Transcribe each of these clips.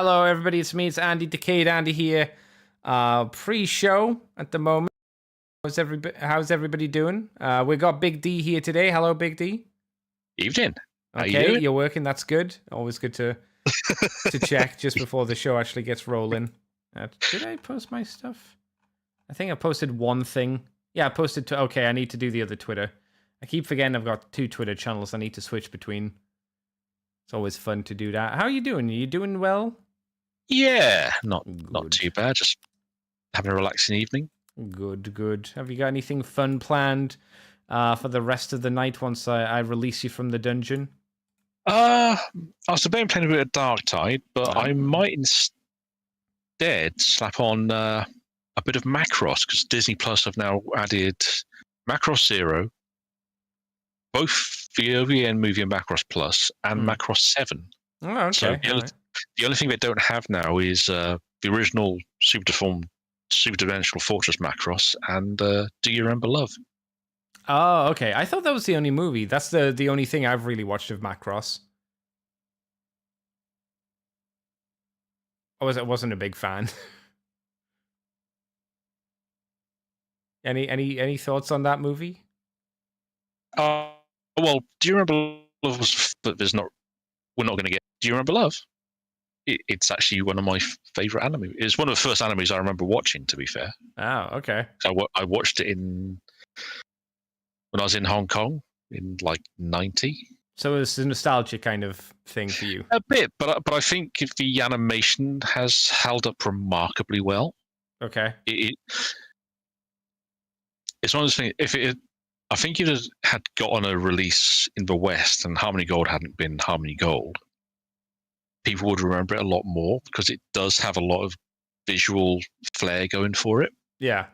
Hello, everybody. It's me. It's Andy, Decade Andy here. Pre-show at the moment. How's everybody doing? We got Big D here today. Hello, Big D. Evening. How you Okay, doing? you're working. That's good. Always good to check just before the show actually gets rolling. Did I post my stuff? I think I posted one thing. Yeah, I posted. Okay, I need to do the other Twitter. I keep forgetting I've got 2 Twitter channels I need to switch between. It's always fun to do that. How are you doing? Are you doing well? Yeah, not too bad. Just having a relaxing evening. Good. Have you got anything fun planned for the rest of the night once I release you from the dungeon? I was debating playing a bit of Dark Tide, but I might instead slap on a bit of Macross, because Disney Plus have now added Macross Zero, both the OVN movie and Macross Plus, and Macross 7. Oh, okay. So the only thing they don't have now is the original Super Dimensional Fortress Macross and Do You Remember Love? Oh, okay. I thought that was the only movie. That's the only thing I've really watched of Macross. I wasn't a big fan. Any thoughts on that movie? Well, Do You Remember Love was, but we're not going to get Do You Remember Love? It's actually one of my favorite anime. It's one of the first animes I remember watching, to be fair. Oh, okay. I watched it when I was in Hong Kong in like 90. So it's a nostalgia kind of thing for you. A bit, but I think if the animation has held up remarkably well. Okay. It's one of those things. I think if it had gotten a release in the West and Harmony Gold hadn't been Harmony Gold, people would remember it a lot more because it does have a lot of visual flair going for it. Yeah.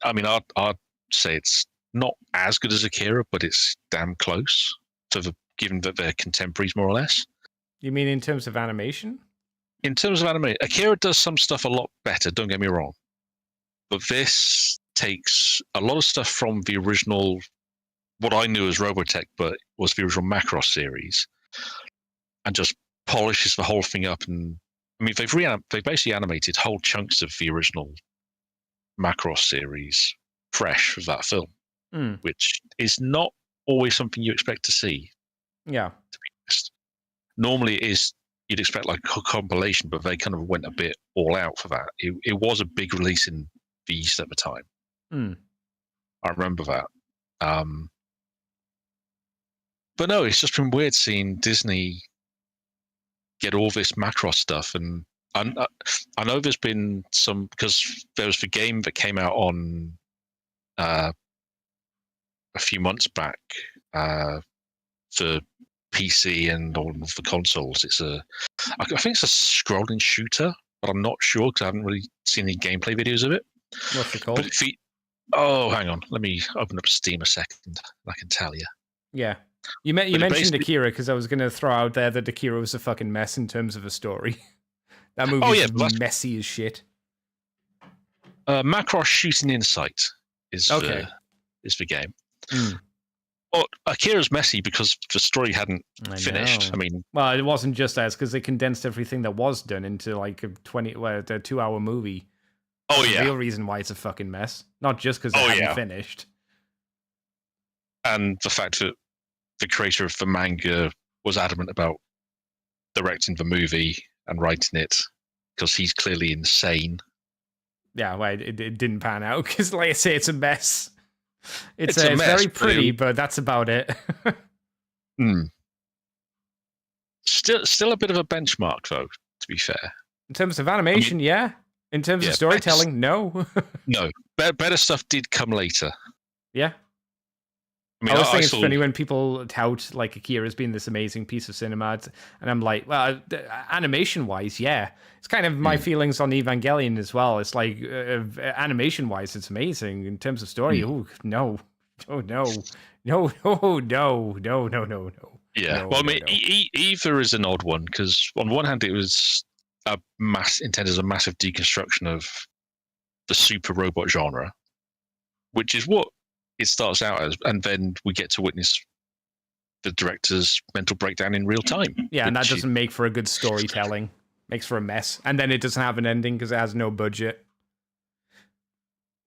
I mean, I'd say it's not as good as Akira, but it's damn close, given that they're contemporaries, more or less. You mean in terms of animation? In terms of animation, Akira does some stuff a lot better, don't get me wrong. But this takes a lot of stuff from the original, what I knew as Robotech, but was the original Macross series, and just polishes the whole thing up. And I mean, they've basically animated whole chunks of the original Macross series fresh for that film, which is not always something you expect to see. Yeah. To be honest, normally you'd expect like a compilation, but they kind of went a bit all out for that. It was a big release in the East at the time. I remember that. But no, it's just been weird seeing Disney get all this Macross stuff, and I know there's been some, because there was the game that came out on a few months back for PC and all of the consoles. I think it's a scrolling shooter, but I'm not sure because I haven't really seen any gameplay videos of it. What's it called? Hang on, let me open up Steam a second. I can tell you. Yeah. You mentioned Akira because I was going to throw out there that Akira was a fucking mess in terms of a story. That movie is messy as shit. Macross Shooting Insight is the game. Well, Akira's messy because the story hadn't finished. I mean, well, it wasn't just that; because they condensed everything that was done into like a 2-hour movie. Oh, That's yeah. The real reason why it's a fucking mess, not just because it hadn't finished. And the fact that the creator of the manga was adamant about directing the movie and writing it because he's clearly insane. Yeah, well, it didn't pan out because, like I say, it's a mess. It's a mess, very pretty, but that's about it. Still a bit of a benchmark, though, to be fair. In terms of animation, yeah. In terms of storytelling, no. No. Better stuff did come later. Yeah. I mean, I always think it's funny when people tout like Akira as being this amazing piece of cinema, and I'm like, well, animation-wise, yeah. It's kind of my feelings on Evangelion as well. It's like, animation-wise, it's amazing. In terms of story, no. Oh, no. No. Yeah, well, I mean, Eva is an odd one, because on one hand, it was intended as a massive deconstruction of the super robot genre, which is what it starts out as, and then we get to witness the director's mental breakdown in real time. Yeah, and that doesn't make for a good storytelling. Makes for a mess. And then it doesn't have an ending because it has no budget.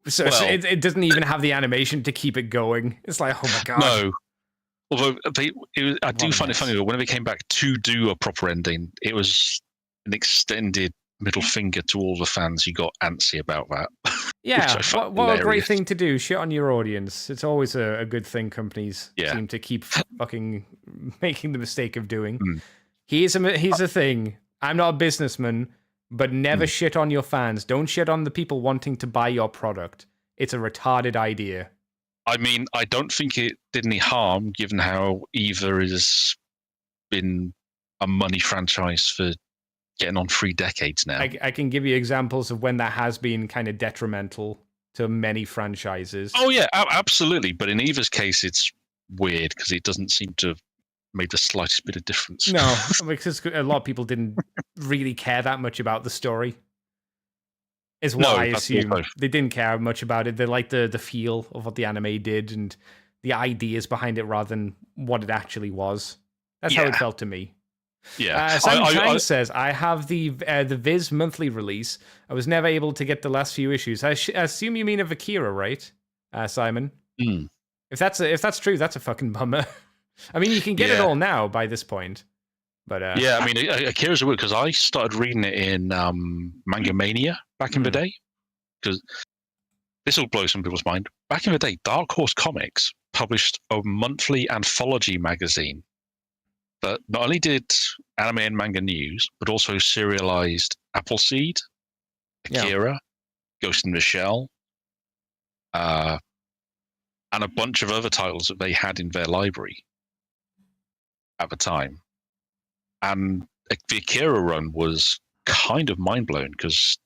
So it doesn't even have the animation to keep it going. It's like, oh my god. No. Although I do find it funny that when they came back to do a proper ending, it was an extended middle finger to all the fans who got antsy about that. Yeah, what a great thing to do. Shit on your audience. It's always a good thing companies seem to keep fucking making the mistake of doing. Here's a thing. I'm not a businessman, but never shit on your fans. Don't shit on the people wanting to buy your product. It's a retarded idea. I mean, I don't think it did any harm, given how Eva has been a money franchise for getting on 3 decades now. I can give you examples of when that has been kind of detrimental to many franchises. Oh, yeah, absolutely. But in Eva's case, it's weird because it doesn't seem to have made the slightest bit of difference. No, because a lot of people didn't really care that much about the story. Is what I assume. They didn't care much about it. They liked the feel of what the anime did and the ideas behind it rather than what it actually was. That's how it felt to me. Yeah. Simon Chang says, I have the Viz monthly release. I was never able to get the last few issues. I assume you mean of Akira, right, Simon? If that's true, that's a fucking bummer. I mean, you can get it all now by this point. But yeah, I mean, Akira's weird because I started reading it in Manga Mania back in the day. Because this will blow some people's mind. Back in the day, Dark Horse Comics published a monthly anthology magazine that not only did anime and manga news, but also serialized Appleseed, Akira, Ghost in the Shell, and a bunch of other titles that they had in their library at the time. And the Akira run was kind of mind-blowing because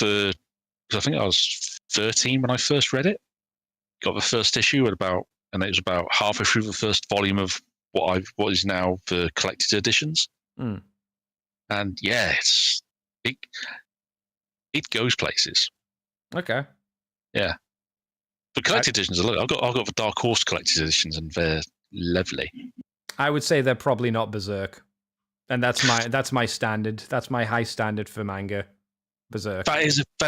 I think I was 13 when I first read it. Got the first issue and it was about halfway through the first volume of what is now the collected editions. And yeah, it goes places. Okay. Yeah. The collected editions are I've got the Dark Horse collected editions and they're lovely. I would say they're probably not Berserk. And that's my standard. That's my high standard for manga. Berserk. That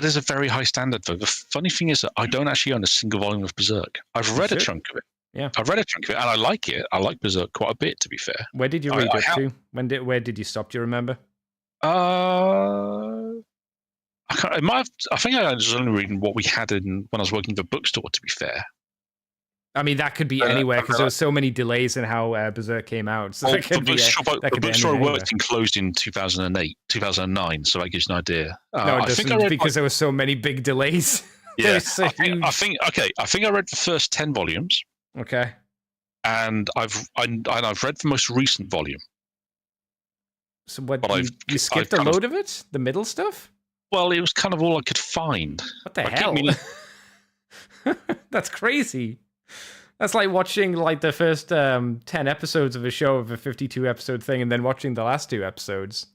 is a very high standard though. The funny thing is that I don't actually own a single volume of Berserk. I've read a chunk of it. Yeah. I've read a chunk of it and I like it. I like Berserk quite a bit, to be fair. Where did you read it to? Where did you stop? Do you remember? I think I was only reading what we had when I was working at the bookstore, to be fair. I mean, that could be anywhere because there were so many delays in how Berserk came out. So the bookstore I worked in closed in 2008, 2009, so that gives you an idea. No, it doesn't, because there were so many big delays. Yeah, I think I read the first 10 volumes. Okay. And I've read the most recent volume. So you skipped a load of it? The middle stuff? Well, it was kind of all I could find. What the hell? That's crazy. That's like watching like the first 10 episodes of a show of a 52 episode thing and then watching the last 2 episodes.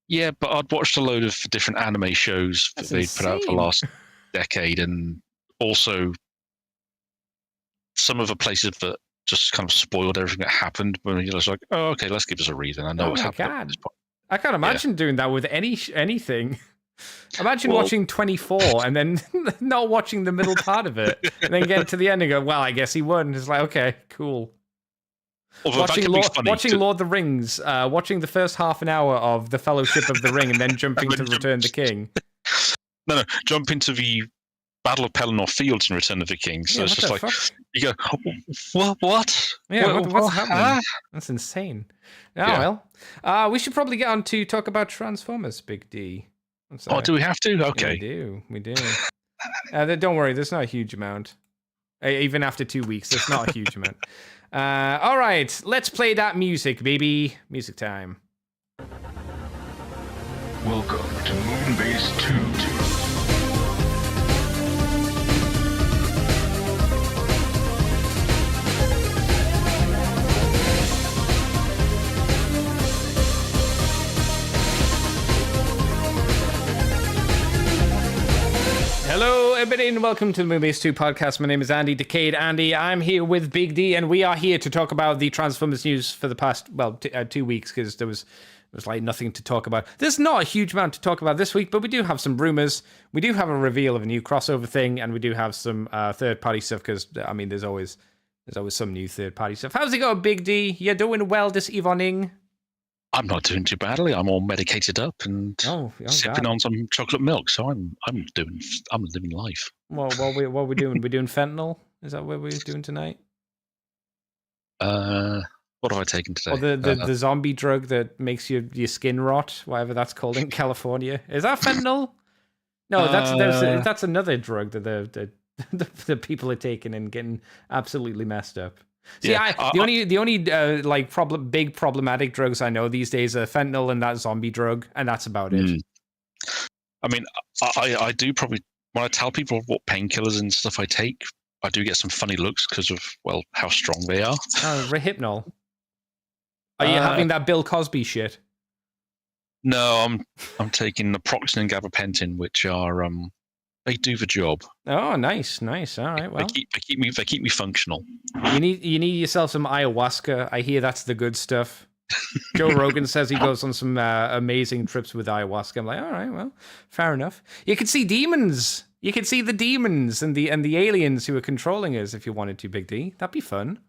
Yeah, but I'd watched a load of different anime shows that they'd put out for the last decade, and also some of the places that just kind of spoiled everything that happened when you're just like, oh, okay, let's give us a reason. I know what's happening at this point. I can't imagine doing that with anything. Imagine watching 24 and then not watching the middle part of it, and then get to the end and go, well, I guess he won. It's like, okay, cool. Watching Lord of the Rings, watching the first half an hour of The Fellowship of the Ring and then jumping to Return of the King. No, jump into the Battle of Pelennor Fields in Return of the King. So it's just like, you go, what? Yeah, what's happening? That's insane. Well, we should probably get on to talk about Transformers, Big D. Do we have to? Okay. Yeah, we do. Don't worry, there's not a huge amount. Even after 2 weeks, there's not a huge amount. All right, let's play that music, baby. Music time. Welcome to Moonbase 2. Hello, everybody, and welcome to the Moonbase 2 podcast. My name is Andy, Decade Andy. I'm here with Big D, and we are here to talk about the Transformers news for the past, 2 weeks, because there was like nothing to talk about. There's not a huge amount to talk about this week, but we do have some rumors. We do have a reveal of a new crossover thing, and we do have some third-party stuff, because, I mean, there's always some new third-party stuff. How's it going, Big D? You doing well this evening? I'm not doing too badly. I'm all medicated up and sipping on some chocolate milk, so I'm living life. Well, what are we doing? We're doing fentanyl? Is that what we're doing tonight? What have I taken today? Or the zombie drug that makes your skin rot, whatever that's called in California. Is that fentanyl? No, that's another drug that the people are taking and getting absolutely messed up. See, the only big problematic drugs I know these days are fentanyl and that zombie drug, and that's about it. I mean, I do probably, when I tell people what painkillers and stuff I take, I do get some funny looks because of, well, how strong they are. Oh, Rehypnol. Are you having that Bill Cosby shit? No, I'm taking naproxen and gabapentin, which are they do the job. Oh, nice. All right, well, they keep me functional. You need yourself some ayahuasca. I hear that's the good stuff. Joe Rogan says he goes on some amazing trips with ayahuasca. I'm like, all right, well, fair enough. You could see demons. You could see the demons and the aliens who are controlling us if you wanted to, Big D. That'd be fun.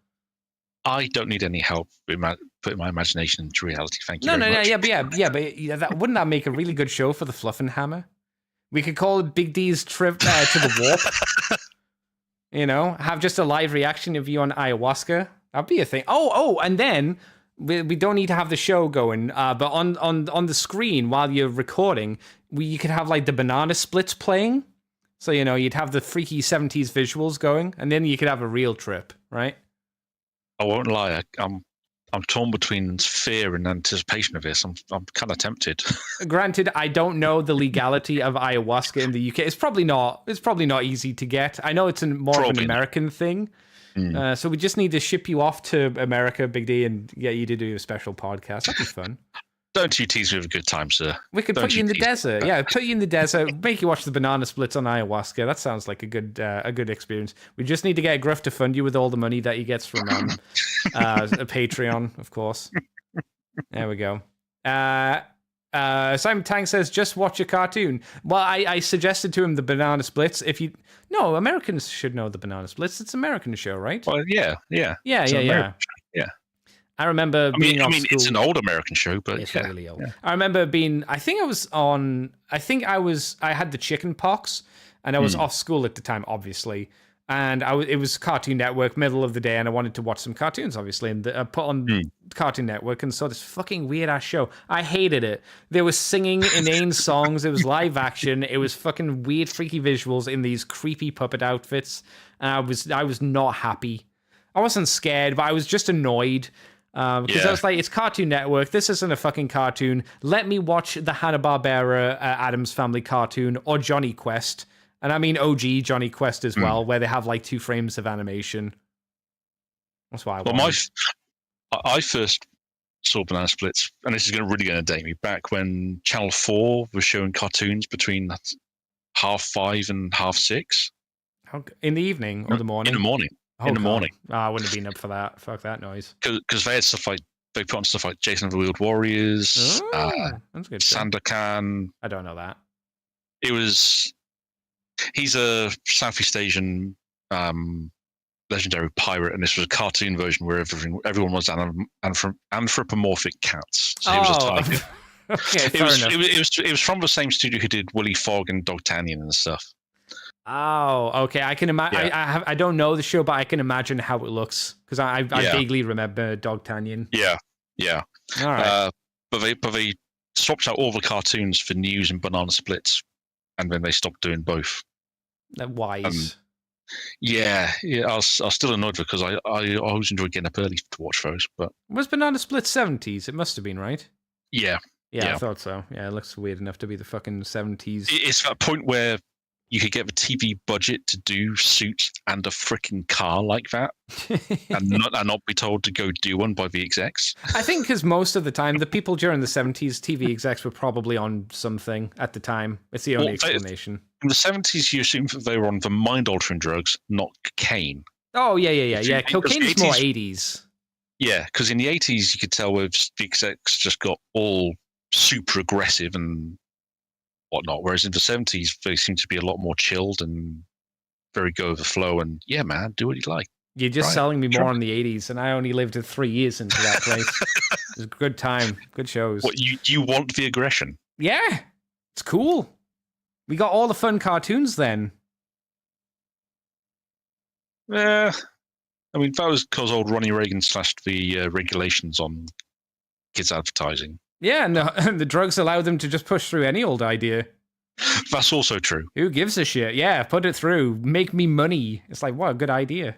I don't need any help with putting my imagination into reality. Thank you. No, very much. but wouldn't that make a really good show for the Fluff and Hammer? We could call it Big D's trip to the warp. You know, have just a live reaction of you on ayahuasca. That'd be a thing. Oh, and then we don't need to have the show going, but on the screen while you're recording, you could have like the banana splits playing. So, you know, you'd have the freaky 70s visuals going, and then you could have a real trip, right? I won't lie. I'm torn between fear and anticipation of this. I'm kind of tempted. Granted, I don't know the legality of ayahuasca in the UK. It's probably not easy to get. I know it's more of an American thing. So we just need to ship you off to America, Big D, and get you to do a special podcast. That'd be fun. Don't you tease me with a good time, sir. We could put you in the desert. Yeah, put you in the desert, make you watch the banana splits on ayahuasca. That sounds like a good experience. We just need to get Gruff to fund you with all the money that he gets from a Patreon, of course. There we go. Simon Tang says, just watch a cartoon. Well, I suggested to him the banana splits. No, Americans should know the banana splits. It's an American show, right? Well, yeah. Yeah. I remember being off school. It's an old American show, but it's really old. Yeah. I remember being. I had the chicken pox, and I was off school at the time, obviously. And it was Cartoon Network, middle of the day, and I wanted to watch some cartoons, obviously. And I put on Cartoon Network and saw this fucking weird ass show. I hated it. There was singing inane songs. It was live action. It was fucking weird, freaky visuals in these creepy puppet outfits, and I was not happy. I wasn't scared, but I was just annoyed. Because I was like, it's Cartoon Network. This isn't a fucking cartoon. Let me watch the Hanna-Barbera Addams Family cartoon or Johnny Quest. And I mean OG Johnny Quest as well, where they have like 2 frames of animation. That's why I wanted. I first saw Banana Splits, and this is really going to date me, back when Channel 4 was showing cartoons between 5:30 and 6:30. In the evening or the morning? In the morning. In the morning. I wouldn't have been up for that. Fuck that noise. Because they had stuff like, they put on stuff like Jason the Wheeled Warriors, that's good. Sandokan. I don't know that. He's a Southeast Asian legendary pirate, and this was a cartoon version where everyone was anthropomorphic cats. So he was a tiger. Okay, fair enough. It was from the same studio who did Willy Fogg and Dogtanian and stuff. Oh, okay. I can imagine. Yeah. I don't know the show, but I can imagine how it looks because I vaguely remember Dogtanian. Yeah. All right. But they swapped out all the cartoons for News and Banana Splits, and then they stopped doing both. Wise. I was still annoyed because I always enjoyed getting up early to watch those. But was Banana Split 70s? It must have been, right? Yeah, I thought so. Yeah, it looks weird enough to be the fucking 70s. It's that point where you could get the TV budget to do suits and a freaking car like that, and not be told to go do one by the execs. I think because most of the time, the people during the 70s, TV execs were probably on something at the time. It's the only explanation. In the 70s, you assume that they were on the mind-altering drugs, not cocaine. Oh, yeah. Cocaine's more 80s. Yeah, because in the 80s, you could tell with the execs just got all super aggressive and whatnot, whereas in the 70s, they seem to be a lot more chilled and very go with the flow. And yeah, man, do what you like. You're just selling me more on the 80s, and I only lived 3 years into that place. It was a good time, good shows. What, you want the aggression? Yeah, it's cool. We got all the fun cartoons then. Yeah, I mean, that was because old Ronnie Reagan slashed the regulations on kids advertising. Yeah, and the drugs allow them to just push through any old idea. That's also true. Who gives a shit? Yeah, put it through. Make me money. It's like, what a good idea.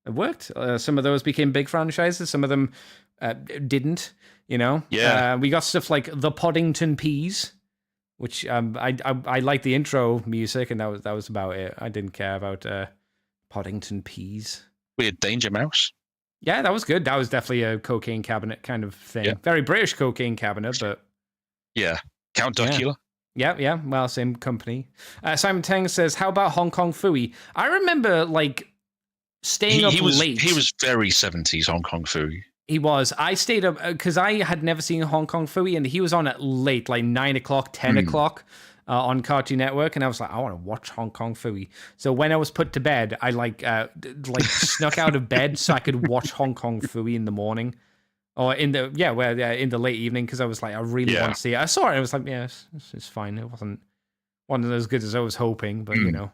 It worked. Some of those became big franchises. Some of them didn't, you know? Yeah. We got stuff like the Poddington Peas, which I liked the intro music, and that was about it. I didn't care about Poddington Peas. Weird Danger Mouse. Yeah, that was good. That was definitely a cocaine cabinet kind of thing. Yeah. Very British cocaine cabinet, but... Yeah. Count Dracula. Yeah. Well, same company. Simon Tang says, how about Hong Kong Phooey? I remember, staying up late. He was very 70s Hong Kong Phooey. He was. I stayed up because I had never seen Hong Kong Phooey, and he was on at late, 9 o'clock, 10 o'clock on Cartoon Network, and I was like, I want to watch Hong Kong Phooey. So when I was put to bed, I snuck out of bed so I could watch Hong Kong Phooey in the morning, or in the late evening, because I was like, I really want to see it. I saw it, and I was like, yeah, it's fine. It wasn't as good as I was hoping, but you know.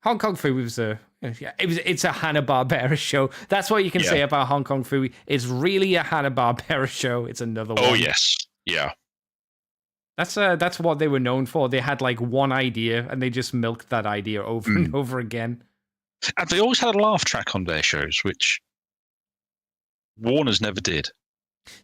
Hong Kong Phooey was it's a Hanna-Barbera show. That's what you can say about Hong Kong Phooey. It's really a Hanna-Barbera show. It's another one. Oh yes, yeah. That's what they were known for. They had one idea, and they just milked that idea over and over again. And they always had a laugh track on their shows, which Warner's never did.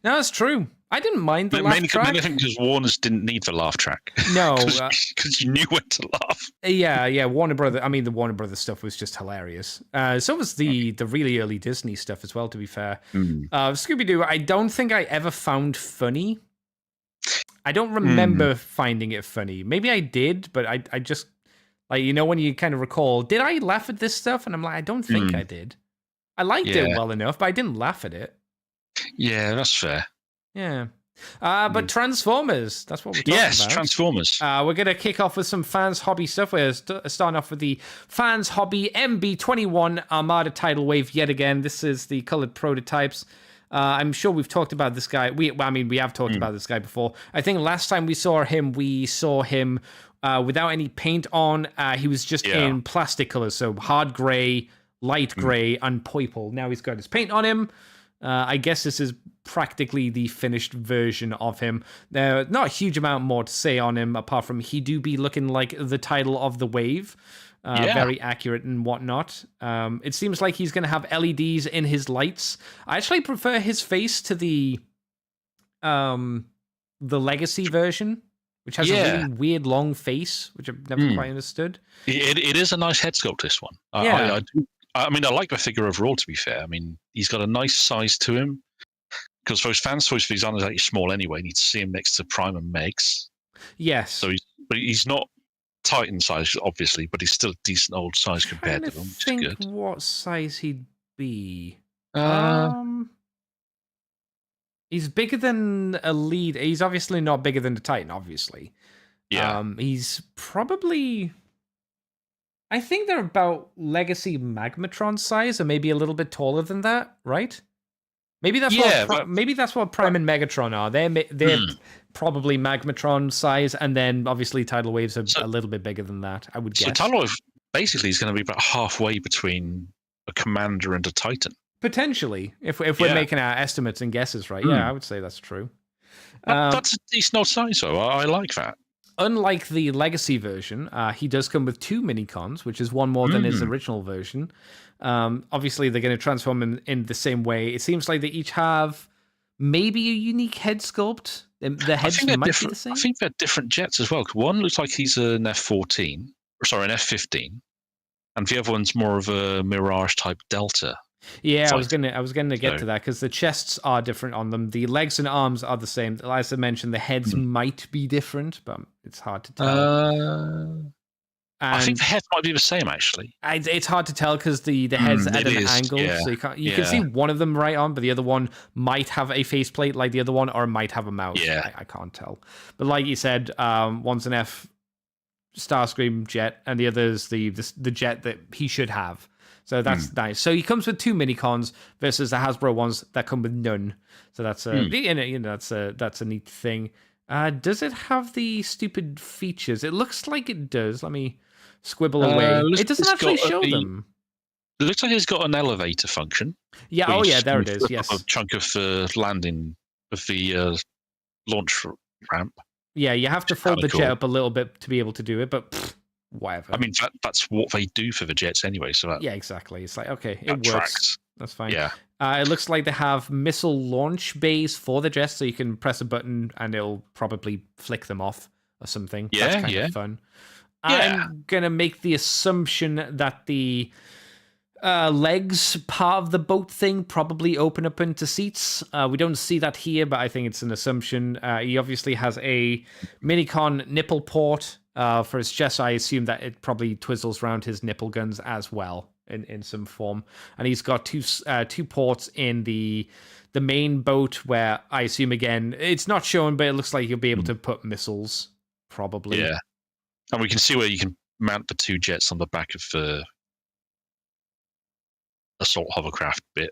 No, that's true. I didn't mind the laugh track. Mainly because Warner's didn't need the laugh track. No. Because you knew when to laugh. Yeah. Warner Brothers. I mean, the Warner Brothers stuff was just hilarious. So was the really early Disney stuff as well, to be fair. Scooby-Doo, I don't think I ever found funny. I don't remember finding it funny. Maybe I did, but I just... when you kind of recall, did I laugh at this stuff? And I'm like, I don't think I did. I liked it well enough, but I didn't laugh at it. Yeah, that's fair. Yeah. But Transformers, that's what we're talking about. Yes, Transformers. We're going to kick off with some Fans Hobby stuff. We're starting off with the Fans Hobby MB21 Armada tidal wave yet again. This is the colored prototypes. I'm sure we've talked about this guy. We have talked about this guy before. I think last time we saw him without any paint on. He was just in plastic colors, so hard gray, light gray, and purple. Now he's got his paint on him. I guess this is practically the finished version of him. There's not a huge amount more to say on him, apart from he do be looking like the title of the wave. Very accurate and whatnot. It seems like he's going to have LEDs in his lights. I actually prefer his face to the Legacy version, which has a really weird long face, which I've never quite understood. It is a nice head sculpt, this one. Yeah. I mean, I like the figure overall, to be fair. I mean, he's got a nice size to him. Because those fans' toys for these aren't exactly small anyway. You need to see him next to Prime and Megs. Yes. So he's not Titan size, obviously, but he's still a decent old size compared to them, which is good. What size he'd be? He's bigger than a lead. He's obviously not bigger than the Titan, obviously. Yeah. He's probably... I think they're about Legacy Magmatron size, or maybe a little bit taller than that, right? Maybe that's what Prime and Megatron are. They're probably Magmatron size, and then obviously Tidal Waves are a little bit bigger than that, I would guess. So Tidal Wave basically is going to be about halfway between a Commander and a Titan. Potentially, if we're making our estimates and guesses right. Yeah, I would say that's true. That's a decent old size, though. I like that. Unlike the Legacy version, he does come with 2 Minicons, which is one more than his original version. Obviously, they're going to transform him in the same way. It seems like they each have maybe a unique head sculpt. The heads might be the same. I think they're different jets as well. One looks like he's an F-14, an F-15, and the other one's more of a Mirage type Delta. Yeah, fighter. I was gonna get to that because the chests are different on them. The legs and arms are the same. As I mentioned, the heads might be different, but it's hard to tell. I think the heads might be the same actually. It's hard to tell because the head's at an angle, so you can see one of them right on, but the other one might have a faceplate like the other one, or might have a mouth. Yeah, I can't tell. But like you said, one's an F Starscream jet, and the other's the jet that he should have. So that's nice. So he comes with 2 minicons versus the Hasbro ones that come with none. So that's that's a neat thing. Does it have the stupid features? It looks like it does. Let me squibble away. It doesn't actually show them. It looks like it's got an elevator function. Yeah. Oh yeah, there it is. Yes. A chunk of the landing of the launch ramp. Yeah, you have to fold the jet up a little bit to be able to do it, but whatever. I mean, that's what they do for the jets anyway. So yeah, exactly. It's like, okay, it works. Tracks. That's fine. Yeah. It looks like they have missile launch bays for the jets, so you can press a button and it'll probably flick them off or something. Yeah, that's kind of fun. Yeah. I'm gonna make the assumption that the legs part of the boat thing probably open up into seats. We don't see that here, but I think it's an assumption. He obviously has a Minicon nipple port for his chest. I assume that it probably twizzles around his nipple guns as well in some form. And he's got two ports in the main boat where I assume, again, it's not shown, but it looks like you'll be able to put missiles, probably. Yeah. And we can see where you can mount the 2 jets on the back of the assault hovercraft bit.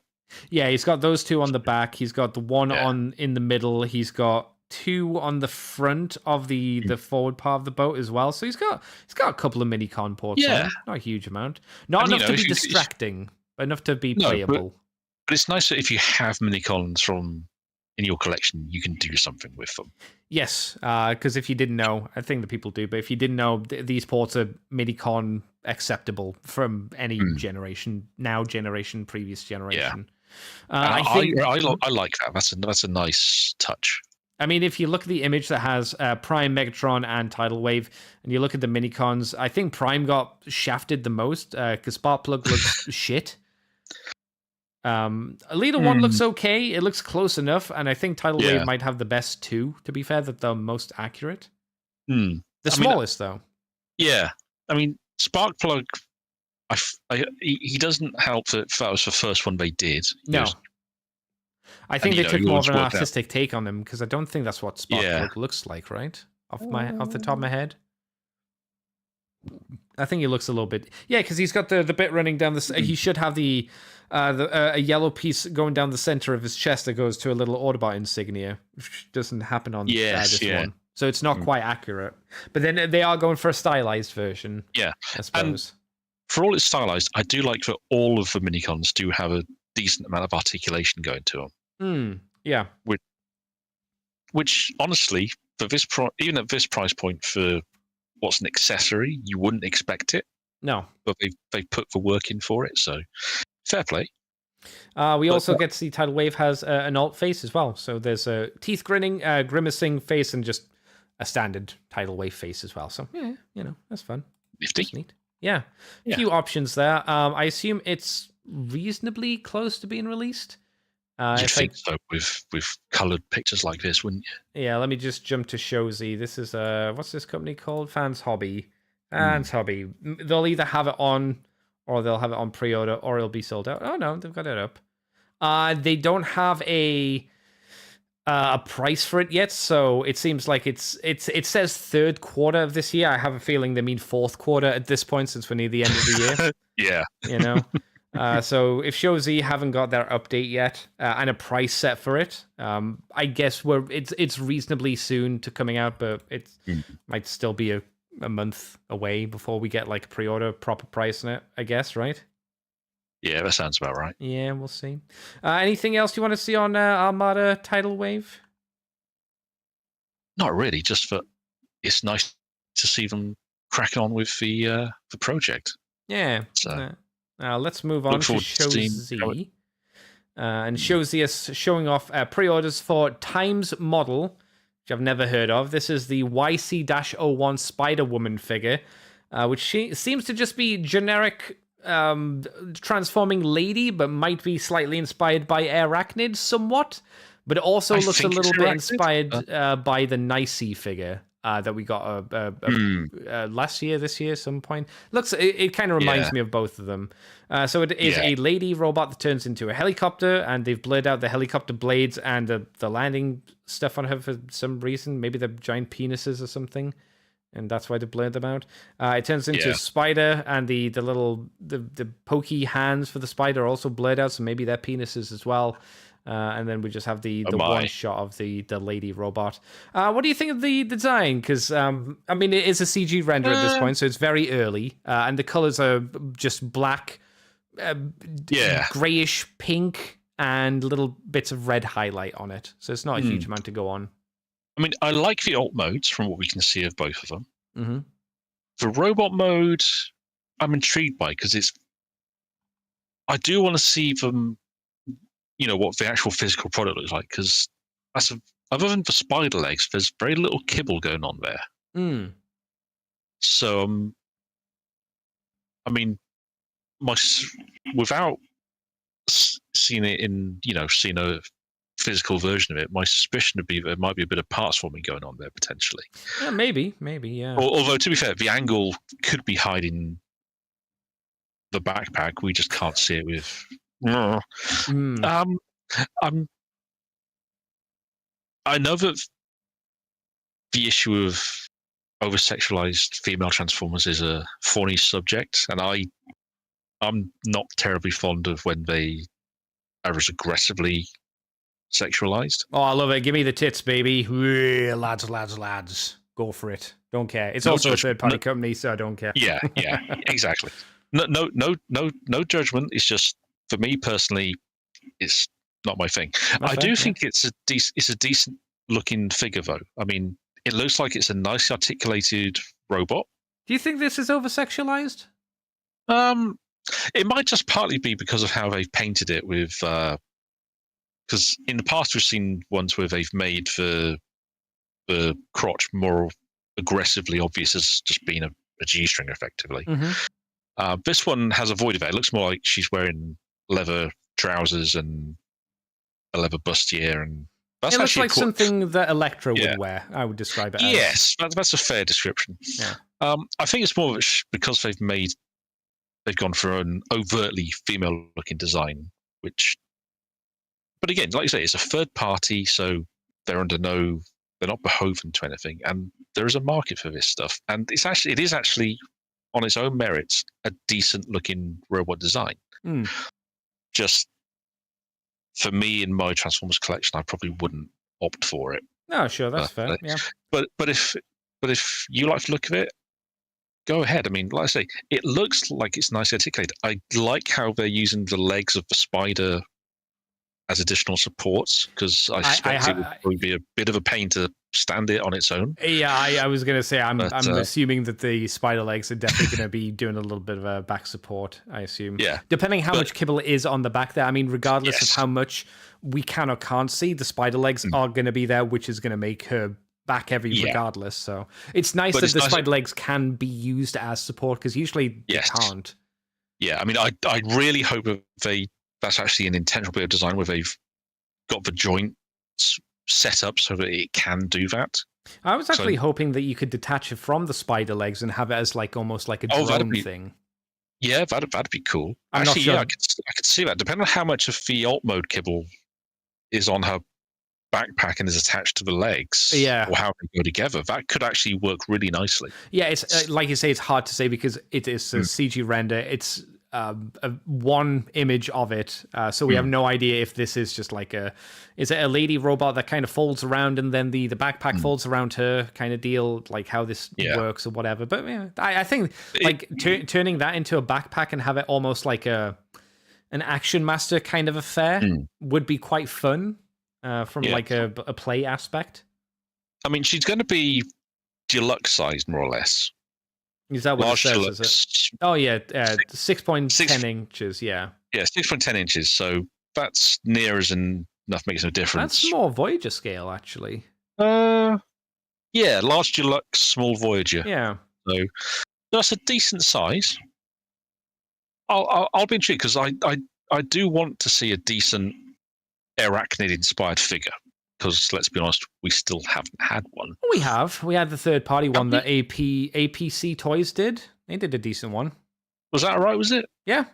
Yeah, he's got those 2 on the back. He's got the one on in the middle. He's got 2 on the front of the forward part of the boat as well. So he's got a couple of Minicon ports. Yeah, not a huge amount. Not enough to be distracting, but enough to be playable. But it's nice that if you have Minicons in your collection, you can do something with them. Yes, because if you didn't know, I think the people do, but if you didn't know, these ports are Minicon acceptable from any generation, previous generation. I like that. That's a nice touch. I mean, if you look at the image that has Prime, Megatron, and Tidal Wave, and you look at the Minicons, I think Prime got shafted the most because Sparkplug looks shit. Leader 1 looks okay. It looks close enough, and I think Tidal Wave might have the best 2, to be fair, that they're most accurate. The smallest, though. Yeah. I mean, Sparkplug, he doesn't help that was the first one they did. No. I think they took more of an artistic take on him, because I don't think that's what Sparkplug looks like, right? Off the top of my head. I think he looks a little bit... Yeah, because he's got the bit running down the... He should have a yellow piece going down the center of his chest that goes to a little Autobot insignia, which doesn't happen on this one. So it's not quite accurate. But then they are going for a stylized version. Yeah. I suppose. And for all it's stylized, I do like that all of the Minicons do have a decent amount of articulation going to them. Yeah. Which honestly, for this even at this price point for what's an accessory, you wouldn't expect it. No. But they put the work in for it, so fair play. We also get to see Tidal Wave has an alt face as well. So there's a teeth grinning, grimacing face, and just a standard Tidal Wave face as well. So yeah, that's fun. Nifty. That's neat. Yeah. A few options there. I assume it's reasonably close to being released. You'd think so with coloured pictures like this, wouldn't you? Yeah, let me just jump to Shozy. This is what's this company called? Fans Hobby. Hobby. They'll either have it on, or they'll have it on pre-order, or it'll be sold out. Oh no, they've got it up. They don't have a price for it yet, so it seems like it says third quarter of this year. I have a feeling they mean fourth quarter at this point, since we're near the end of the year. Yeah, you know. So if Shozy haven't got their update yet and a price set for it, I guess it's reasonably soon to coming out, but it might still be a month away before we get like a pre-order proper price on it, I guess, right? Yeah, that sounds about right. Yeah, we'll see. Anything else you want to see on Armada Tidal Wave? Not really, just that it's nice to see them cracking on with the project. Yeah. So. Let's move on to Shozy. And Shozy is showing off pre-orders for Times Model, which I've never heard of. This is the YC-01 Spider-Woman figure. which seems to just be generic transforming lady, but might be slightly inspired by Arachnid somewhat. But it also looks a little bit inspired by the Nicey figure that we got last year, this year, some point. It kind of reminds me of both of them. So it is a lady robot that turns into a helicopter, and they've blurred out the helicopter blades and the landing stuff on her for some reason. Maybe they're giant penises or something, and that's why they blurred them out. It turns into a spider, and the little the pokey hands for the spider are also blurred out, so maybe they're penises as well. And then we just have the one shot of the lady robot. What do you think of the design? Because, I mean, it is a CG render at this point, so it's very early. And the colors are just black, grayish pink, and little bits of red highlight on it. So it's not a huge amount to go on. I mean, I like the alt modes from what we can see of both of them. Mm-hmm. The robot mode, I'm intrigued by, because I do want to see them, what the actual physical product looks like, because other than the spider legs, there's very little kibble going on there. So, I mean, without seeing it seeing a physical version of it, my suspicion would be there might be a bit of parts forming going on there potentially. Yeah, maybe, yeah. Although, to be fair, the angle could be hiding the backpack. We just can't see it with. I know that the issue of over-sexualized female transformers is a thorny subject, and I'm not terribly fond of when they are as aggressively sexualized. Oh, I love it. Give me the tits, baby. Lads. Go for it. Don't care. It's also a third-party company, so I don't care. Yeah, exactly. No judgment. It's just, for me personally, it's not my thing. I do think it's a decent looking figure, though. I mean, it looks like it's a nicely articulated robot. Do you think this is over-sexualized? It might just partly be because of how they've painted it with. Because in the past we've seen ones where they've made the crotch more aggressively obvious as just being a G-string, effectively. Mm-hmm. This one has a void of it. It looks more like she's wearing leather trousers and a leather bustier, and that's it looks like something that Elektra would wear. I would describe it as. Yes, that's a fair description. Yeah. I think it's more because they've gone for an overtly female-looking design, but again, like you say, it's a third party, so they're not beholden to anything, and there is a market for this stuff, and it is actually on its own merits a decent-looking robot design. Just for me, in my Transformers collection, I probably wouldn't opt for it. No, sure, that's fair. Yeah. But if you like the look of it, go ahead. I mean, like I say, it looks like it's nicely articulated. I like how they're using the legs of the spider as additional supports, because I suspect it would probably be a bit of a pain to stand it on its own. Yeah, I was going to say, I'm assuming that the spider legs are definitely going to be doing a little bit of a back support, I assume. Yeah. Depending how much kibble is on the back there. I mean, regardless of how much we can or can't see, the spider legs are going to be there, which is going to make her back heavy regardless. So it's nice that the spider legs can be used as support, because usually they can't. Yeah, I mean, I really hope that that's actually an intentional bit of design where they've got the joints set up so that it can do that. I was actually hoping that you could detach it from the spider legs and have it as almost like a drone thing. Yeah, that'd be cool. I could see that. Depending on how much of the alt mode kibble is on her backpack and is attached to the legs, or how they go together, that could actually work really nicely. Yeah, it's like you say, it's hard to say because it is a CG render. It's one image of it, so we have no idea if this is just is it a lady robot that kind of folds around and then the backpack folds around her kind of deal, like how this works or whatever. But I think turning that into a backpack and have it almost like an Action Master kind of affair would be quite fun from a play aspect. I mean, she's going to be deluxe sized, more or less. Is that what it says? Is it? Oh, yeah. 6.10 inches, yeah. Yeah, 6.10 inches. So that's near as enough makes no difference. That's more Voyager scale, actually. Yeah, large deluxe, small Voyager. Yeah. So That's a decent size. I'll be intrigued because I do want to see a decent arachnid-inspired figure. Because let's be honest, we still haven't had one. We had the third-party one that APC Toys did. They did a decent one. Was that right? Was it? Yeah.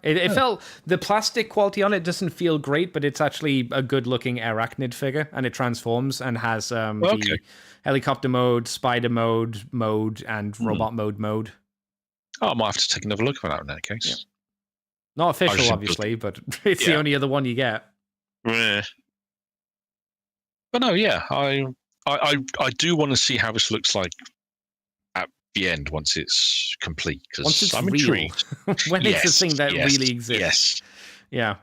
It felt, the plastic quality on it doesn't feel great, but it's actually a good-looking arachnid figure, and it transforms and has the helicopter mode, spider mode, and robot mode. Oh, I might have to take another look at that in that case. Yeah. Not official, obviously, but it's the only other one you get. Yeah. But no, yeah, I do want to see how this looks like at the end once it's complete. Because I'm intrigued. When it's a thing that really exists. Yes.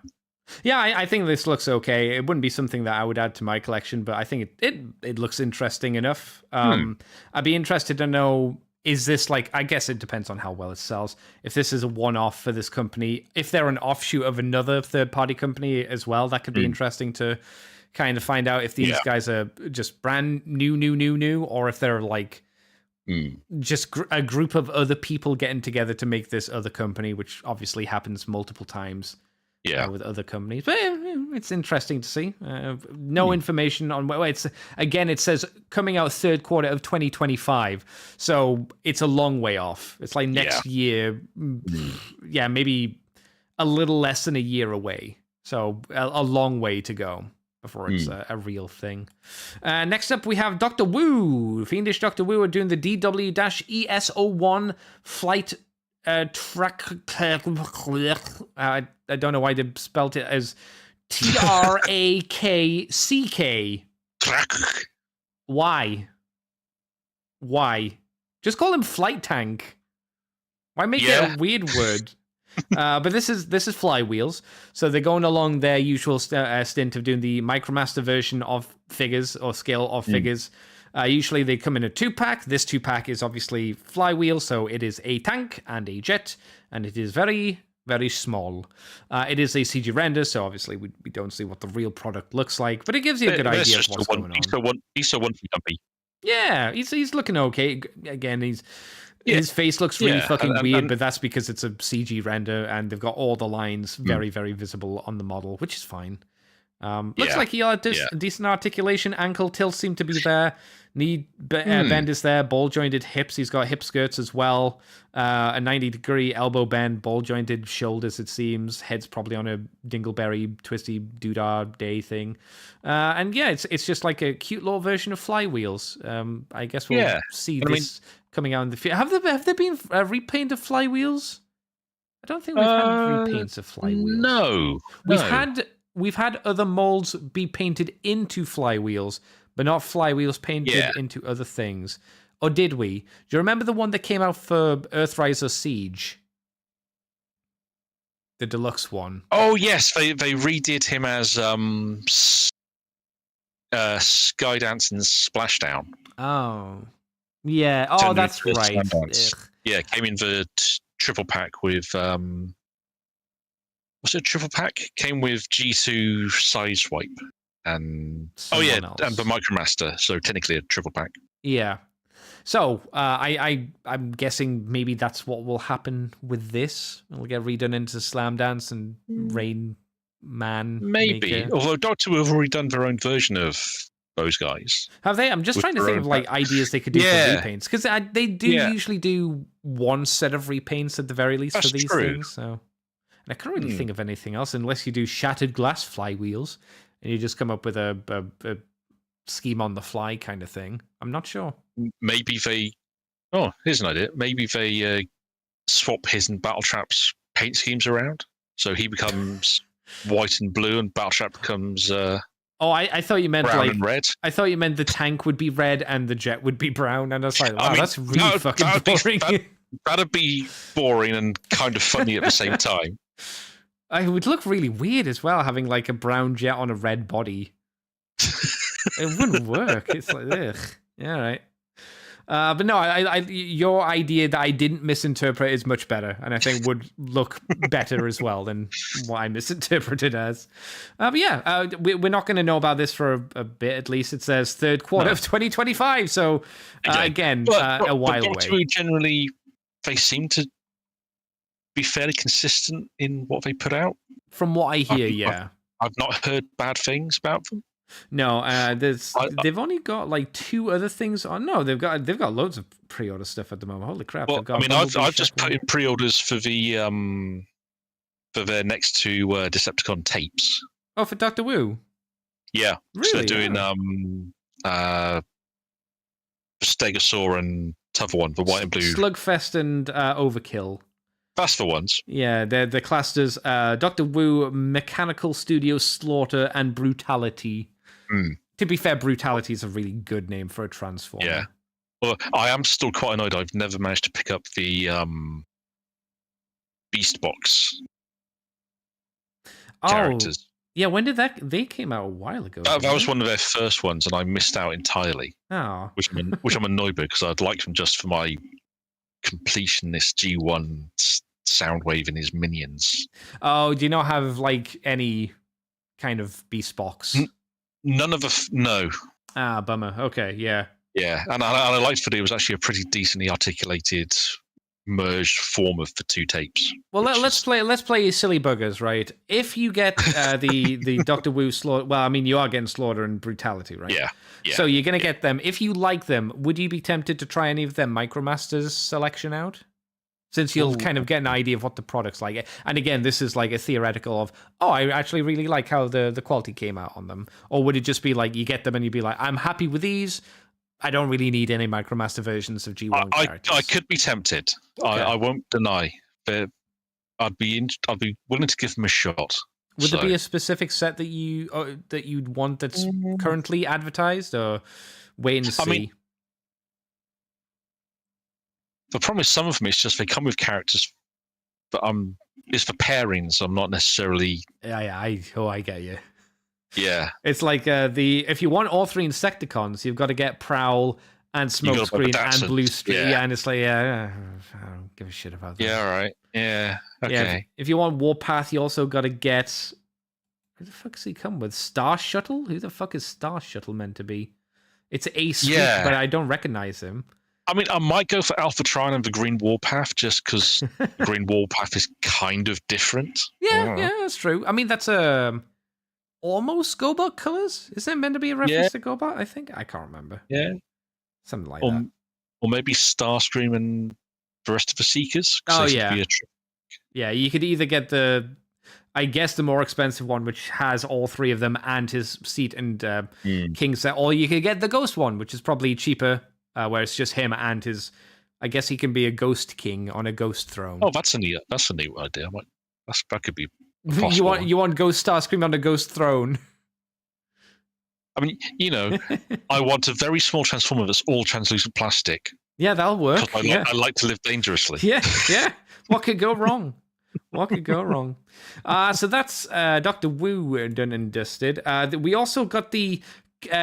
Yeah, I think this looks okay. It wouldn't be something that I would add to my collection, but I think it looks interesting enough. I'd be interested to know, is this like, I guess it depends on how well it sells. If this is a one-off for this company, if they're an offshoot of another third-party company as well, that could be interesting to kind of find out if these guys are just brand new, or if they're like just a group of other people getting together to make this other company, which obviously happens multiple times with other companies. But it's interesting to see. No information on where it's. Again, it says coming out third quarter of 2025. So it's a long way off. It's like next year. Yeah, maybe a little less than a year away. So a long way to go before it's a real thing. Next up, we have Dr. Wu. Fiendish Dr. Wu are doing the DW-ES01 flight track. I don't know why they spelled it as TRAKCK. Track. Why? Just call him Flight Tank. Why make it a weird word? But this is Flywheels, so they're going along their usual stint of doing the Micromaster version of figures or scale of figures. Usually they come in a 2-pack. This 2-pack is obviously Flywheel, so it is a tank and a jet, and it is very, very small. It is a CG render, so obviously we don't see what the real product looks like, but it gives you a good idea of what's going on. He's so one dumpy. Yeah, he's looking okay. Again, his face looks really fucking weird, but that's because it's a CG render and they've got all the lines very, very visible on the model, which is fine. Looks like he had decent articulation. Ankle tilts seem to be there. Knee bend is there. Ball jointed hips. He's got hip skirts as well. A 90-degree elbow bend. Ball jointed shoulders, it seems. Head's probably on a dingleberry twisty doodah day thing. And yeah, it's just like a cute little version of Flywheels. I guess we'll see this coming out in the future. Have there been repaint of Flywheels? I don't think we've had repaints of Flywheels. No. We've had other molds be painted into Flywheels, but not Flywheels painted into other things. Or did we? Do you remember the one that came out for Earthriser Siege? The deluxe one. Oh, yes. They redid him as Skydance and Splashdown. Oh. Yeah. Oh, that's right. Yeah, came in the triple pack with... was it a triple pack? Came with Jisoo Sideswipe and and the Micromaster. So technically a triple pack. Yeah. So I'm guessing maybe that's what will happen with this. It'll get redone into Slam Dance and Rain Man. Maybe. Maker. Although Doctor Who have already done their own version of those guys. Have they? I'm just trying to think of like ideas they could do for repaints, because they do usually do one set of repaints at the very least for these things. So. I can't really think of anything else unless you do shattered glass Flywheels and you just come up with a scheme on the fly kind of thing. I'm not sure. Maybe they... Oh, here's an idea. Maybe they swap his and Battletrap's paint schemes around. So he becomes white and blue and Battletrap becomes I thought you meant brown like... and red. I thought you meant the tank would be red and the jet would be brown. And I was like, wow, that's really fucking boring. That'd be boring and kind of funny at the same time. It would look really weird as well, having like a brown jet on a red body. It wouldn't work. It's like, ugh. Yeah, right. But no, your idea that I didn't misinterpret is much better, and I think would look better as well than what I misinterpreted as. But yeah, we're not going to know about this for a bit at least. It says third quarter of 2025, so again, a while away. Generally they seem to be fairly consistent in what they put out. From what I hear, I've- yeah. I've not heard bad things about them. No, they've only got like 2 other things on. No, they've got loads of pre-order stuff at the moment. Holy crap! Well, They've got I mean, Bumblebee, I've just Shrek put in pre-orders for their next 2 Decepticon tapes. Oh, for Doctor Wu. Yeah, Really? so they're doing Oh. Stegosaur and t'other one, the white and blue. Slugfest and Overkill. That's the ones. Yeah, they're classed as Doctor Wu, Mechanical Studio Slaughter, and Brutality. To be fair, Brutality is a really good name for a Transformer. Yeah. Well, I am still quite annoyed. I've never managed to pick up the Beast Box characters. Yeah, when did they came out a while ago? That was one of their first ones, and I missed out entirely. Oh. Which I'm annoyed with, because I'd like them just for my completionist G1 Soundwave and his minions. Oh, do you not have like any kind of Beast Box? None of the no. Ah, bummer. Okay, yeah. Yeah, and I liked that it was actually a pretty decently articulated merged form of the 2 tapes. Well, let's play silly buggers, right? If you get the Doctor Wu Slaughter, well, I mean, you are getting Slaughter and Brutality, right? Yeah. So you're gonna get them. If you like them, would you be tempted to try any of their Micromasters selection out? Since you'll kind of get an idea of what the product's like. And again, this is like a theoretical of, I actually really like how the quality came out on them. Or would it just be like, you get them and you'd be like, I'm happy with these. I don't really need any Micromaster versions of G1 characters. I could be tempted. Okay. I won't deny. But I'd be willing to give them a shot. Would there be a specific set that you'd want that's currently advertised, or wait and see? I mean, the problem is some of them is just they come with characters, but it's for pairings. I'm not necessarily. Yeah, I get you. Yeah, it's like if you want all 3 Insecticons, you've got to get Prowl and Smokescreen and Blue Street. Yeah, and it's like, I don't give a shit about that. Yeah, right. Yeah, okay. Yeah, if you want Warpath, you also got to get. Who the fuck does he come with? Star Shuttle? Who the fuck is Star Shuttle meant to be? It's Ace, but I don't recognize him. I mean, I might go for Alpha Trion and the Green Warpath just because Green Warpath is kind of different. Yeah, that's true. I mean, that's almost Gobot colors. Is that meant to be a reference to Gobot? I think I can't remember. Yeah, something like that. Or maybe Starscream and the rest of the Seekers. Oh yeah, yeah. You could either get the more expensive one, which has all 3 of them and his seat and king set, or you could get the Ghost one, which is probably cheaper. Where it's just him and his. I guess he can be a Ghost King on a Ghost throne. Oh, that's a neat idea. That could be. You want Ghost Starscream on a Ghost throne? I mean, I want a very small Transformer that's all translucent plastic. Yeah, that'll work. I like to live dangerously. Yeah. What could go wrong? So that's Dr. Wu done and dusted. We also got the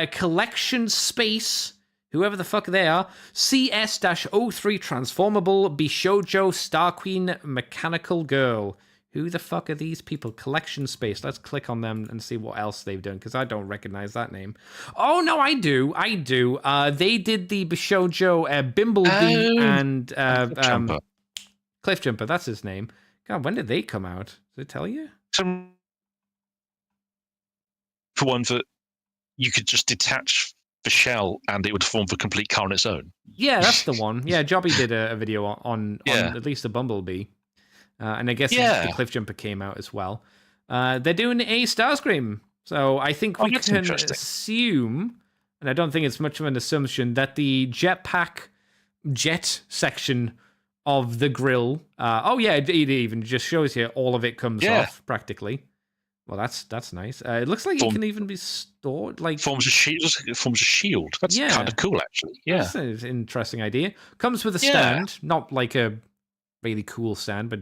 collection space. Whoever the fuck they are, CS-03 Transformable Bishoujo Star Queen Mechanical Girl. Who the fuck are these people? Collection Space. Let's click on them and see what else they've done, because I don't recognize that name. Oh, no, I do. They did the Bishoujo Bimblebee and Cliff Jumper. That's his name. God, when did they come out? Did it tell you? For one that you could just detach the shell and it would form the complete car on its own. Yeah, that's the one. Yeah, Jobby did a video on at least a Bumblebee. And I guess the Cliff Jumper came out as well. They're doing a Starscream. So I think we can assume, and I don't think it's much of an assumption, that the jetpack jet section of the grill. It even just shows here all of it comes off practically. Well, that's nice. It looks like it can even be stored. Like forms a shield. That's kind of cool, actually. Yeah, that's an interesting idea. Comes with a stand, not like a really cool stand, but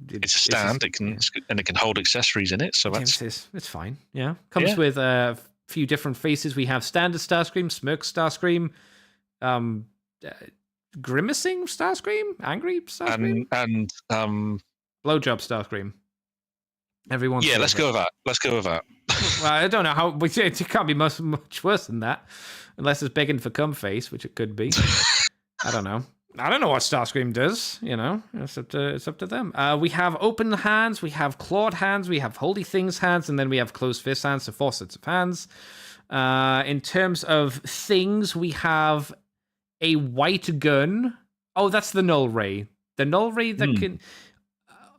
it's a stand. It can hold accessories in it, so it's fine. Yeah, comes with a few different faces. We have standard Starscream, smirk Starscream, grimacing Starscream, angry Starscream, and blowjob Starscream. Everyone's let's go with that. Well, I don't know how. It can't be much worse than that, unless it's begging for cum face, which it could be. I don't know. I don't know what Starscream does. It's up to them. We have open hands, we have clawed hands, we have holy things hands, and then we have closed fist hands. So 4 sets of hands. In terms of things, we have a white gun. Oh, that's the null ray. The null ray that can.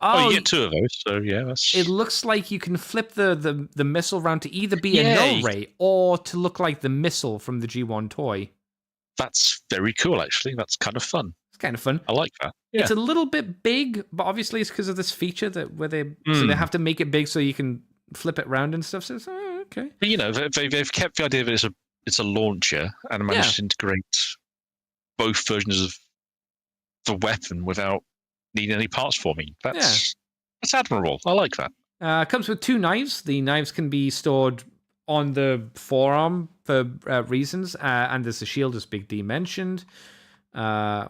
Oh, you get 2 of those. So yeah, that's. It looks like you can flip the missile round to either be a null ray or to look like the missile from the G1 toy. That's very cool, actually. That's kind of fun. It's kind of fun. I like that. Yeah. It's a little bit big, but obviously it's because of this feature so they have to make it big so you can flip it around and stuff. So it's okay. But, they've kept the idea that it's a launcher and managed to integrate both versions of the weapon without needing any parts forming. That's admirable. I like that. It comes with 2 knives. The knives can be stored on the forearm for reasons, and there's a shield, as Big D mentioned,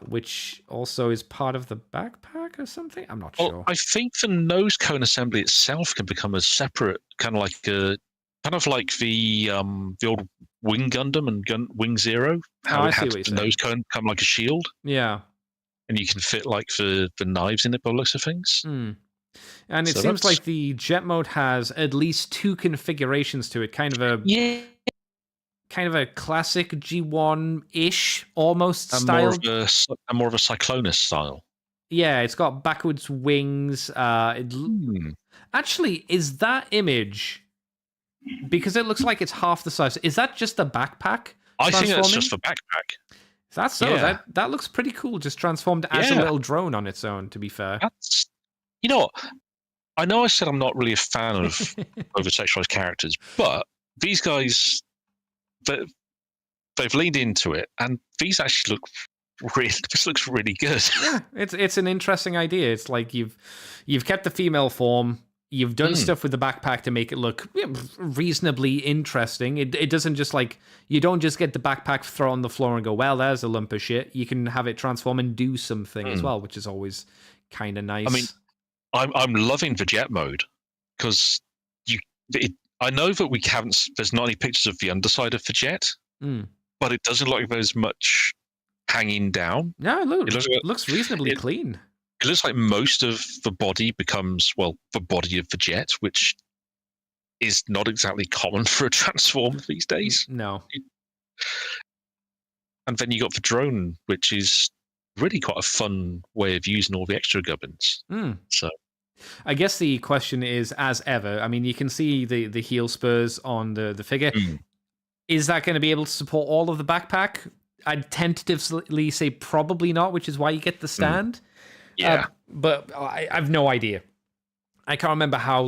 which also is part of the backpack or something. I'm not sure. I think the nose cone assembly itself can become a separate kind of like the old Wing Gundam and Wing Zero. How it had the nose cone become like a shield. Yeah, and you can fit like the knives in it by the looks of things. And it seems like the jet mode has at least 2 configurations to it. Kind of a classic G1-ish almost style. More of a Cyclonus style. Yeah, it's got backwards wings. Actually, is that image, because it looks like it's half the size, is that just the backpack? I think that's just the backpack. That's so. Yeah. That looks pretty cool. Just transformed as a little drone on its own. To be fair, you know what? I know I said I'm not really a fan of over-sexualized characters, but these guys, they've leaned into it, and these actually look really. This looks really good. Yeah, it's an interesting idea. It's like you've kept the female form. You've done stuff with the backpack to make it look reasonably interesting. It doesn't just you don't just get the backpack, throw it on the floor and go, well, there's a lump of shit. You can have it transform and do something as well, which is always kind of nice. I mean, I'm loving the jet mode because I know that there's not any pictures of the underside of the jet, but it doesn't look like there's much hanging down. Yeah, it looks reasonably clean. It looks like most of the body becomes, the body of the jet, which is not exactly common for a transformer these days. No. And then you got the drone, which is really quite a fun way of using all the extra gubbins. So, I guess the question is, as ever, I mean, you can see the heel spurs on the figure. Is that going to be able to support all of the backpack? I'd tentatively say probably not, which is why you get the stand. Yeah, but I have no idea. I can't remember how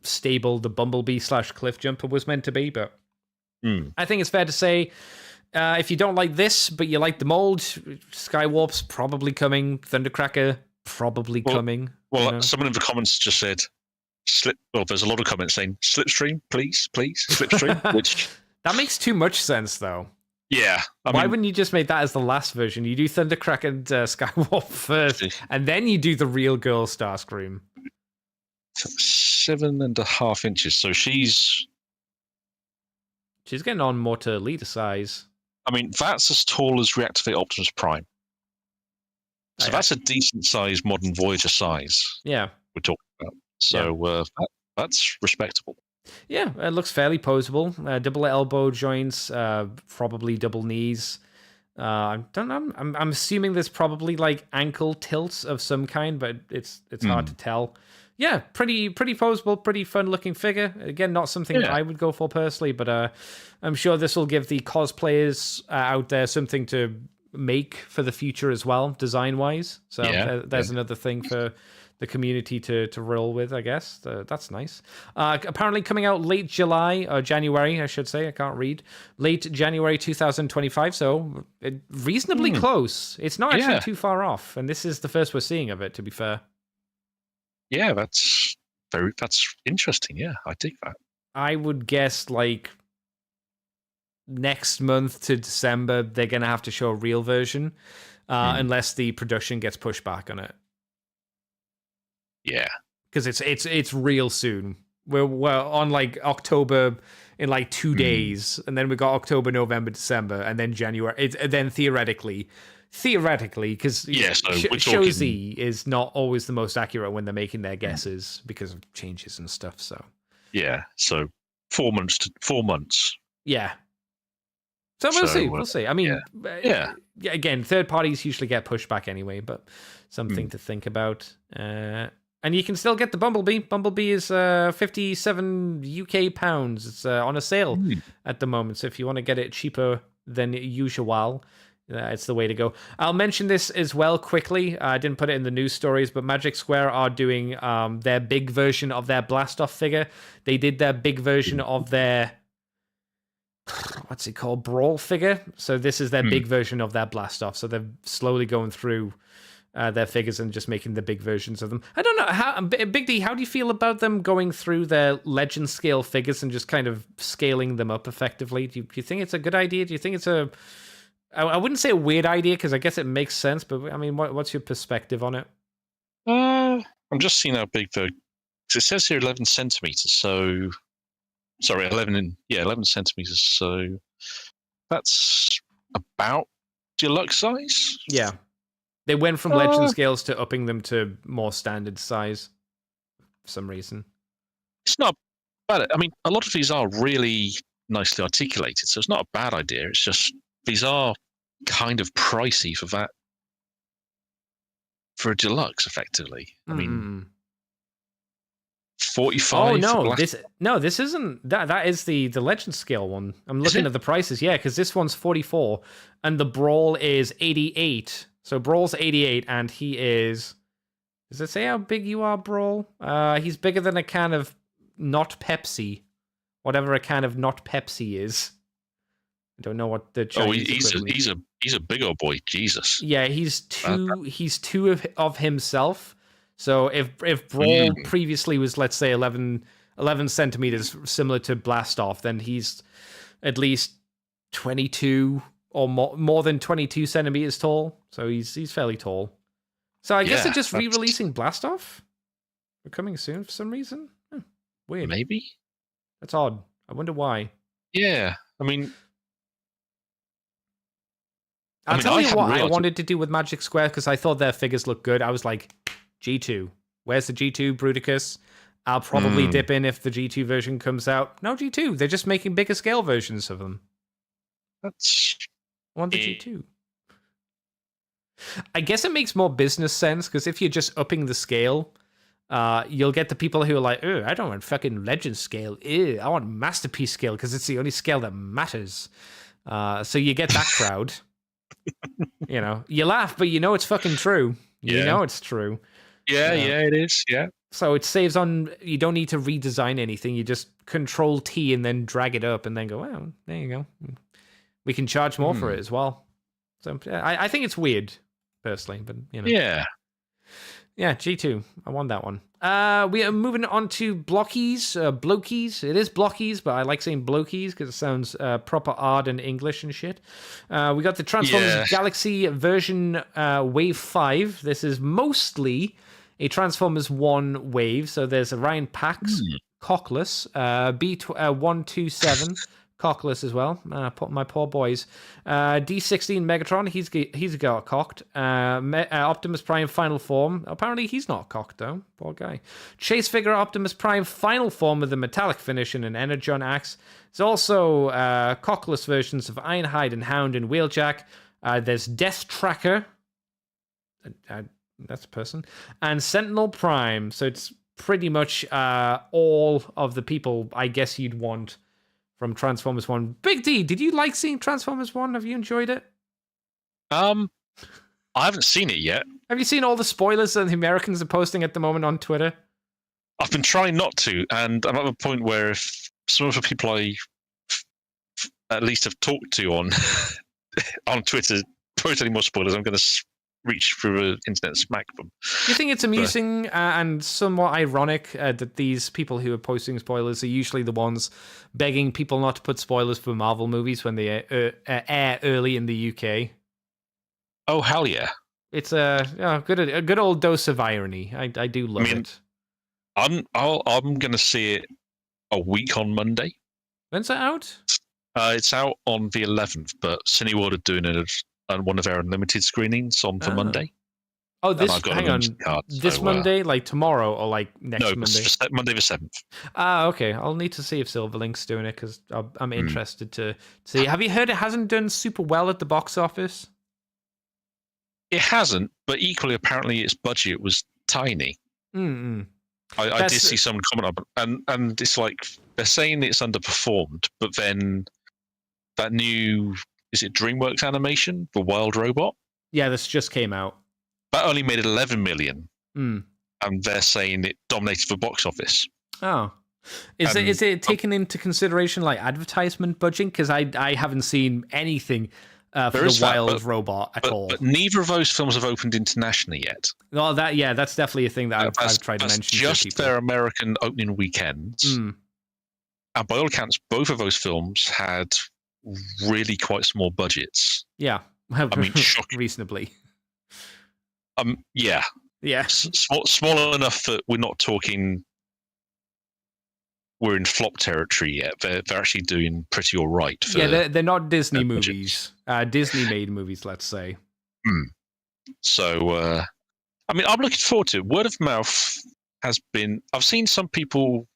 stable the Bumblebee / Cliff Jumper was meant to be, but I think it's fair to say if you don't like this, but you like the mold, Skywarp's probably coming. Thundercracker probably coming. Well, someone in the comments just said there's a lot of comments saying Slipstream, please, Slipstream, which that makes too much sense though. Yeah. Why wouldn't you just make that as the last version? You do Thundercracker and Skywarp first, and then you do the real girl Starscream. 7.5 inches. So she's getting on more to leader size. I mean, that's as tall as Reactivate Optimus Prime. So that's a decent size modern Voyager size. Yeah. We're talking about. So that's respectable. Yeah, it looks fairly posable. Double elbow joints, probably double knees. I'm assuming there's probably ankle tilts of some kind, but it's hard to tell. Yeah, pretty posable, pretty fun looking figure. Again, not something I would go for personally, but I'm sure this will give the cosplayers out there something to make for the future as well, design wise. So there's another thing for the community to roll with, I guess. That's nice. Apparently coming out late July, or January, I should say. I can't read. Late January 2025, so reasonably close. It's not actually too far off, and this is the first we're seeing of it, to be fair. Yeah, that's interesting. Yeah, I dig that. I would guess next month to December, they're going to have to show a real version, unless the production gets pushed back on it. Yeah, because it's real soon. We're on October in 2 days, and then we got October, November, December, and then January. Then theoretically theoretically, because Yeah, so we're talking- Shozi is not always the most accurate when they're making their guesses because of changes and stuff. So Yeah, so 4 months. 4 months. yeah. So we'll see. We'll see. I mean, Yeah. Again, third parties usually get pushed back anyway, but something to think about. And you can still get the Bumblebee. Bumblebee is 57 UK pounds. It's on a sale at the moment. So if you want to get it cheaper than usual, it's the way to go. I'll mention this as well quickly. I didn't put it in the news stories, but Magic Square are doing their big version of their Blastoff figure. They did their big version of their, what's it called, Brawl figure. So this is their big version of their Blastoff. So they're slowly going through their figures and just making the big versions of them. I don't know, Big D, how do you feel about them going through their legend scale figures and just kind of scaling them up effectively? Do you think it's a good idea? Do you think it's I wouldn't say a weird idea, because I guess it makes sense, but I mean, what's your perspective on it? I'm just seeing how big it says here 11 centimeters. So, sorry, 11 centimeters. So that's about deluxe size. Yeah, they went from legend scales to upping them to more standard size for some reason. It's not bad. I mean, a lot of these are really nicely articulated, so it's not a bad idea. It's just these are kind of pricey for that, for a deluxe, effectively. I mean, 45. Oh no, this isn't that. That is the legend scale one. I'm looking at the prices. Yeah, because this one's 44, and the Brawl is 88. So Brawl's 88, and he is. Does it say how big you are, Brawl? He's bigger than a can of not Pepsi, whatever a can of not Pepsi is. I don't know what the Chinese he's a big old boy, Jesus. Yeah, he's two of himself. So if Brawl previously was, let's say, 11 centimeters, similar to Blastoff, then he's at least 22 or more than 22 centimeters tall. So he's fairly tall. So I guess they're just re-releasing Blastoff. They're coming soon for some reason. Weird. Maybe. That's odd. I wonder why. Yeah, I mean, I'll tell you what I wanted to do with Magic Square, because I thought their figures looked good. I was like, G2. Where's the G2 Bruticus? I'll probably dip in if the G2 version comes out. No G2. They're just making bigger scale versions of them. I want the G2. I guess it makes more business sense, because if you're just upping the scale, you'll get the people who are like, I don't want fucking legend scale. I want masterpiece scale, because it's the only scale that matters. So you get that crowd. You know, you laugh, but you know it's fucking true. You know it's true. Yeah, it is. Yeah. So it saves on. You don't need to redesign anything. You just Control T and then drag it up, and then go. Well, there you go. We can charge more for it as well. So I think it's weird, personally, but you know. Yeah, G2. I want that one. We are moving on to blockies, blokies. It is blockies, but I like saying blokies because it sounds proper odd and English and shit. We got the Transformers Galaxy version Wave 5. This is mostly a Transformers 1 wave. So there's Orion Pax, Cockless, B127, Cockless as well. My poor boys. D16 Megatron, he's got cocked. Optimus Prime Final Form. Apparently he's not cocked though. Poor guy. Chase figure Optimus Prime Final Form with a metallic finish and an Energon axe. There's also cockless versions of Ironhide and Hound and Wheeljack. There's Death Tracker. That's a person. And Sentinel Prime. So it's pretty much all of the people I guess you'd want from Transformers 1. Big D, did you like seeing Transformers 1? Have you enjoyed it? I haven't seen it yet. Have you seen all the spoilers that the Americans are posting at the moment on Twitter? I've been trying not to, and I'm at a point where if some of the people I at least have talked to on on Twitter post any more spoilers, I'm going to reach through the internet and smack them. Do you think it's amusing and somewhat ironic that these people who are posting spoilers are usually the ones begging people not to put spoilers for Marvel movies when they air early in the UK? Oh, hell yeah. It's a good old dose of irony. I do love it. I'm going to see it a week on Monday. When's it out? It's out on the 11th, but Cineworld are doing one of our unlimited screenings on for Ah. Monday. Oh, And this I've got a hang on. limited card, This so, Monday, like tomorrow, or like next no, Monday? it's Monday the 7th. Ah, okay. I'll need to see if Silverlink's doing it because I'm interested to see. Have you heard it hasn't done super well at the box office? It hasn't, but equally, apparently, its budget was tiny. Mm-mm. I did see someone comment on, and it's like they're saying it's underperformed, but then that new, is it DreamWorks animation, the Wild Robot? Yeah, this just came out. That only made 11 million, Mm. and they're saying it dominated the box office. Oh, is it taken into consideration like advertisement budget? Because I haven't seen anything for the Wild Robot at all. But neither of those films have opened internationally yet. Well, that's definitely a thing that I've tried to mention just to people. their American opening weekends. Mm. And by all accounts, both of those films had really quite small budgets. Yeah, I mean, reasonably. Yeah. Yeah. Small enough that we're not talking. We're in flop territory yet. They're actually doing pretty all right. Yeah, they're not Disney movies. Disney-made movies, let's say. So, I mean, I'm looking forward to it. Word of mouth has been. I've seen some people.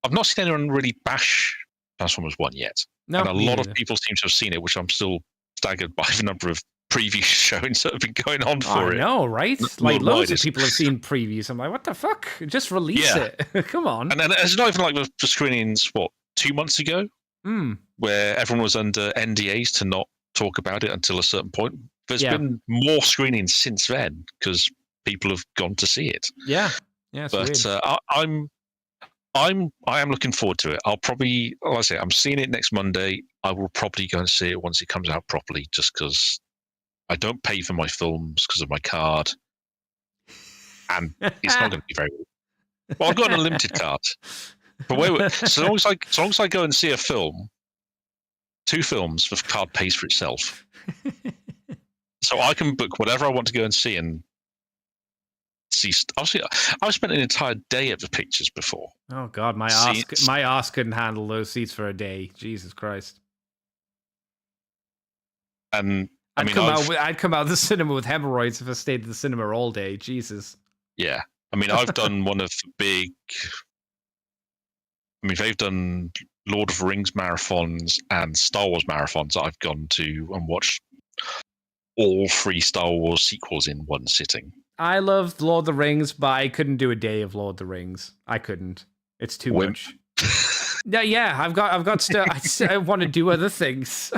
I've not seen anyone really bash Transformers 1 yet. No, and a lot of people seem to have seen it, which I'm still staggered by the number of preview showings that have been going on for it. I know, right? Like, loads of people have seen previews. I'm like, what the fuck? Just release it. Come on. And it's not even like the screenings, 2 months ago? Mm. Where everyone was under NDAs to not talk about it until a certain point. There's been more screenings since then because people have gone to see it. Yeah. But I am looking forward to it. I'll probably, like I say, I'm seeing it next Monday. I will probably go and see it once it comes out properly, just because I don't pay for my films because of my card, and it's not going to be very well. I've got an unlimited card, but so long as I go and see a film, 2 films, the card pays for itself. So I can book whatever I want to go and see and see. Obviously, I've spent an entire day at the pictures before. Oh God, my ass couldn't handle those seats for a day. Jesus Christ! And I'd come out of the cinema with hemorrhoids if I stayed at the cinema all day. Jesus. Yeah, I mean, I've done one of the big. I mean, they've done Lord of the Rings marathons and Star Wars marathons. I've gone to and watched all 3 Star Wars sequels in one sitting. I loved Lord of the Rings, but I couldn't do a day of Lord of the Rings. I couldn't. It's too much. Yeah, I've got stuff. I want to do other things.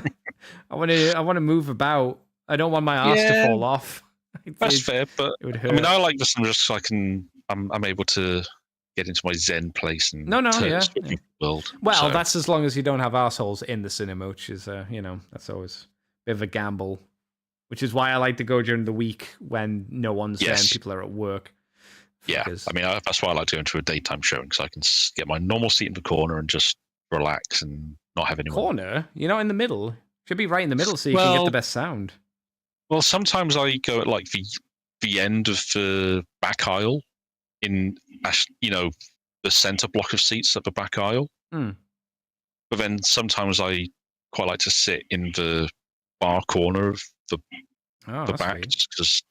I want to move about. I don't want my ass to fall off. That's fair, but it would hurt. I mean, I like this one just so I'm able to get into my Zen place and world. Well, that's as long as you don't have assholes in the cinema, which is that's always a bit of a gamble. Which is why I like to go during the week when no one's there and people are at work. Yeah, I mean, that's why I like to go into a daytime showing, because I can get my normal seat in the corner and just relax and not have anyone. Corner? You're not in the middle. Should be right in the middle so you can get the best sound. Well, sometimes I go at like the end of the back aisle in, the center block of seats at the back aisle. Mm. But then sometimes I quite like to sit in the bar corner of the back, just because,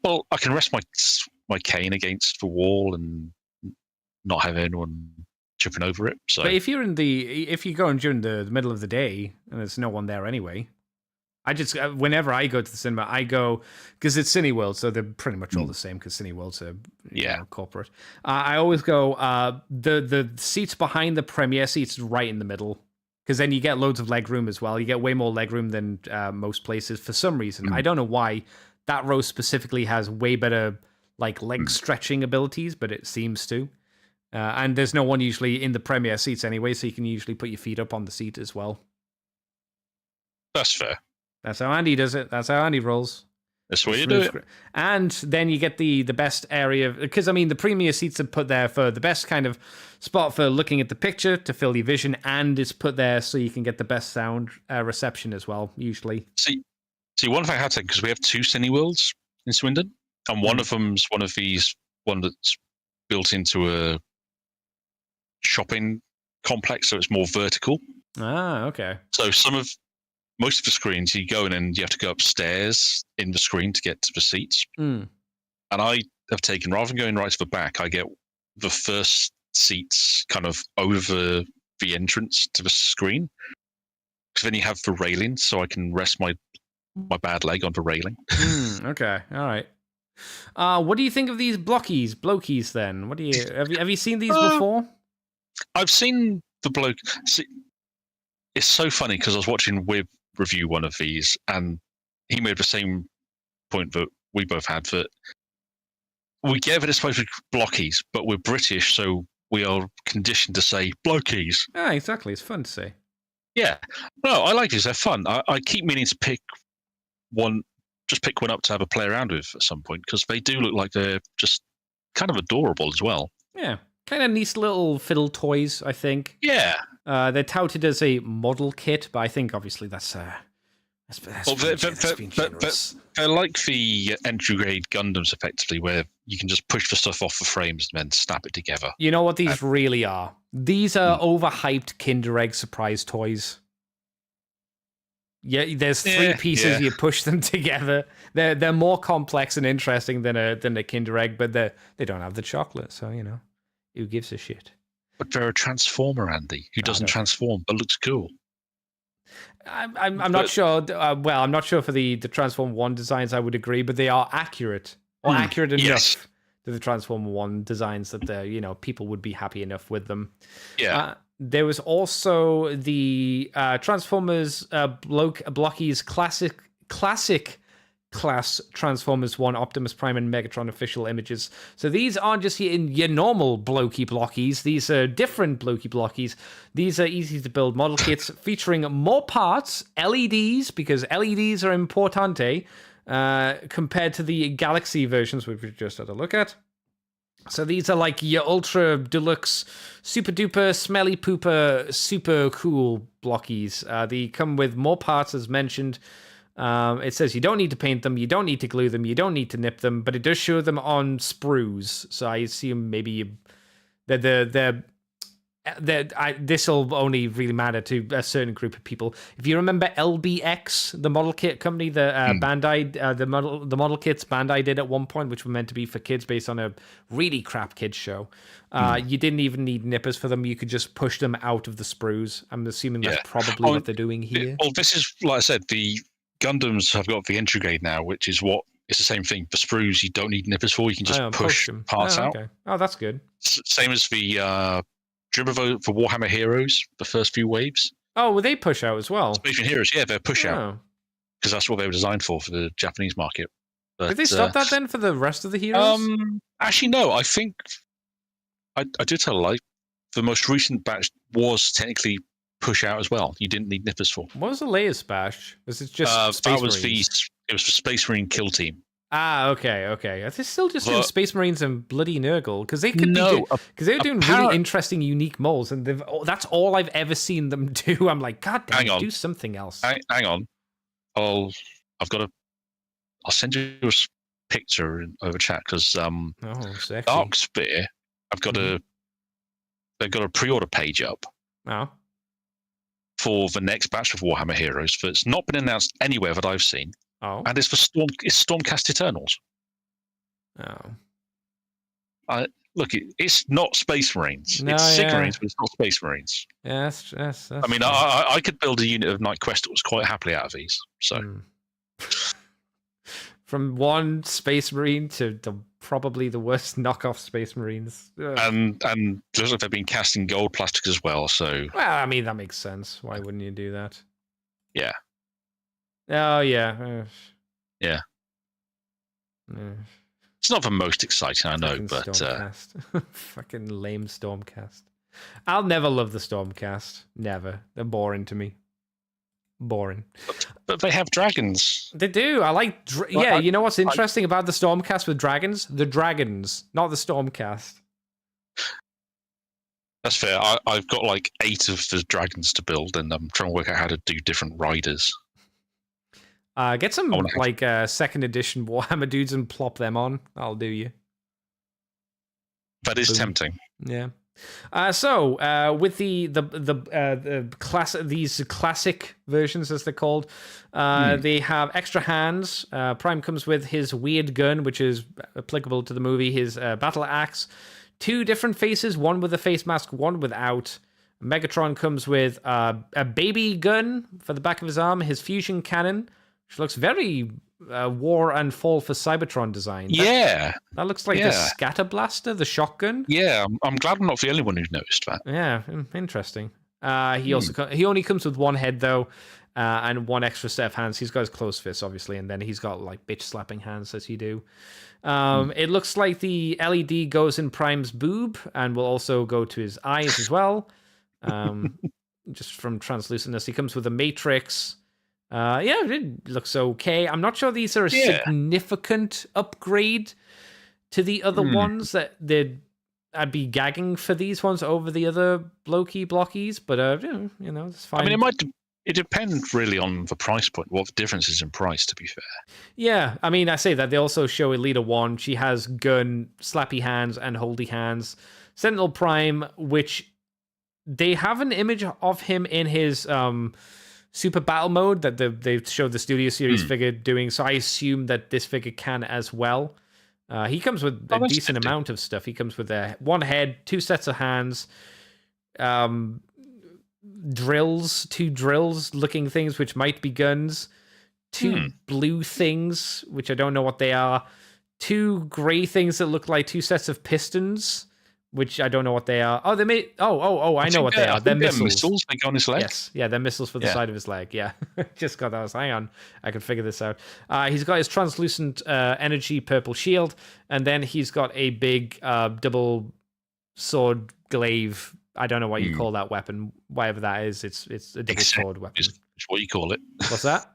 well, I can rest my cane against the wall and not have anyone tripping over it. So, but if you're going during the middle of the day and there's no one there anyway, I just whenever I go to the cinema, I go because it's Cineworld, so they're pretty much all the same because Cineworld's corporate. I always go the seats behind the premiere seats right in the middle. Because then you get loads of leg room as well. You get way more leg room than most places for some reason. I don't know why that row specifically has way better leg stretching abilities, but it seems to. And there's no one usually in the premiere seats anyway, so you can usually put your feet up on the seat as well. That's fair. That's how Andy does it. That's how Andy rolls. That's the way you do it. And then you get the best area, because I mean the premier seats are put there for the best kind of spot for looking at the picture to fill your vision, and it's put there so you can get the best sound reception as well. Usually, see, one thing I had to, because we have 2 Cineworlds in Swindon, and one of them's one that's built into a shopping complex, so it's more vertical. Ah, okay. So some of most of the screens, you go in and you have to go upstairs in the screen to get to the seats. Mm. And I have taken, rather than going right to the back, I get the first seats kind of over the entrance to the screen. Because then you have the railing, so I can rest my bad leg on the railing. Okay, all right. What do you think of these blokies then? What do you have you seen these before? I've seen the bloke. See, it's so funny because I was watching Wib review one of these, and he made the same point that we both had, that we get that it's supposed to be blockies, but we're British, so we are conditioned to say blokies. Ah, exactly. It's fun to say. Yeah. No, I like these. They're fun. I keep meaning to pick one up to have a play around with at some point, because they do look like they're just kind of adorable as well. Yeah. Kind of nice little fiddle toys, I think. Yeah. They're touted as a model kit, but I think obviously that's being generous. They're like the entry grade Gundams, effectively, where you can just push the stuff off the frames and then snap it together. You know what these really are? These are overhyped Kinder Egg surprise toys. Yeah, there's three pieces. You push them together. They're more complex and interesting than a Kinder Egg, but they don't have the chocolate. So who gives a shit? But they're a transformer, Andy, who doesn't transform but looks cool. I'm not sure. Well, I'm not sure for the Transform 1 designs. I would agree, but they are accurate or accurate enough to the Transform 1 designs that people would be happy enough with them. Yeah. There was also the Transformers Blockies classic class Transformers 1 Optimus Prime and Megatron official images. So these aren't just your normal blokey blockies. These are different blokey blockies. These are easy to build model kits featuring more parts, LEDs, because LEDs are importante, compared to the Galaxy versions, which we just had a look at. So these are like your ultra deluxe, super duper, smelly pooper, super cool blockies. They come with more parts, as mentioned. It says you don't need to paint them, you don't need to glue them, you don't need to nip them, but it does show them on sprues. So I assume maybe this will only really matter to a certain group of people. If you remember LBX, the model kit company, Bandai, the model kits Bandai did at one point, which were meant to be for kids based on a really crap kids show. You didn't even need nippers for them. You could just push them out of the sprues. I'm assuming that's probably what they're doing here. Well, this is, like I said, the Gundams have got the entry grade now, which is what it's the same thing. For sprues, you don't need nippers for. You can just push parts out. Oh, that's good. Same as the do you remember for Warhammer Heroes, the first few waves? Oh, well, they push out as well. Space Heroes, yeah, they're push out because that's what they were designed for the Japanese market. But, did they stop that then for the rest of the heroes? Actually, no. I think I did tell a lie. The most recent batch was technically push out as well. You didn't need nippers for. What was the latest batch? Was it just Space Marines? It was the Space Marine Kill Team. Ah, okay. Are they still just doing Space Marines and bloody Nurgle? Because they could because they were doing really interesting, unique molds, and that's all I've ever seen them do. I'm like, God damn, do something else. Hang on, I'll send you a picture over chat because Dark Spear, they've got a pre-order page up. Oh. For the next batch of Warhammer Heroes that's not been announced anywhere that I've seen. Oh. And it's for Stormcast Eternals. Oh. Look, it's not Space Marines. No, it's Sig Marines, but it's not Space Marines. Yeah, that's I mean, I could build a unit of Night Questals quite happily out of these. So, from one Space Marine to probably the worst knockoff Space Marines, and looks like they've been cast in gold plastic as well. So, well, I mean that makes sense. Why wouldn't you do that? Yeah. Oh yeah. Yeah. It's not the most exciting, I know, but Stormcast. Fucking lame Stormcast. I'll never love the Stormcast. Never. They're boring to me. Boring. But they have dragons. They do. I like. You know what's interesting about the Stormcast with dragons? The dragons, not the Stormcast. That's fair. I've got like 8 of the dragons to build, and I'm trying to work out how to do different riders. Get some second edition Warhammer dudes and plop them on. I'll do you. That is tempting. Yeah. With these classic versions, as they're called, they have extra hands. Prime comes with his weird gun, which is applicable to the movie. His battle axe, 2 different faces, one with a face mask, one without. Megatron comes with a baby gun for the back of his arm. His fusion cannon, which looks very War and Fall for Cybertron design. That looks like the scatter blaster, the shotgun. Yeah, I'm glad I'm not the only one who's noticed that. Yeah, interesting. He only comes with 1 head though, and 1 extra set of hands. He's got his closed fists, obviously, and then he's got like bitch slapping hands as you do. It looks like the LED goes in Prime's boob and will also go to his eyes as well. Just from translucentness, he comes with a matrix. It looks okay. I'm not sure these are a significant upgrade to the other ones. I'd be gagging for these ones over the other blockies, but it's fine. I mean, it depends really on the price point, what the difference is in price, to be fair. Yeah, I mean, I say that they also show Elita 1. She has gun, slappy hands, and holdy hands. Sentinel Prime, which they have an image of him in his super battle mode that they showed the Studio Series figure doing, so I assume that this figure can as well. He comes with a decent amount of stuff. He comes with 1 head, 2 sets of hands, drills, 2 drills looking things which might be guns, 2 blue things which I don't know what they are, 2 gray things that look like 2 sets of pistons which I don't know what they are. Oh, they made. I know what they are. They're missiles. They go on his leg. Yes, yeah, they're missiles for the side of his leg. Yeah, just got that. Hang on, I can figure this out. He's got his translucent energy purple shield, and then he's got a big double sword glaive. I don't know what you call that weapon. Whatever that is, it's a double sword weapon. Is what you call it. What's that?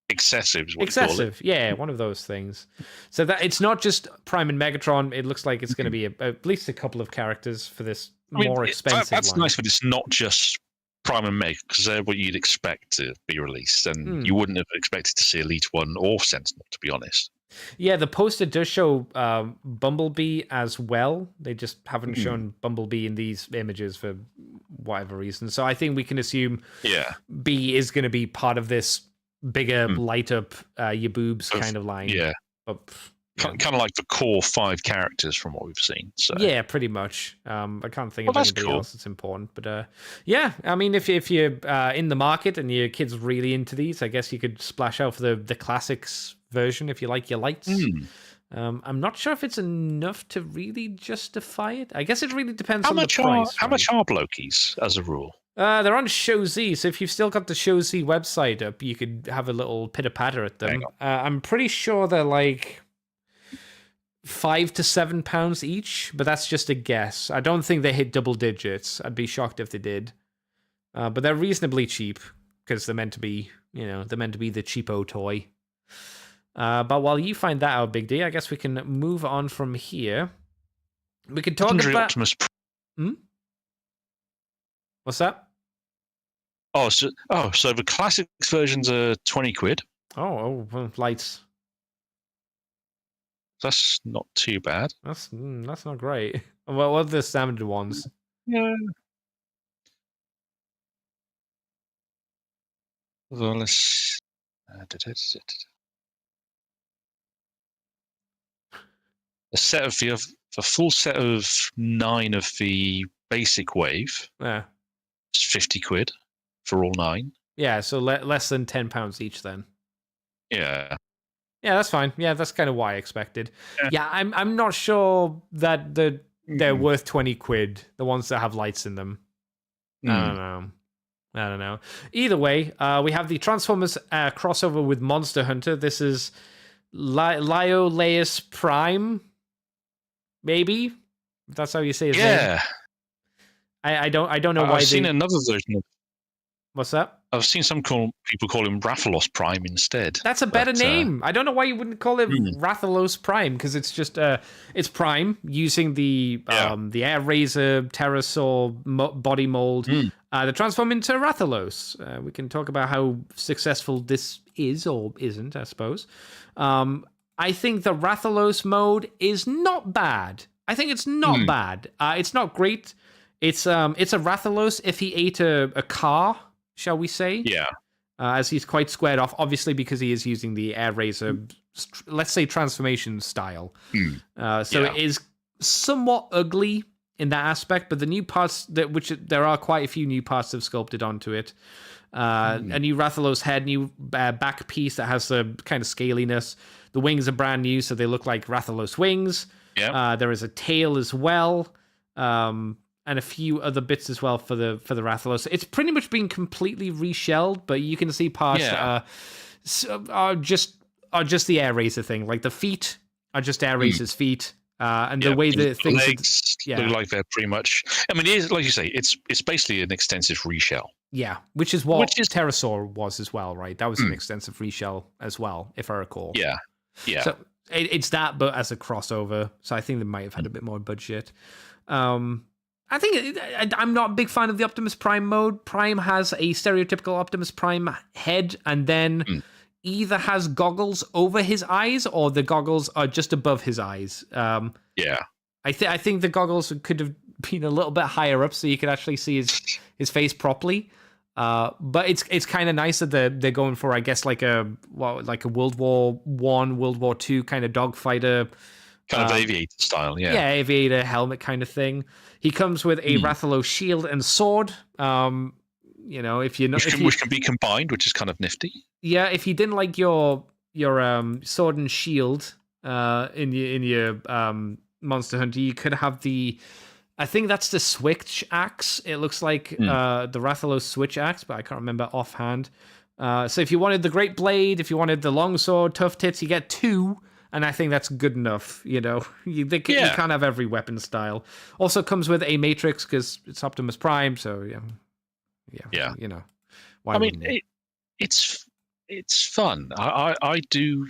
Excessive is what you call it. Yeah, one of those things. So that it's not just Prime and Megatron. It looks like it's going to be at least a couple of characters for this more expensive That's line. nice, but it's not just Prime and Meg, because they're what you'd expect to be released, and you wouldn't have expected to see Elite 1 or Sentinel, to be honest. Yeah, the poster does show Bumblebee as well. They just haven't shown Bumblebee in these images for whatever reason. So I think we can assume B is going to be part of this bigger light up your boobs kind of line. Yeah. Kind of like the core 5 characters from what we've seen. So yeah, pretty much. I can't think of anybody else that's important, but I mean, if you're in the market and your kid's really into these, I guess you could splash out for the classics version if you like your lights. I'm not sure if it's enough to really justify it. I guess it really depends on the price. How much are blokies as a rule? They're on Show Z, so if you've still got the Show Z website up, you could have a little pitter-patter at them. I'm pretty sure they're like £5 to £7 each, but that's just a guess. I don't think they hit double digits. I'd be shocked if they did. But they're reasonably cheap, because they're meant to be, the cheapo toy. But while you find that out, Big D, I guess we can move on from here. We could talk about... Optimus What's that? So the classics versions are 20 quid. Oh, lights. That's not too bad. That's not great. Well, what are the standard ones? Yeah. Well, let's... a set of the full set of 9 of the basic wave. Yeah. It's 50 quid for all 9. Yeah, so less than £10 each then. Yeah. Yeah, that's fine. Yeah, that's kind of what I expected. Yeah, I'm not sure that they're worth 20 quid, the ones that have lights in them. I don't know. Either way, we have the Transformers crossover with Monster Hunter. This is Liolaeous Prime, maybe? If that's how you say his name. I don't know why I've seen another version of... What's that? I've seen some people call him Rathalos Prime instead. That's a better name. I don't know why you wouldn't call it Rathalos Prime, because it's just it's Prime using the Air Razor Pterosaur body mold to transform into Rathalos. We can talk about how successful this is or isn't, I suppose. I think the Rathalos mode is not bad. I think it's not bad. It's not great. It's a Rathalos if he ate a car, shall we say? Yeah. As he's quite squared off, obviously because he is using the Air Razor, let's say transformation style. So it is somewhat ugly in that aspect, but the new parts there are quite a few new parts that have sculpted onto it. A new Rathalos head, new back piece that has the kind of scaliness. The wings are brand new, so they look like Rathalos wings. Yeah. There is a tail as well. And a few other bits as well for the Rathalos. It's pretty much been completely reshelled, but you can see parts that are just the Air Razor thing. Like the feet are just Air Razor's feet, and the way the things legs look like they're pretty much. I mean, it is like you say, it's basically an extensive reshell. Yeah, which is what Pterosaur was as well, right? That was an extensive reshell as well, if I recall. Yeah. So it's that, but as a crossover. So I think they might have had a bit more budget. I think I'm not a big fan of the Optimus Prime mode. Prime has a stereotypical Optimus Prime head and then either has goggles over his eyes or the goggles are just above his eyes. I think the goggles could have been a little bit higher up so you could actually see his face properly. But it's kind of nice that they're going for, I guess, like a World War I, World War II kind of dogfighter. Kind of aviator style, yeah. Yeah, aviator helmet kind of thing. He comes with a Rathalos shield and sword. If you're not, which can be combined, which is kind of nifty. Yeah, if you didn't like your sword and shield in your Monster Hunter, you could have I think that's the Switch Axe. It looks like the Rathalos Switch Axe, but I can't remember offhand. So if you wanted the Great Blade, if you wanted the long sword, Tough Tits, you get 2. And I think that's good enough, you can't have every weapon style. Also comes with a Matrix because it's Optimus Prime, so yeah. Why I mean, it's fun. I do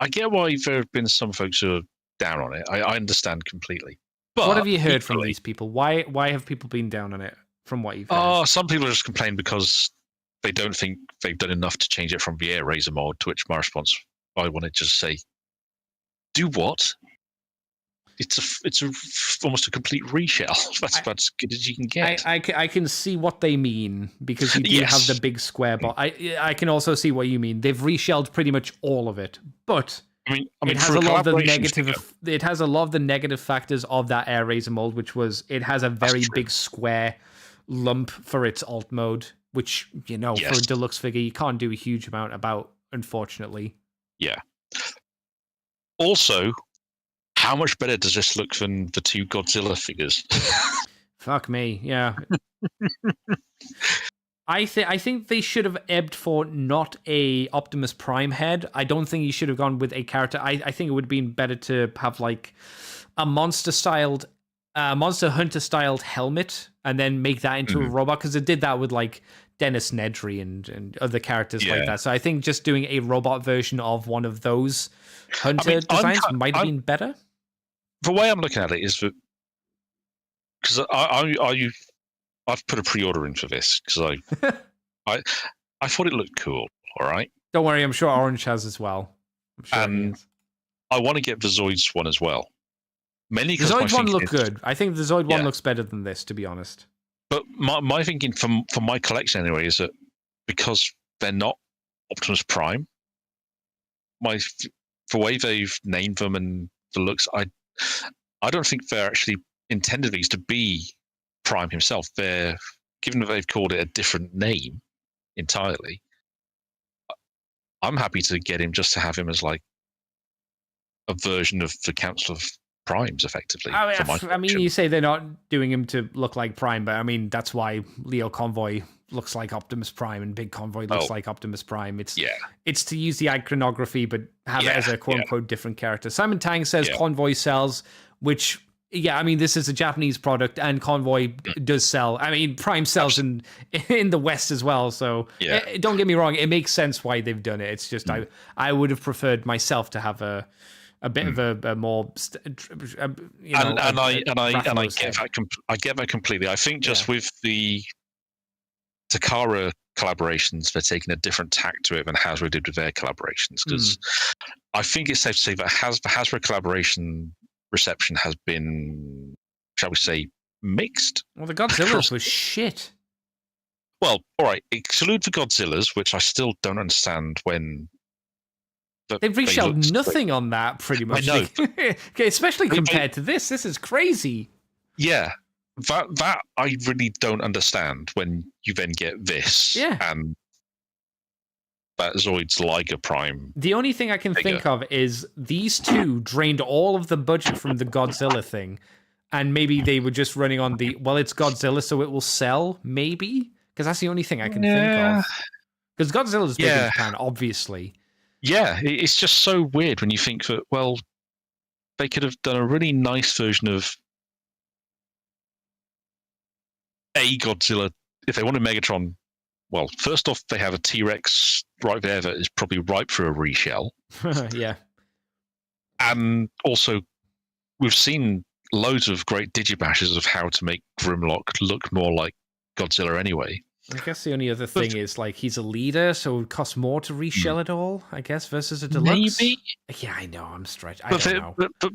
I get why there have been some folks who are down on it. I understand completely. But what have you heard from these people? Why have people been down on it from what you've heard? Oh, some people just complain because they don't think they've done enough to change it from the Air Razor mode, to which my response, I want to just say, do what? It's almost a complete reshell. That's about as good as you can get. I can see what they mean, because you do have the big square ball. I can also see what you mean. They've reshelled pretty much all of it, but it has a lot of the negative. It has a lot of the negative factors of that Air Razor mold, which was it has a very big square lump for its alt mode, which for a deluxe figure you can't do a huge amount about, unfortunately. Yeah. Also, how much better does this look than the 2 Godzilla figures? Fuck me, yeah. I think they should have ebbed for not a Optimus Prime head. I don't think you should have gone with a character. I think it would have been better to have like a Monster Hunter styled helmet and then make that into a robot, because it did that with like Dennis Nedry and other characters like that. So I think just doing a robot version of one of those Hunter designs might have been better. The way I'm looking at it is that because I've put a pre-order in for this because I thought it looked cool. All right, don't worry, I'm sure Orange has as well. And I want to get the Zoids one as well. Mainly the Zoid one looked good. I think the Zoid one looks better than this, to be honest. But my thinking for my collection anyway is that because they're not Optimus Prime, the way they've named them and the looks, I don't think they're actually intended these to be Prime himself. They're, given that they've called it a different name entirely, I'm happy to get him just to have him as like a version of the Council of Primes, effectively. I mean, you say they're not doing him to look like Prime, but I mean, that's why Leo Convoy looks like Optimus Prime and Big Convoy looks like Optimus Prime. It's to use the iconography, but have it as a quote-unquote different character. Simon Tang says Convoy sells, which, I mean, this is a Japanese product, and Convoy does sell. I mean, Prime sells in the West as well, so don't get me wrong, it makes sense why they've done it. It's just I would have preferred myself to have a bit of a more, I get that completely. I think just with the Takara collaborations, they're taking a different tack to it than Hasbro did with their collaborations. Because I think it's safe to say that the Hasbro collaboration reception has been, shall we say, mixed. Well, the Godzillas was shit. Well, all right, exclude the Godzillas, which I still don't understand when. They've reshelled nothing on that, pretty much. I know. Okay, especially compared to this. This is crazy. Yeah, that I really don't understand when you then get this and that Zoid's Liger Prime. The only thing I can think of is these two drained all of the budget from the Godzilla thing, and maybe they were just running on the, well, it's Godzilla, so it will sell, maybe? Because that's the only thing I can think of. Because Godzilla's big in Japan, obviously. Yeah, it's just so weird when you think that, well, they could have done a really nice version of a Godzilla. If they wanted Megatron, well, first off, they have a T-Rex right there that is probably ripe for a reshell. Yeah. And also, we've seen loads of great digibashes of how to make Grimlock look more like Godzilla anyway. I guess the only other thing is, like, he's a leader, so it would cost more to reshell it all, I guess, versus a deluxe. Maybe. Yeah, I know, I'm stretched. I don't know.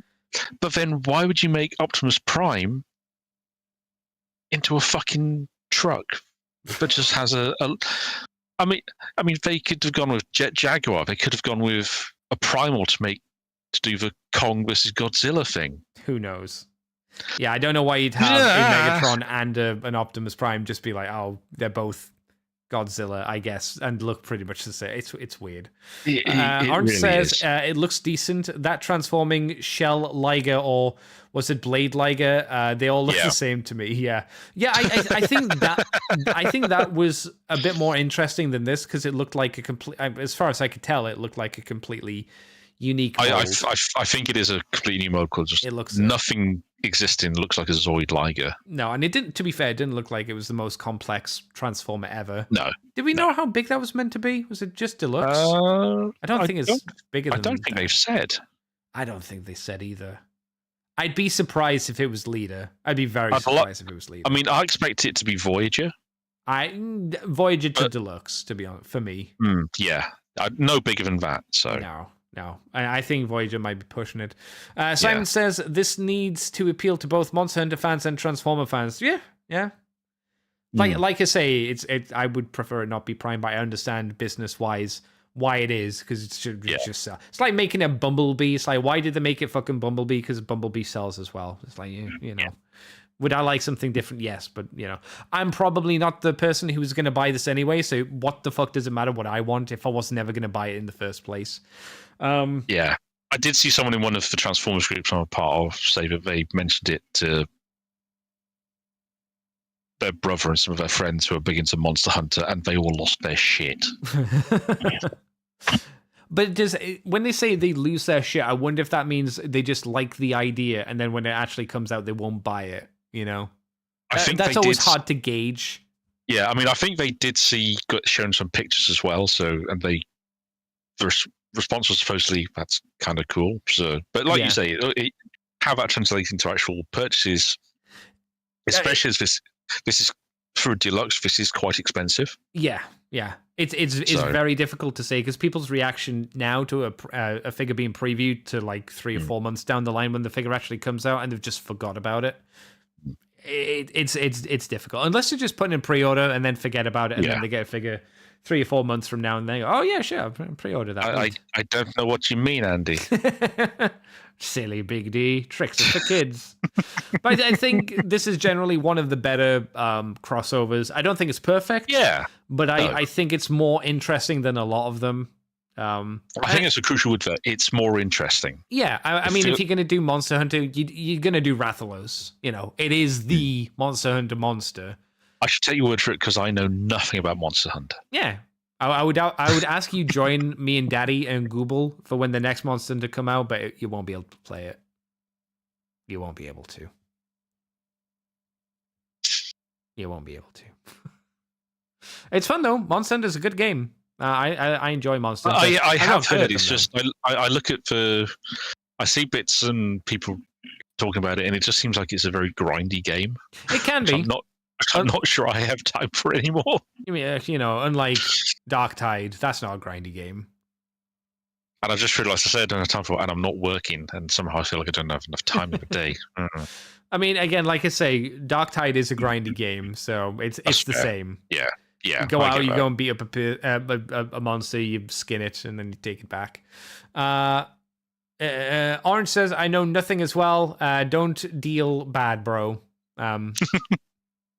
But then why would you make Optimus Prime into a fucking truck that just has a I mean, they could have gone with Jet Jaguar. They could have gone with a Primal to do the Kong versus Godzilla thing. Who knows? Yeah, I don't know why you'd have a Megatron and an Optimus Prime just be like, oh, they're both Godzilla, I guess, and look pretty much the same. It's weird. Orange really says it looks decent. That transforming Shell Liger, or was it Blade Liger? They all look the same to me. Yeah. I think that was a bit more interesting than this because it looked like a complete. As far as I could tell, it looked like a completely unique mold. I think it is a completely new mold because it looks nothing existing looks like a Zoid Liger. No, and it didn't. To be fair, it didn't look like it was the most complex transformer ever. No. Did we know how big that was meant to be? Was it just deluxe? I don't think it's bigger than that. I don't think they've said. I don't think they said either. I'd be surprised if it was leader. I'd be very surprised if it was leader. I mean, I expect it to be Voyager. Voyager to deluxe, to be honest, for me. Yeah, no bigger than that. So no. I think Voyager might be pushing it. Simon says this needs to appeal to both Monster Hunter fans and Transformer fans. Yeah. Like I say, I would prefer it not be Prime, but I understand business wise why it is, because it should just sell. It's like making a Bumblebee. It's like, why did they make it fucking Bumblebee? Because Bumblebee sells as well. It's like, you know. Would I like something different? Yes, but, I'm probably not the person who's going to buy this anyway, so what the fuck does it matter what I want if I was never going to buy it in the first place? Yeah. I did see someone in one of the Transformers groups I'm a part of say that they mentioned it to their brother and some of their friends who are big into Monster Hunter, and they all lost their shit. But when they say they lose their shit, I wonder if that means they just like the idea, and then when it actually comes out, they won't buy it. I think that's always hard to gauge. Yeah, I mean, I think they did shown some pictures as well. So, and the response was supposedly that's kind of cool. So, but like you say, how that translates into actual purchases, especially as this is for a deluxe. This is quite expensive. Yeah. It's very difficult to say because people's reaction now to a figure being previewed to like 3 or 4 months down the line when the figure actually comes out and they've just forgot about it. It's difficult unless you're just putting in pre-order and then forget about it and then they get a figure 3 or 4 months from now and they go, oh yeah, sure, pre-order that. I don't know what you mean, Andy. Silly Big D, tricks are for kids. But I think this is generally one of the better crossovers. I don't think it's perfect. Yeah, but I think it's more interesting than a lot of them. I think it's a crucial word there. It's more interesting. Yeah, I mean, if you're going to do Monster Hunter, you're going to do Rathalos. It is the Monster Hunter monster. I should take your word for it because I know nothing about Monster Hunter. Yeah, I would ask you join me and Daddy and Google for when the next Monster Hunter come out, but you won't be able to play it. You won't be able to. You won't be able to. It's fun though. Monster Hunter is a good game. I enjoy Monster Hunter. I have heard. It's just I look at I see bits and people talking about it, and it just seems like it's a very grindy game. It can be. I'm not sure I have time for it anymore. I mean, unlike Dark Tide, that's not a grindy game. And I just realised I said I don't have time for it, and I'm not working, and somehow I feel like I don't have enough time in the day. I mean, again, like I say, Darktide is a grindy game, so it's the same. Yeah. You go out, you go and beat up a monster, you skin it, and then you take it back. Orange says, I know nothing as well. Don't deal bad, bro.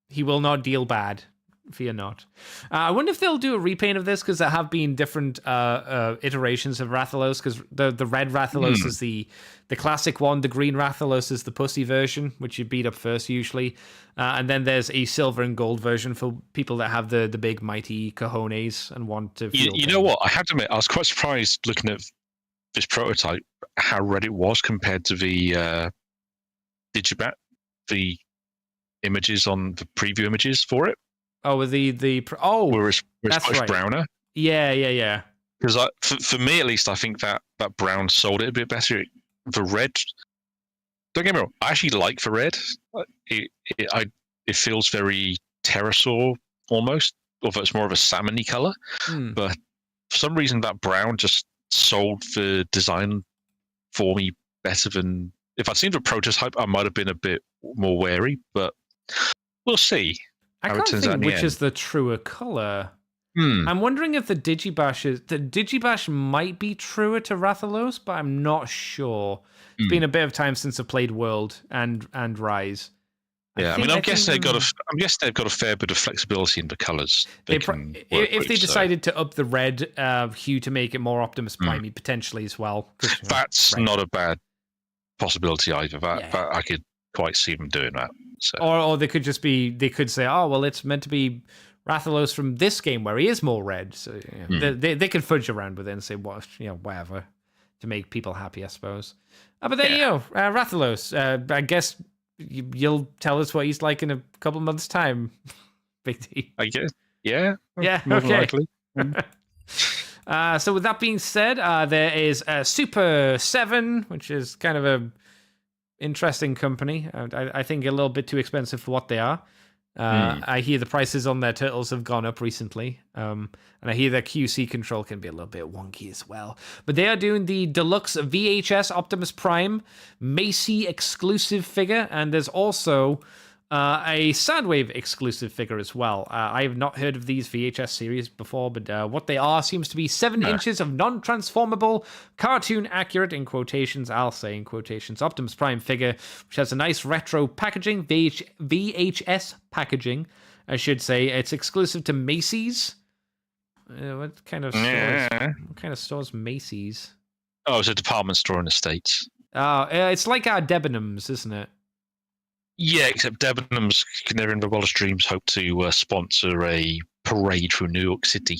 He will not deal bad. Fear not. I wonder if they'll do a repaint of this, because there have been different iterations of Rathalos, because the red Rathalos is the classic one, the green Rathalos is the pussy version, which you beat up first usually, and then there's a silver and gold version for people that have the big mighty cojones and want to feel you know what, I have to admit, I was quite surprised looking at this prototype how red it was compared to the Digibat, the images on the preview images for it. Oh, with where it's much browner. Yeah. Because for me at least, I think that brown sold it a bit better. The red, don't get me wrong, I actually like the red. It feels very pterosaur almost, although it's more of a salmony color. But for some reason, that brown just sold the design for me better than if I'd seen the prototype. I might have been a bit more wary, but we'll see. I can't think which is the truer color. I'm wondering if the Digibash might be truer to Rathalos, but I'm not sure. It's been a bit of time since I played World and Rise. Yeah, I'm guessing they've got a fair bit of flexibility in the colors. If they decided to up the red hue to make it more Optimus Prime, potentially as well. That's not a bad possibility either. That I could quite see them doing that. So. Or they could say, oh, well, it's meant to be Rathalos from this game where he is more red. So they can fudge around with it and say, whatever, to make people happy, I suppose. But there you go, Rathalos. I guess you'll tell us what he's like in a couple of months' time, Big D. I guess, yeah. Yeah, more okay. likely. So with that being said, there is Super 7, which is kind of a interesting company. I think a little bit too expensive for what they are. I hear the prices on their turtles have gone up recently. And I hear their QC control can be a little bit wonky as well. But they are doing the deluxe VHS Optimus Prime Macy exclusive figure. And there's also a Soundwave exclusive figure as well. I have not heard of these VHS series before, but what they are seems to be 7 inches of non-transformable, cartoon accurate, in quotations, I'll say in quotations, Optimus Prime figure, which has a nice retro packaging, VHS packaging, I should say. It's exclusive to Macy's. What kind of stores? What kind of stores Macy's? Oh, it's a department store in the States. It's like our Debenhams, isn't it? Yeah, except Debenhams can never in the wildest dreams hope to sponsor a parade through New York City.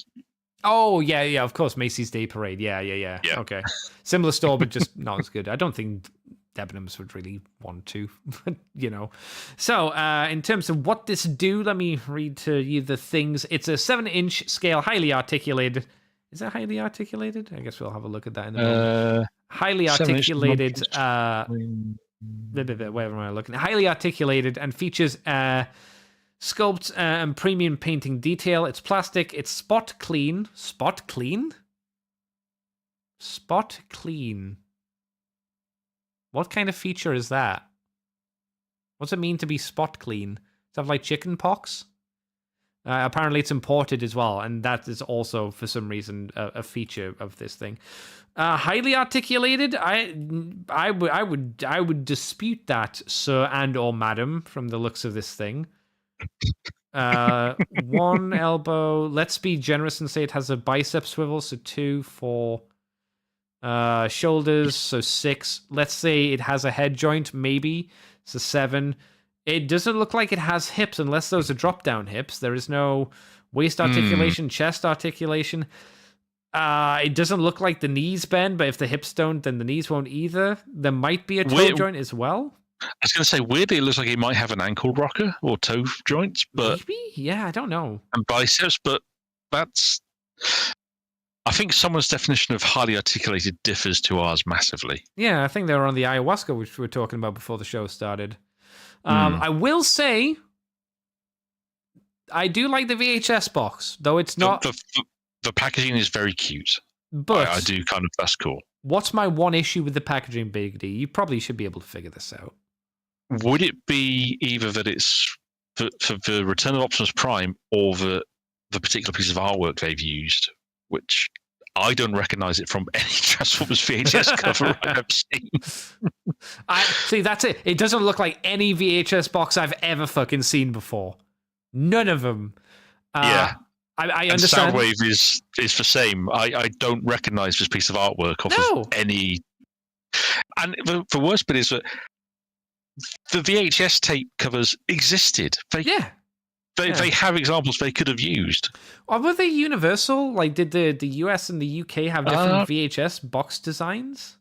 Oh, yeah, of course, Macy's Day Parade. Yeah. Okay. Similar store, but just not as good. I don't think Debenhams would really want to, So, in terms of what this do, let me read to you the things. It's a 7-inch scale, highly articulated. Is that highly articulated? I guess we'll have a look at that in a moment. Highly articulated... where am I looking? Highly articulated and features sculpt and premium painting detail. It's plastic. It's spot clean. Spot clean? Spot clean. What kind of feature is that? What's it mean to be spot clean? Does it have like chicken pox? Apparently it's imported as well, and that is also for some reason a feature of this thing. Highly articulated. I would dispute that, sir and or madam, from the looks of this thing. One elbow. Let's be generous and say it has a bicep swivel, so 2, 4. Shoulders, so 6. Let's say it has a head joint, maybe, so 7. It doesn't look like it has hips unless those are drop-down hips. There is no waist articulation, chest articulation. It doesn't look like the knees bend, but if the hips don't, then the knees won't either. There might be a toe joint as well. I was going to say, weirdly, it looks like it might have an ankle rocker or toe joints, but maybe? Yeah, I don't know. And biceps, but that's... I think someone's definition of highly articulated differs to ours massively. Yeah, I think they were on the ayahuasca, which we were talking about before the show started. I will say, I do like the VHS box, though it's not... The packaging is very cute. But I do kind of. That's cool. what's my one issue with the packaging, Big D? You probably should be able to figure this out. Would it be either that it's for the Return of Optimus Prime or the particular piece of artwork they've used, which I don't recognize it from any Transformers VHS cover I've ever seen. I see. That's it. It doesn't look like any VHS box I've ever fucking seen before. None of them. Yeah. I understand. And Soundwave is the same. I don't recognize this piece of artwork off of any. And the worst bit is that the VHS tape covers existed. They have examples they could have used. Or were they universal? Like, did the US and the UK have different VHS box designs?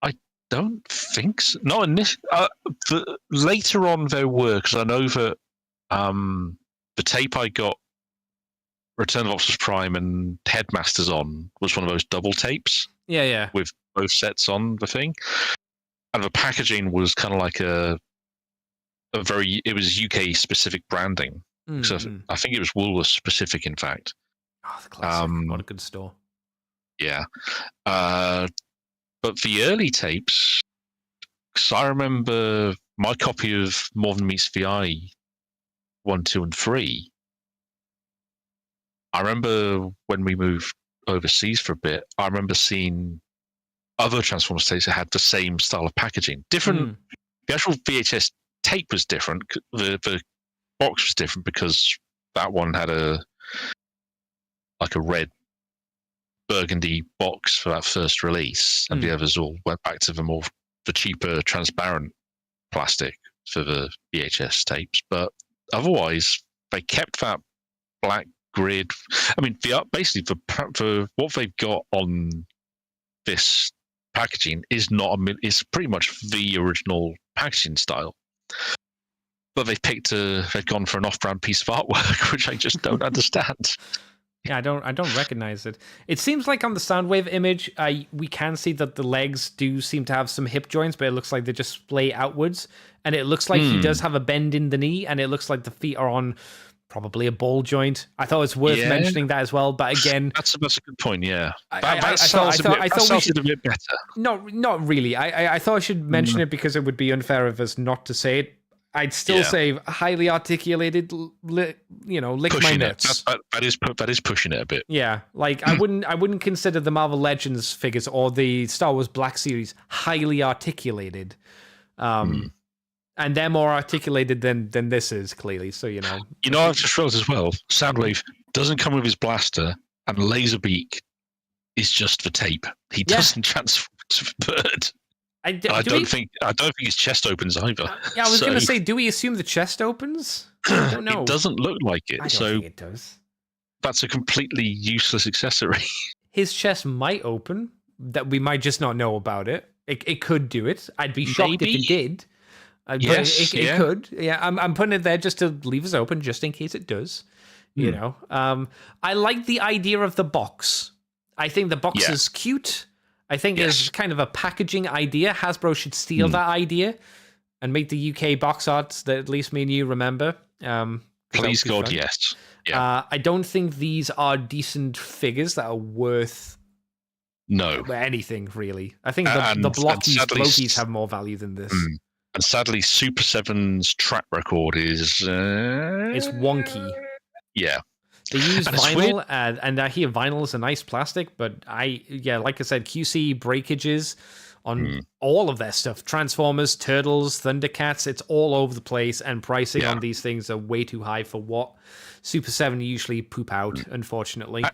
I don't think so. Not in this. Later on, there were, because I know that the tape I got Return of Optimus Prime and Headmasters on was one of those double tapes. Yeah. With both sets on the thing. And the packaging was kind of like it was UK specific branding. So I think it was Woolworths specific, in fact. Oh, the classic. What a good store. Yeah. But the early tapes, because I remember my copy of More Than Meets the Eye 1, 2, and 3. I remember when we moved overseas for a bit, I remember seeing other Transformers tapes that had the same style of packaging. Different. The actual VHS tape was different. The box was different because that one had a red burgundy box for that first release, and the others all went back to the cheaper transparent plastic for the VHS tapes. But otherwise, they kept that black grid. I mean, basically for what they've got on this packaging is is pretty much the original packaging style. But they've gone for an off-brand piece of artwork, which I just don't understand. Yeah, I don't recognize it. It seems like on the Soundwave image, we can see that the legs do seem to have some hip joints, but it looks like they just splay outwards. And it looks like he does have a bend in the knee, and it looks like the feet are on probably a ball joint. I thought it's worth mentioning that as well. But again, that's a good point. Yeah, that sells it a bit better. No, not really. I thought I should mention it because it would be unfair of us not to say it. I'd still say highly articulated. Lick my nuts. That is pushing it a bit. Yeah, like I wouldn't consider the Marvel Legends figures or the Star Wars Black Series highly articulated. And they're more articulated than this is, clearly. So, I've just realized as well, Soundwave doesn't come with his blaster, and Laserbeak is just the tape. He doesn't transform to a bird. I don't think his chest opens either. Yeah, I was going to say, do we assume the chest opens? I don't know. It doesn't look like it. I don't think it does. That's a completely useless accessory. His chest might open. That we might just not know about it. It could do it. I'd be shocked if it did. Yes, it could. Yeah, I'm putting it there just to leave us open, just in case it does. I like the idea of the box. I think the box is cute. I think it's kind of a packaging idea. Hasbro should steal that idea and make the UK box arts that at least me and you remember. Please God, yes. Yeah. I don't think these are decent figures that are worth anything, really. I think the blockies have more value than this. And sadly, Super 7's track record is... it's wonky. Yeah. They use vinyl, and I hear vinyl is a nice plastic, but like I said, QC breakages on all of their stuff. Transformers, Turtles, Thundercats, it's all over the place, and pricing on these things are way too high for what Super 7 usually poop out, unfortunately.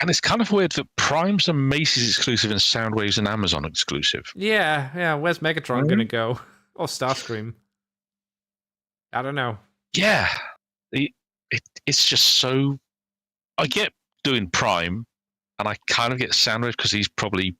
And it's kind of weird that Prime's a Macy's exclusive and Soundwave's an Amazon exclusive. Yeah. Where's Megatron going to go? Or Starscream? I don't know. Yeah. It's just so... I get doing Prime, and I kind of get Soundwave because he's probably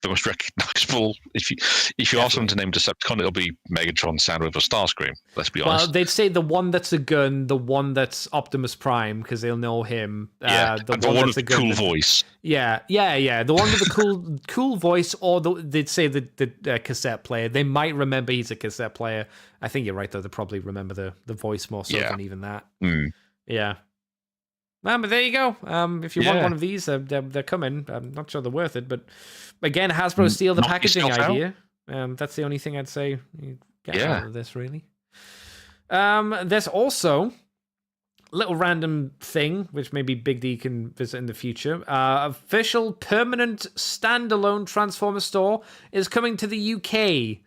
the most recognizable. If you ask them to name Decepticon, it'll be Megatron, Soundwave, or Starscream. Let's be honest. Well, they'd say the one that's a gun, the one that's Optimus Prime, because they'll know him. The one with the cool voice. Yeah. The one with the cool voice, or they'd say the cassette player. They might remember he's a cassette player. I think you're right, though. They probably remember the voice more so than even that. Yeah. Well, but there you go. If you want Yeah. one of these, they're coming. I'm not sure they're worth it, but again, Hasbro steal the Knock packaging yourself out. idea. That's the only thing I'd say you get Yeah. out of this, really. There's also a little random thing, which maybe Big D can visit in the future. Official permanent standalone Transformer store is coming to the UK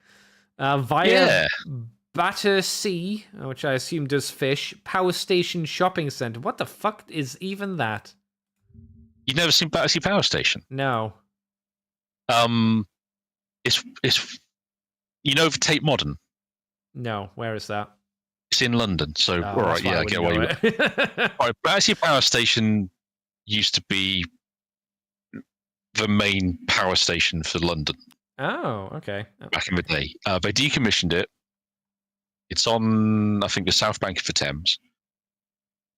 via Battersea, which I assume does fish, Power Station Shopping Centre. What the fuck is even that? You've never seen Battersea Power Station? No. It's for Tate Modern. No, where is that? It's in London, so all that's right, why yeah, I get why you. it. All right, Battersea Power Station used to be the main power station for London Oh, okay. back in the day. They decommissioned it. It's on, I think, the South Bank of the Thames,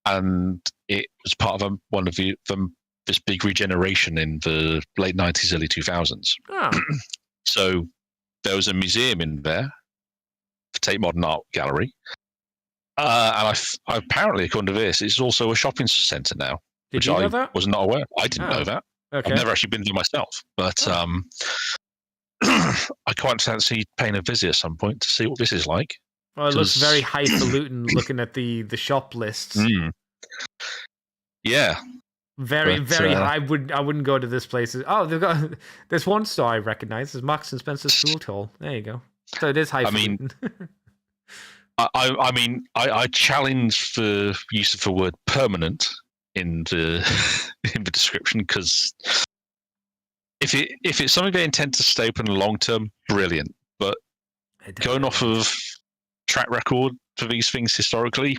and it was part of one of this big regeneration in the late 90s, early 2000s. Oh. So there was a museum in there, the Tate Modern Art Gallery. And I apparently, according to this, it's also a shopping centre now, Did you know I that? was not aware. I didn't know that. Okay. I've never actually been there myself, but I quite fancy paying a visit at some point to see what this is like. Well, it looks very highfalutin looking at the shop lists. Yeah. Very high. I wouldn't go to this place. Oh, there's one store I recognize. There's Marks and Spencer's Food Hall. There you go. So it is highfalutin. I challenge the use of the word permanent in the description, because if it's something they intend to stay open long term, brilliant. But going off of track record for these things historically,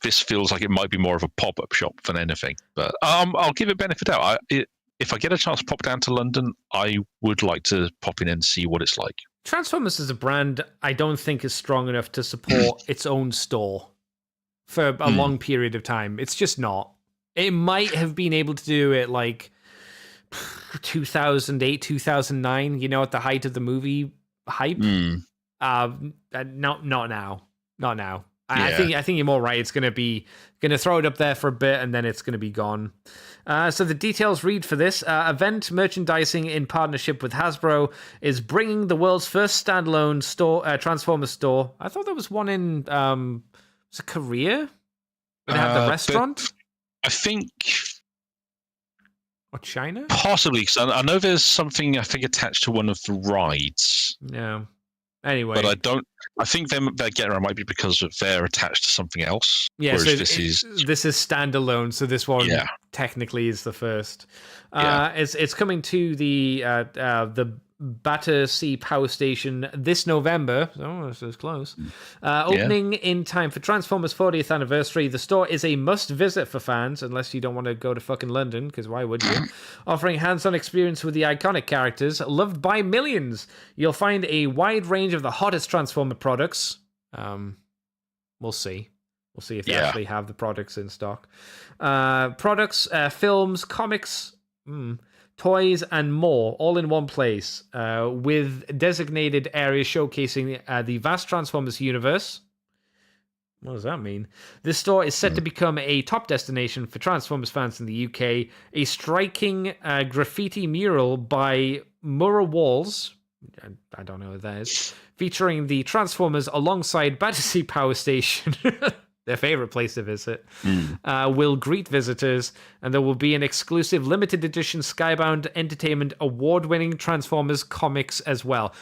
this feels like it might be more of a pop up shop than anything. But I'll give it benefit out. If I get a chance to pop down to London, I would like to pop in and see what it's like. Transformers as a brand, I don't think is strong enough to support its own store for a long period of time. It's just not. It might have been able to do it like 2008, 2009, at the height of the movie hype. Not now. Not now. I think you're more right. It's going to throw it up there for a bit, and then it's going to be gone. So the details read for this. Event merchandising in partnership with Hasbro is bringing the world's first standalone store, Transformers store. I thought there was one in was it Korea? They have the restaurant? I think... Or China? Possibly, because I know there's something, I think, attached to one of the rides. Yeah. Anyway. But I think their get around might be because they're attached to something else. Yeah, so this is standalone, so this one technically is the first. It's coming to the Battersea Power Station this November. Oh, this is close. Opening in time for Transformers 40th anniversary. The store is a must-visit for fans, unless you don't want to go to fucking London, because why would you? Offering hands-on experience with the iconic characters, loved by millions. You'll find a wide range of the hottest Transformer products. We'll see. We'll see if they actually have the products in stock. Products, films, comics, toys, and more, all in one place, with designated areas showcasing the vast Transformers universe. What does that mean? This store is set to become a top destination for Transformers fans in the UK. A striking graffiti mural by Murra Walls, I don't know what that is, featuring the Transformers alongside Battersea Power Station, their favorite place to visit, will greet visitors, and there will be an exclusive limited edition Skybound Entertainment award-winning Transformers comics as well.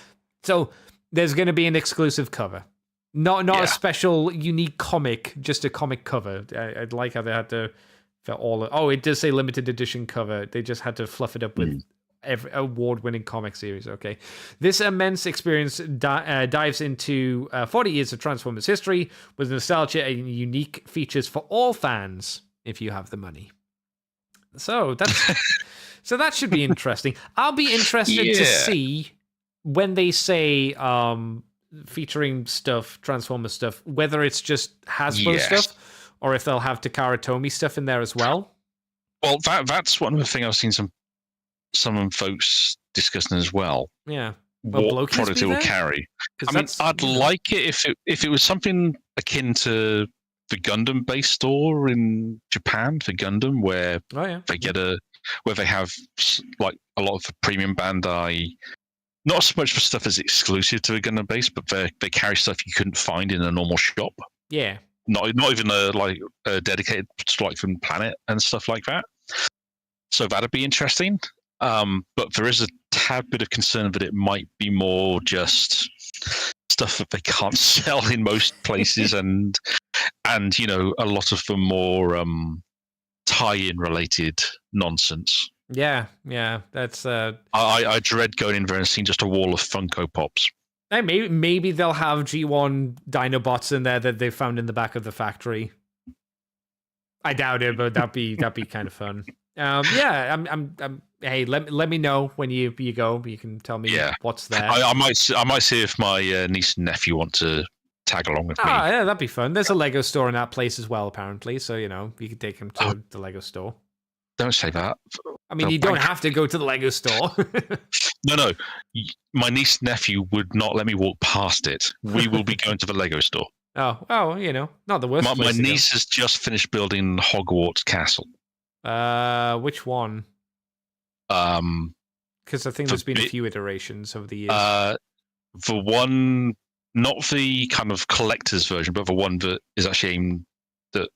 So there's going to be an exclusive cover. Not a special, unique comic, just a comic cover. I'd like how they had to... it does say limited edition cover. They just had to fluff it up with every award-winning comic series. Okay, this immense experience dives into 40 years of Transformers history with nostalgia and unique features for all fans if you have the money. So that should be interesting. I'll be interested to see when they say featuring stuff, Transformers stuff, whether it's just Hasbro stuff or if they'll have Takara Tomy stuff in there as well. Well, that's one of the things I've seen some folks discussing as well. Yeah. What product it will carry. I mean, I'd like it if it was something akin to the Gundam base store in Japan for Gundam, where Oh yeah. they get where they have like a lot of the premium Bandai. Not so much for stuff that's exclusive to a Gundam base, but they carry stuff you couldn't find in a normal shop. Yeah. Not even a dedicated like from Planet and stuff like that. So that'd be interesting. But there is a tad bit of concern that it might be more just stuff that they can't sell in most places, and you know, a lot of the more tie-in related nonsense. Yeah, that's. I dread going in there and seeing just a wall of Funko Pops. Hey, maybe they'll have G1 Dinobots in there that they found in the back of the factory. I doubt it, but that'd be kind of fun. Yeah, I'm. Hey, let me know when you go. You can tell me what's there. I might see if my niece and nephew want to tag along with me. Yeah, that'd be fun. There's a Lego store in that place as well, apparently. So you know, you could take them to the Lego store. Don't say that. I mean, you don't have to go to the Lego store. No. My niece and nephew would not let me walk past it. We will be going to the Lego store. Oh, you know, not the worst. My niece has just finished building Hogwarts Castle. Which one? Because I think there's been a few iterations over the years. The one, not the kind of collector's version, but the one that is actually aimed at.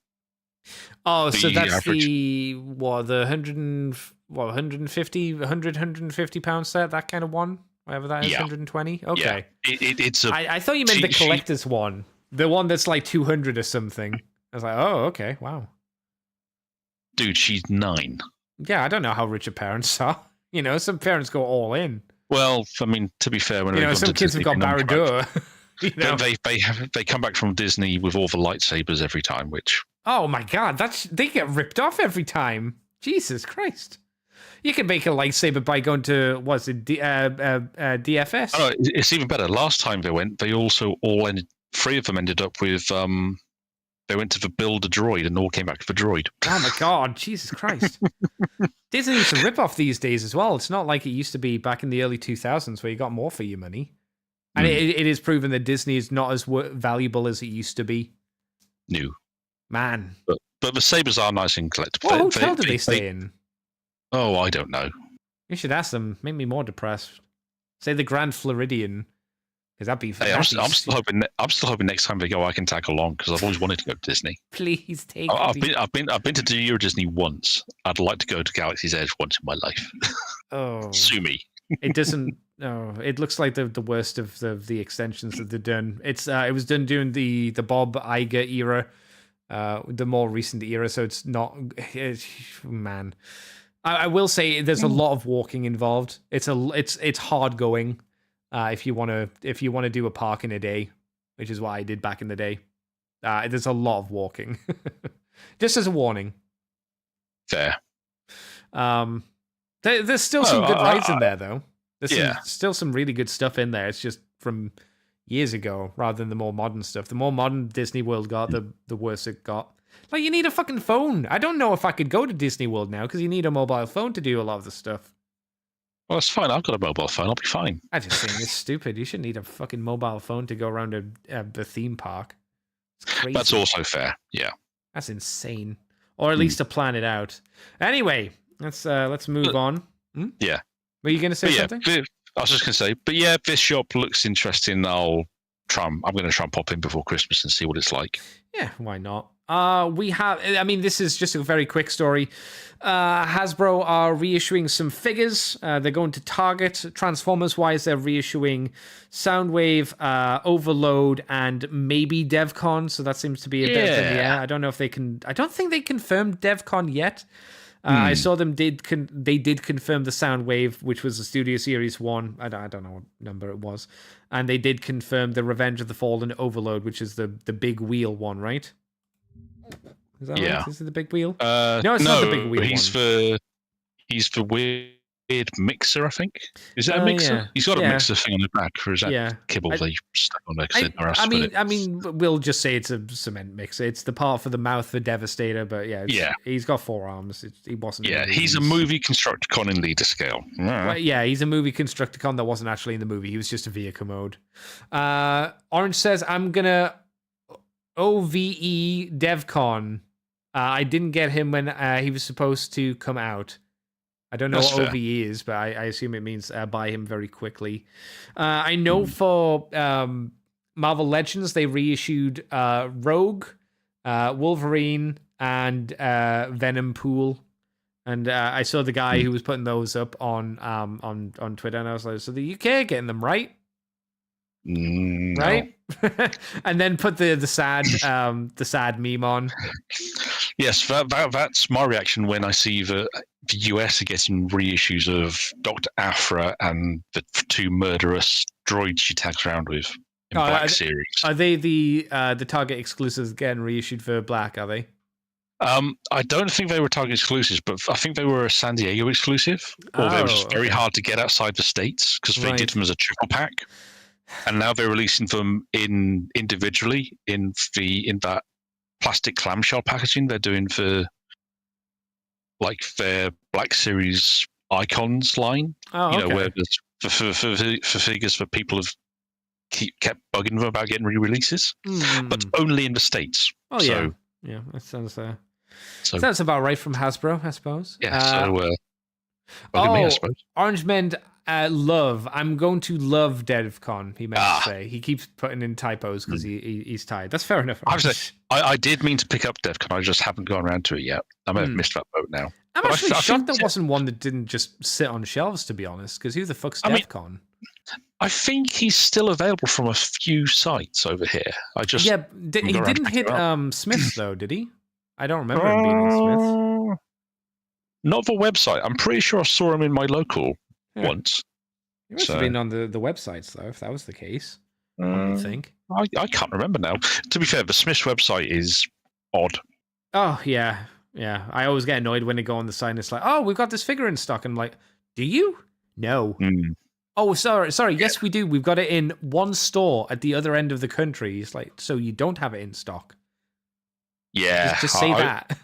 Oh, so that's average. The 150 pound set, that kind of one, whatever that is, 120. Okay, it's a. I thought you meant the collector's one, the one that's like 200 or something. I was like, oh, okay, wow. Dude, she's 9. Yeah, I don't know how rich her parents are. You know, some parents go all in. Well, I mean, to be fair, when some kids have got Baradur. You know? They come back from Disney with all the lightsabers every time, which. Oh my God, they get ripped off every time. Jesus Christ! You can make a lightsaber by going to DFS. Oh, it's even better. Last time they went, they also all ended. 3 of them ended up with. They went to the build a droid and all came back with a droid. Oh my God, Jesus Christ! Disney needs to rip off these days as well. It's not like it used to be back in the early 2000s where you got more for your money. And it is proven that Disney is not as valuable as it used to be. No. Man. But the sabers are nice and collectible. What hotel do they stay in? Oh, I don't know. You should ask them. Make me more depressed. Say the Grand Floridian. Because that'd be fantastic. I'm still hoping next time they go, I can tag along because I've always wanted to go to Disney. Please take. I've been to Euro Disney once. I'd like to go to Galaxy's Edge once in my life. Oh, sue me. It doesn't. No, it looks like the worst of the extensions that they've done. It was done during the Bob Iger era, the more recent era. So it's not. Man, I will say there's a lot of walking involved. It's hard going. If you want to do a park in a day, which is what I did back in the day, there's a lot of walking. Just as a warning. Fair. There's still some good rides in there, though. There's still some really good stuff in there. It's just from years ago rather than the more modern stuff. The more modern Disney World got, the worse it got. Like, you need a fucking phone. I don't know if I could go to Disney World now because you need a mobile phone to do a lot of the stuff. Well, it's fine. I've got a mobile phone. I'll be fine. I just think it's stupid. You shouldn't need a fucking mobile phone to go around the theme park. It's crazy. That's also fair. Yeah. That's insane. Or at least to plan it out. Anyway, let's move on. Yeah. Were you going to say something? I was just going to say, but yeah, this shop looks interesting. I'm going to try and pop in before Christmas and see what it's like. Yeah, why not? This is just a very quick story. Hasbro are reissuing some figures. They're going to Target. Transformers-wise, they're reissuing Soundwave, Overload, and maybe DevCon. So that seems to be a bit in the air. I don't know if they can. I don't think they confirmed DevCon yet. I saw them they did confirm the Soundwave, which was the Studio Series 1. I don't know what number it was. And they did confirm the Revenge of the Fallen Overload, which is the big wheel one, right? Is that right? Is it the big wheel? No, it's not the big wheel. He's the weird mixer, I think. Is that a mixer? Yeah. He's got a mixer thing on the back, or is that kibble they stuck on there? I mean, we'll just say it's a cement mixer. It's the part for the mouth for Devastator, but he's got 4 arms. He wasn't. Yeah, he's a movie Constructicon in leader scale. Well, he's a movie Constructicon that wasn't actually in the movie. He was just a vehicle mode. Orange says, I'm gonna OVE DevCon. I didn't get him when he was supposed to come out. I don't know That's what fair. OVE is, but I assume it means buy him very quickly. I know for Marvel Legends, they reissued Rogue, Wolverine, and Venom Pool. And I saw the guy who was putting those up on Twitter, and I was like, so the UK are getting them, right? No. Right? And then put the sad meme on. Yes, that's my reaction when I see the US are getting reissues of Dr. Aphra and the 2 murderous droids she tags around with in Black Series. Are they the Target exclusives getting reissued for Black, are they? I don't think they were Target exclusives, but I think they were a San Diego exclusive, or they were just very hard to get outside the States because they did them as a triple pack. And now they're releasing them individually in that plastic clamshell packaging they're doing for like their Black Series Icons line. Oh, okay. Where for figures that people have kept bugging them about getting re-releases, but only in the States. Oh, so, yeah, that sounds sounds about right from Hasbro, I suppose. Yeah. Me, I suppose. Orange Men love. I'm going to love DevCon. He meant to say. He keeps putting in typos because he's tired. That's fair enough. I did mean to pick up DevCon. I just haven't gone around to it yet. I may have missed that boat now. I'm actually shocked there wasn't one that didn't just sit on shelves, to be honest, because who the fuck's DevCon? I think he's still available from a few sites over here. He didn't hit Smith's, though, did he? I don't remember him being in Smith's. Not the website. I'm pretty sure I saw him in my local once. He must have been on the websites, though, if that was the case. I think. I can't remember now. To be fair, the Smith's website is odd. Oh, yeah. Yeah. I always get annoyed when they go on the site and it's like, oh, we've got this figure in stock. And I'm like, do you? No. Oh, sorry. Yes, we do. We've got it in one store at the other end of the country. It's like, so you don't have it in stock. Yeah. Just say that.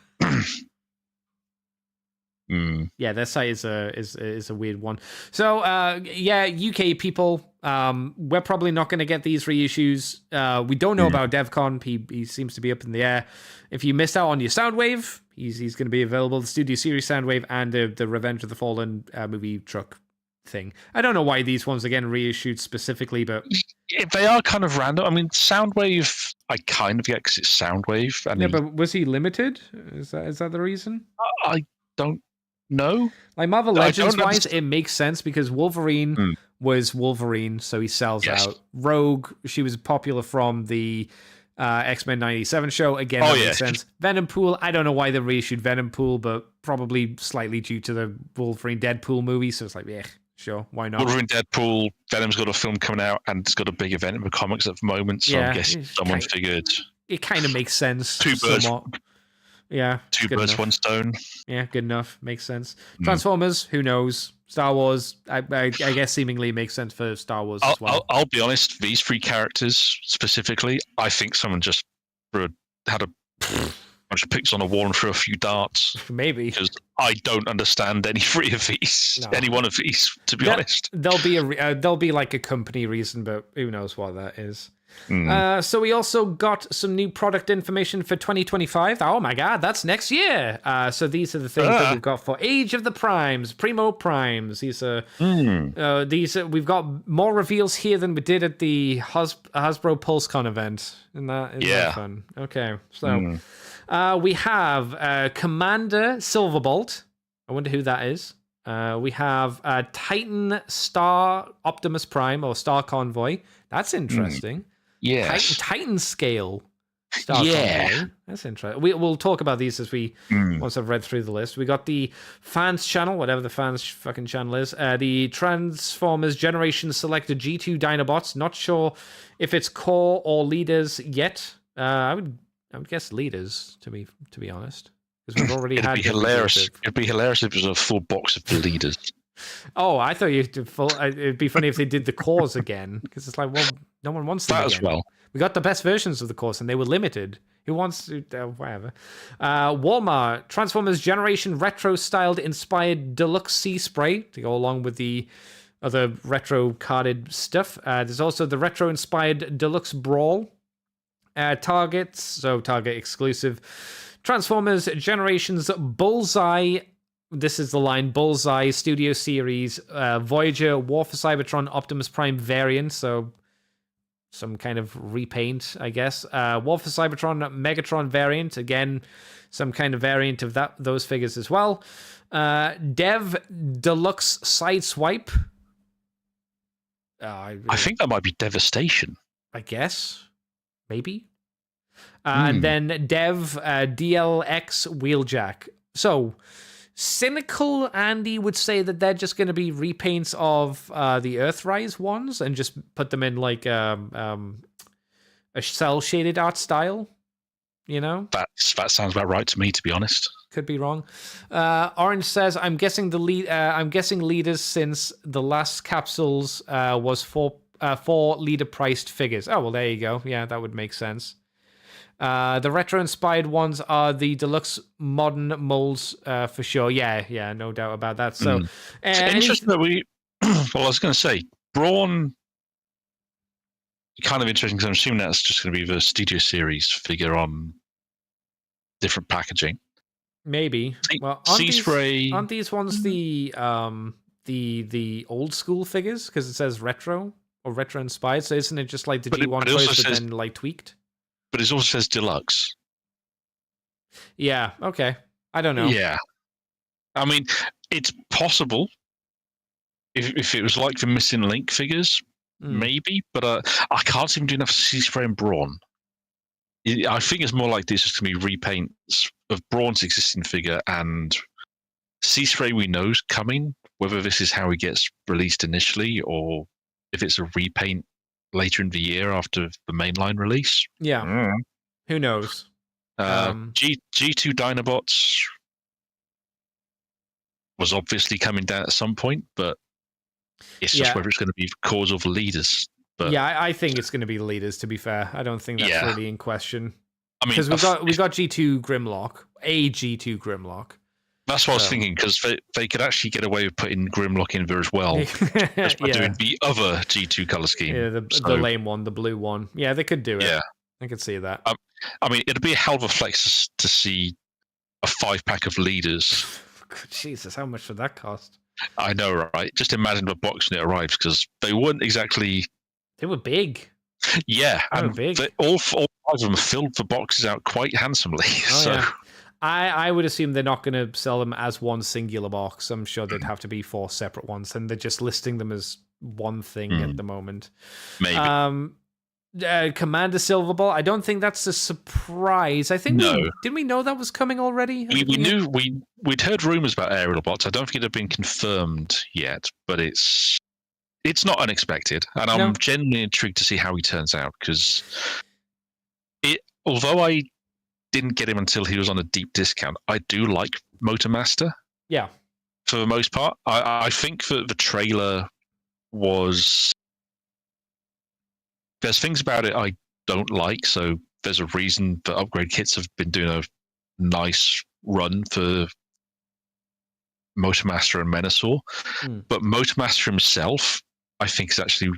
Yeah, their site is a weird one. So, UK people, we're probably not going to get these reissues. We don't know about DevCon. He seems to be up in the air. If you missed out on your Soundwave, he's going to be available. The Studio Series Soundwave and the Revenge of the Fallen movie truck thing. I don't know why these ones are getting reissued specifically, but they are kind of random. I mean, Soundwave, I kind of get because it's Soundwave. And but was he limited? Is that the reason? I don't know. Like Marvel Legends wise, it makes sense because Wolverine was Wolverine, so he sells out. Rogue, she was popular from the X-Men 97 show. Again, that makes sense. Venom Pool, I don't know why they reissued Venom Pool, but probably slightly due to the Wolverine Deadpool movie, so it's like, yeah, sure, why not? Wolverine Deadpool, Venom's got a film coming out, and it's got a big event in the comics at the moment, so I'm guessing someone figured... It kind of makes sense. Two birds. Yeah. Two birds, one stone. Yeah, good enough. Makes sense. Transformers, who knows? Star Wars, I guess seemingly makes sense for Star Wars as well. I'll be honest, these 3 characters specifically, I think someone just had a bunch of pics on a wall and threw a few darts. Maybe. Because I don't understand any 3 of these, any one of these, to be honest. There'll be like a company reason, but who knows what that is. So we also got some new product information for 2025. Oh my god, that's next year. So these are the things that we've got for Age of the Primes, Primo Primes. These are we've got more reveals here than we did at the Hasbro PulseCon event. Isn't that fun? Okay, so we have Commander Silverbolt. I wonder who that is. We have Titan Star Optimus Prime or Star Convoy. That's interesting. Yes. Titan scale Star Convoy. That's interesting. We'll talk about these as we once I've read through the list. We got the fans channel, whatever the fans fucking channel is. The Transformers Generation Selected G2 Dinobots. Not sure if it's core or leaders yet. I would guess leaders to be honest, because we've already had. It'd be hilarious if it was a full box of the leaders. Oh, I thought it'd be funny if they did the cores again, because it's like, well, no one wants them that again. As well. We got the best versions of the cores, and they were limited. Who wants to, whatever. Walmart, Transformers Generation Retro-styled inspired deluxe sea spray to go along with the other retro carded stuff. There's also the retro-inspired deluxe brawl. Targets, so Target exclusive. Transformers Generations Bullseye. This is the line Bullseye Studio Series Voyager War for Cybertron Optimus Prime variant. So some kind of repaint, I guess. War for Cybertron Megatron variant. Again, some kind of variant of those figures as well. Dev Deluxe Sideswipe. I think that might be Devastation. I guess. Maybe. And then Dev DLX Wheeljack. So, cynical Andy would say that they're just going to be repaints of the Earthrise ones and just put them in like a cell-shaded art style. You know? That sounds about right to me, to be honest. Could be wrong. Orange says, I'm guessing leaders since the last capsules was four leader priced figures. Oh, well, there you go. Yeah, that would make sense. The retro inspired ones are the deluxe modern molds for sure. Yeah, no doubt about that. So, it's interesting that we. Well, I was going to say Brawn. Kind of interesting because I'm assuming that's just going to be the Studio Series figure on different packaging. Maybe. Well, aren't these ones the old school figures because it says retro or retro inspired? So isn't it just like the G1 toys but then like tweaked? But it also says deluxe. Yeah. Okay. I don't know. Yeah. I mean, it's possible if it was like the missing link figures, maybe. But I can't see them doing enough C-Spray and Brawn. I think it's more like this is going to be repaints of Brawn's existing figure and C-Spray we know is coming. Whether this is how he gets released initially or if it's a repaint later in the year after the mainline release. Yeah. Who knows? G2 Dinobots was obviously coming down at some point, but it's just whether it's going to be the cause of the leaders. But, yeah, I think it's going to be the leaders, to be fair. I don't think that's really in question. I mean, because we got G2 Grimlock, a G2 Grimlock. That's what I was thinking, because they could actually get away with putting Grimlock in there as well, just by doing the other G2 color scheme. Yeah, the lame one, the blue one. Yeah, they could do it. Yeah, I could see that. I mean, it'd be a hell of a flex to see a 5-pack of leaders. Jesus, how much would that cost? I know, right? Just imagine the box when it arrives, because they weren't exactly... They were big. Yeah, and big. All 5 of them filled the boxes out quite handsomely. Yeah. I would assume they're not going to sell them as one singular box. I'm sure they'd have to be 4 separate ones, and they're just listing them as one thing at the moment. Maybe. Commander Silverball, I don't think that's a surprise. I think didn't we know that was coming already? We knew we'd heard rumors about aerial bots. I don't think it had been confirmed yet, but it's not unexpected, and I'm genuinely intrigued to see how he turns out, because although I didn't get him until he was on a deep discount, I do like Motormaster. Yeah. For the most part. I think that the trailer was... There's things about it I don't like, so there's a reason that Upgrade Kits have been doing a nice run for Motormaster and Menasor. But Motormaster himself, I think, is actually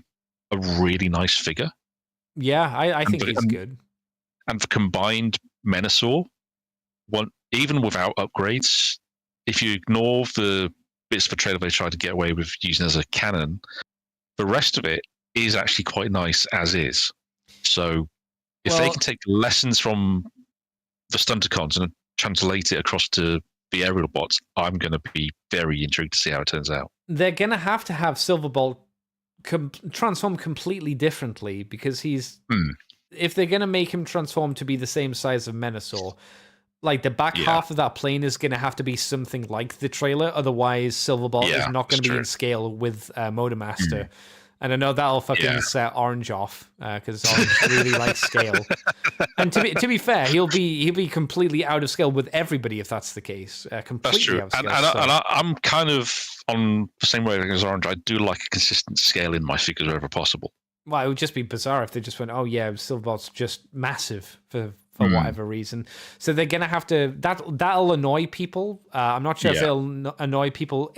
a really nice figure. Yeah, I think he's good. And the combined Menasor, even without upgrades, if you ignore the bits of the trailer they tried to get away with using as a cannon, the rest of it is actually quite nice as is. So if they can take lessons from the Stunticons and translate it across to the aerial bots, I'm going to be very intrigued to see how it turns out. They're going to have Silverbolt transform completely differently, because he's... If they're going to make him transform to be the same size of Menasor, like the back half of that plane is going to have to be something like the trailer. Otherwise, Silverbolt is not going to be in scale with Motormaster. And I know that'll fucking set Orange off, because Orange really likes scale. And to be fair, he'll be completely out of scale with everybody if that's the case. Completely that's true. Out of scale. And I'm kind of on the same way as Orange. I do like a consistent scale in my figures wherever possible. Well, it would just be bizarre if they just went, oh yeah, Silverbolt's just massive for whatever reason. So they're going to have to... That'll annoy people. I'm not sure if it'll annoy people.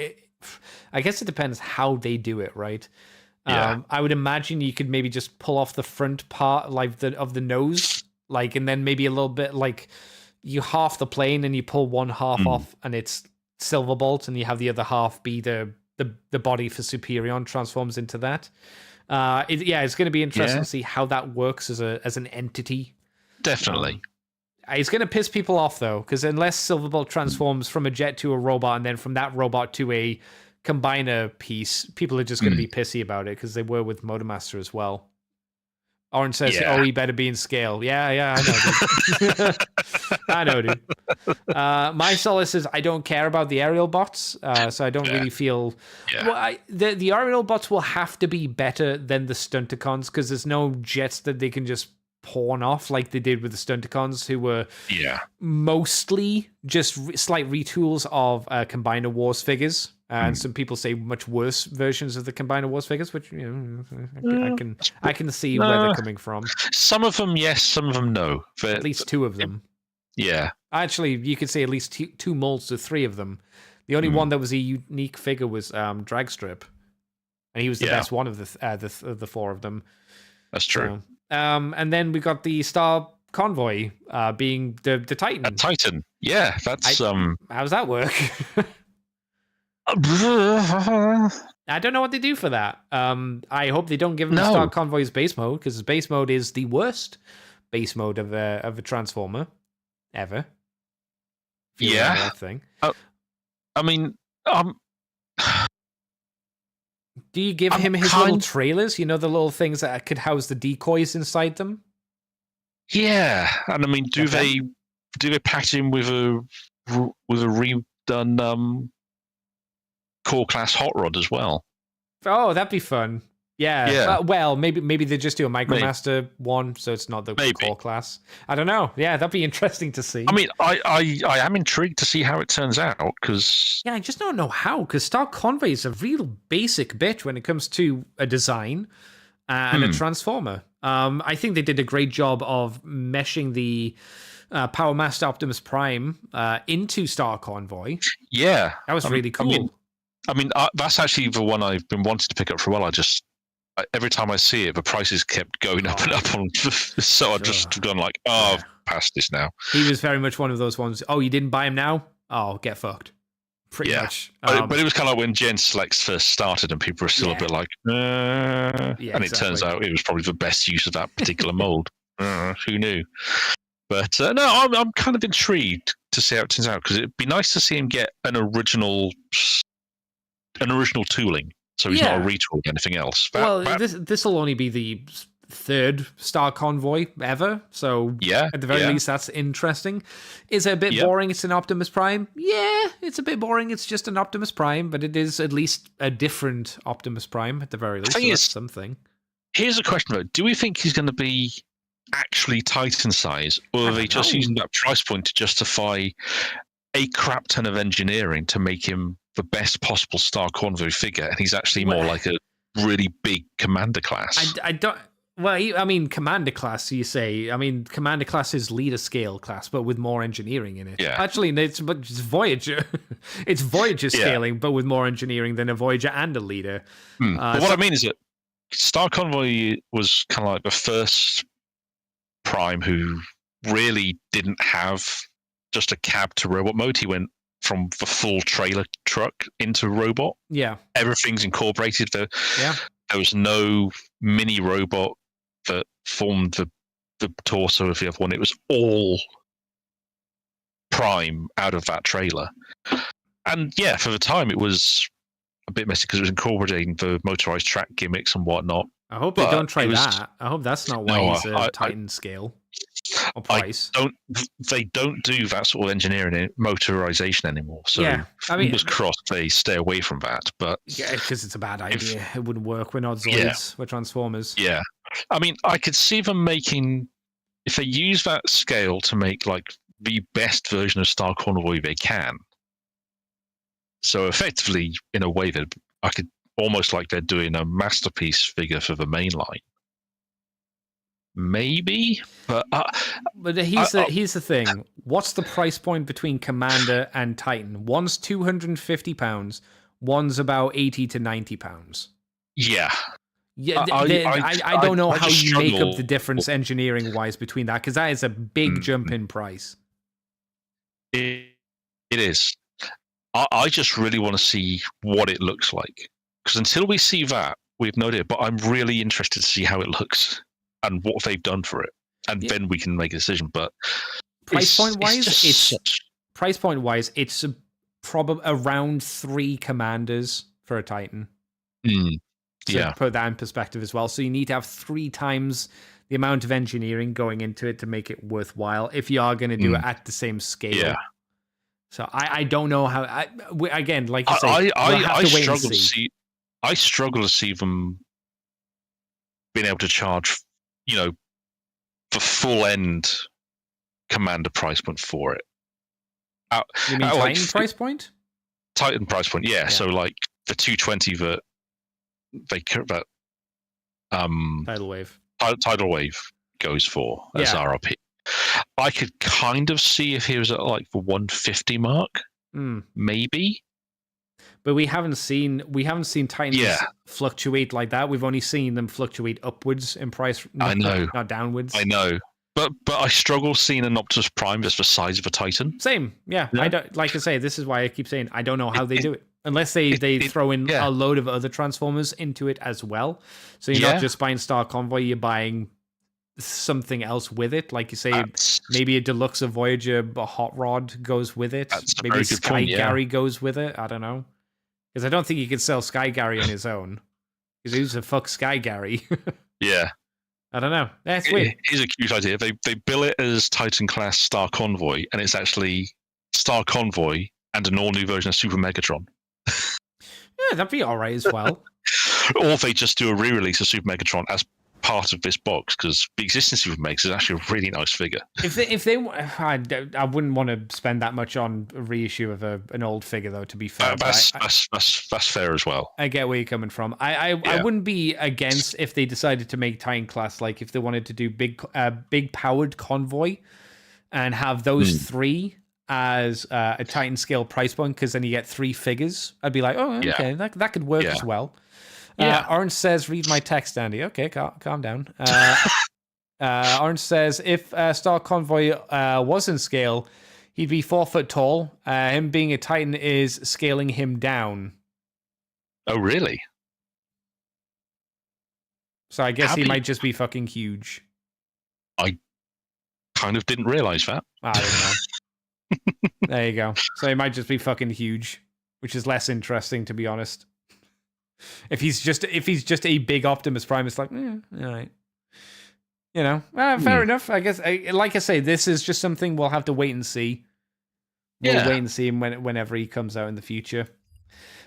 I guess it depends how they do it, right? I would imagine you could maybe just pull off the front part of the nose like, and then maybe a little bit like you half the plane and you pull one half off, and it's Silverbolt, and you have the other half be the body for Superion transforms into that. It's going to be interesting to see how that works as an entity. Definitely. It's going to piss people off, though, because unless Silverbolt transforms from a jet to a robot and then from that robot to a combiner piece, people are just going to be pissy about it because they were with Motormaster as well. Orange says, he better be in scale. Yeah, I know, dude. I know, dude. My solace is I don't care about the aerial bots, so I don't really feel... Yeah. Well, the aerial bots will have to be better than the Stunticons because there's no jets that they can just pawn off like they did with the Stunticons, who were mostly just slight retools of Combiner Wars figures. And some people say much worse versions of the Combiner Wars figures, which I can see where they're coming from. Some of them, yes. Some of them, no. At least two of them. Yeah. Actually, you could say at least two molds to three of them. The only one that was a unique figure was Dragstrip, and he was the best one of the four of them. That's true. So, and then we got the Star Convoy being the Titan. A Titan. Yeah, that's how's that work? I don't know what they do for that. I hope they don't give him Star Convoy's base mode, because base mode is the worst base mode of a Transformer ever. Yeah. Thing. I mean, do you give him his little trailers? You know, the little things that could house the decoys inside them? Yeah, and I mean, do they package him with a redone core class hot rod as well? Oh, that'd be fun. Yeah. Well, maybe they just do a Micromaster one, so it's not the core class. I don't know. Yeah, that'd be interesting to see. I mean, I am intrigued to see how it turns out, because... Yeah, I just don't know how, because Star Convoy is a real basic bit when it comes to a design and a Transformer. I think they did a great job of meshing the Power Master Optimus Prime into Star Convoy. Yeah. That was really cool. I mean, that's actually the one I've been wanting to pick up for a while. Every time I see it, the prices kept going up and up on. So I've just gone like, I've passed this now. He was very much one of those ones. Oh, you didn't buy him now? Oh, get fucked. Pretty much. But it was kind of like when Gen Selects first started, and people were still a bit like, and it turns out it was probably the best use of that particular mold. Who knew? But no, I'm kind of intrigued to see how it turns out, because it'd be nice to see him get an original tooling. So he's not a retool of anything else. This will only be the third Star Convoy ever. So at the very least, that's interesting. Is it a bit boring? It's an Optimus Prime. Yeah, it's a bit boring. It's just an Optimus Prime, but it is at least a different Optimus Prime at the very least. So that's something. Here's a question though: do we think he's going to be actually Titan size, or are they just using that price point to justify a crap ton of engineering to make him the best possible Star Convoy figure, and he's actually more like a really big Commander class? I don't. Well, I mean, Commander class, you say. I mean, Commander class is leader scale class, but with more engineering in it. Yeah. Actually, it's Voyager. It's Voyager scaling, but with more engineering than a Voyager and a leader. But what I mean is that Star Convoy was kind of like the first Prime who really didn't have just a cab to robot mode. He went from the full trailer truck into robot. Yeah. Everything's incorporated. There was no mini robot that formed the torso of the other one. It was all Prime out of that trailer. And yeah, for the time it was a bit messy because it was incorporating the motorized track gimmicks and whatnot. I hope they don't try that. I hope that's not why he's a Titan scale or price. They don't do that sort of engineering in motorization anymore. So fingers crossed they stay away from that. But yeah, because it's a bad idea. It wouldn't work. We're not Zoids. We're Transformers. Yeah. I mean, I could see them making, if they use that scale to make like the best version of Star Convoy they can. So effectively, in a way, that I could almost like they're doing a masterpiece figure for the main line. Maybe, but here's the thing. What's the price point between Commander and Titan? One's £250. One's about £80 to £90. Yeah. Yeah, I don't know how you make up the difference engineering-wise between that, because that is a big jump in price. It is. I just really want to see what it looks like, because until we see that, we have no idea. But I'm really interested to see how it looks and what they've done for it, and then we can make a decision. But price point wise, it's probably around 3 commanders for a Titan. To put that in perspective as well. So you need to have 3 times the amount of engineering going into it to make it worthwhile if you are going to do it at the same scale. Yeah. So I don't know how. Again, like you say, I struggle to see them being able to charge, the full end commander price point for it. You mean Titan price point? Titan price point, yeah. So like the 220 that Tidal Wave goes for as RRP. I could kind of see if he was at like the 150 mark, maybe. But we haven't seen Titans fluctuate like that. We've only seen them fluctuate upwards in price, not downwards. I know. But I struggle seeing an Optimus Prime that's the size of a Titan. Same, yeah. I don't, like I say, this is why I keep saying I don't know how they do it. Unless they throw in a load of other Transformers into it as well. So you're not just buying Star Convoy, you're buying something else with it. Like you say, maybe a Deluxe of Voyager Hot Rod goes with it. Maybe Sky Gary goes with it. I don't know. Because I don't think you could sell Sky Gary on his own. Because who's the fuck Sky Gary? Yeah. I don't know. That's weird. Here's a cute idea. They bill it as Titan class Star Convoy, and it's actually Star Convoy and an all-new version of Super Megatron. Yeah, that'd be all right as well. Or they just do a re-release of Super Megatron as part of this box, because the existing Super Megas is actually a really nice figure. If they I wouldn't want to spend that much on a reissue of an old figure, though. To be fair, that's fair as well. I get where you're coming from. I wouldn't be against if they decided to make Titan class, like if they wanted to do big powered convoy and have those 3 as a Titan scale price point, because then you get 3 figures. I'd be like, oh, okay, that could work as well. Orange says, read my text, Andy. Okay, calm down. Orange says, if Star Convoy was in scale, he'd be 4 foot tall. Him being a Titan is scaling him down. Oh, really? So I guess he might just be fucking huge. I kind of didn't realize that. I don't know. There you go. So he might just be fucking huge, which is less interesting, to be honest. If he's just a big Optimus Prime, it's like, all right. Fair enough. I guess, like I say, this is just something we'll have to wait and see. We'll wait and see him whenever he comes out in the future.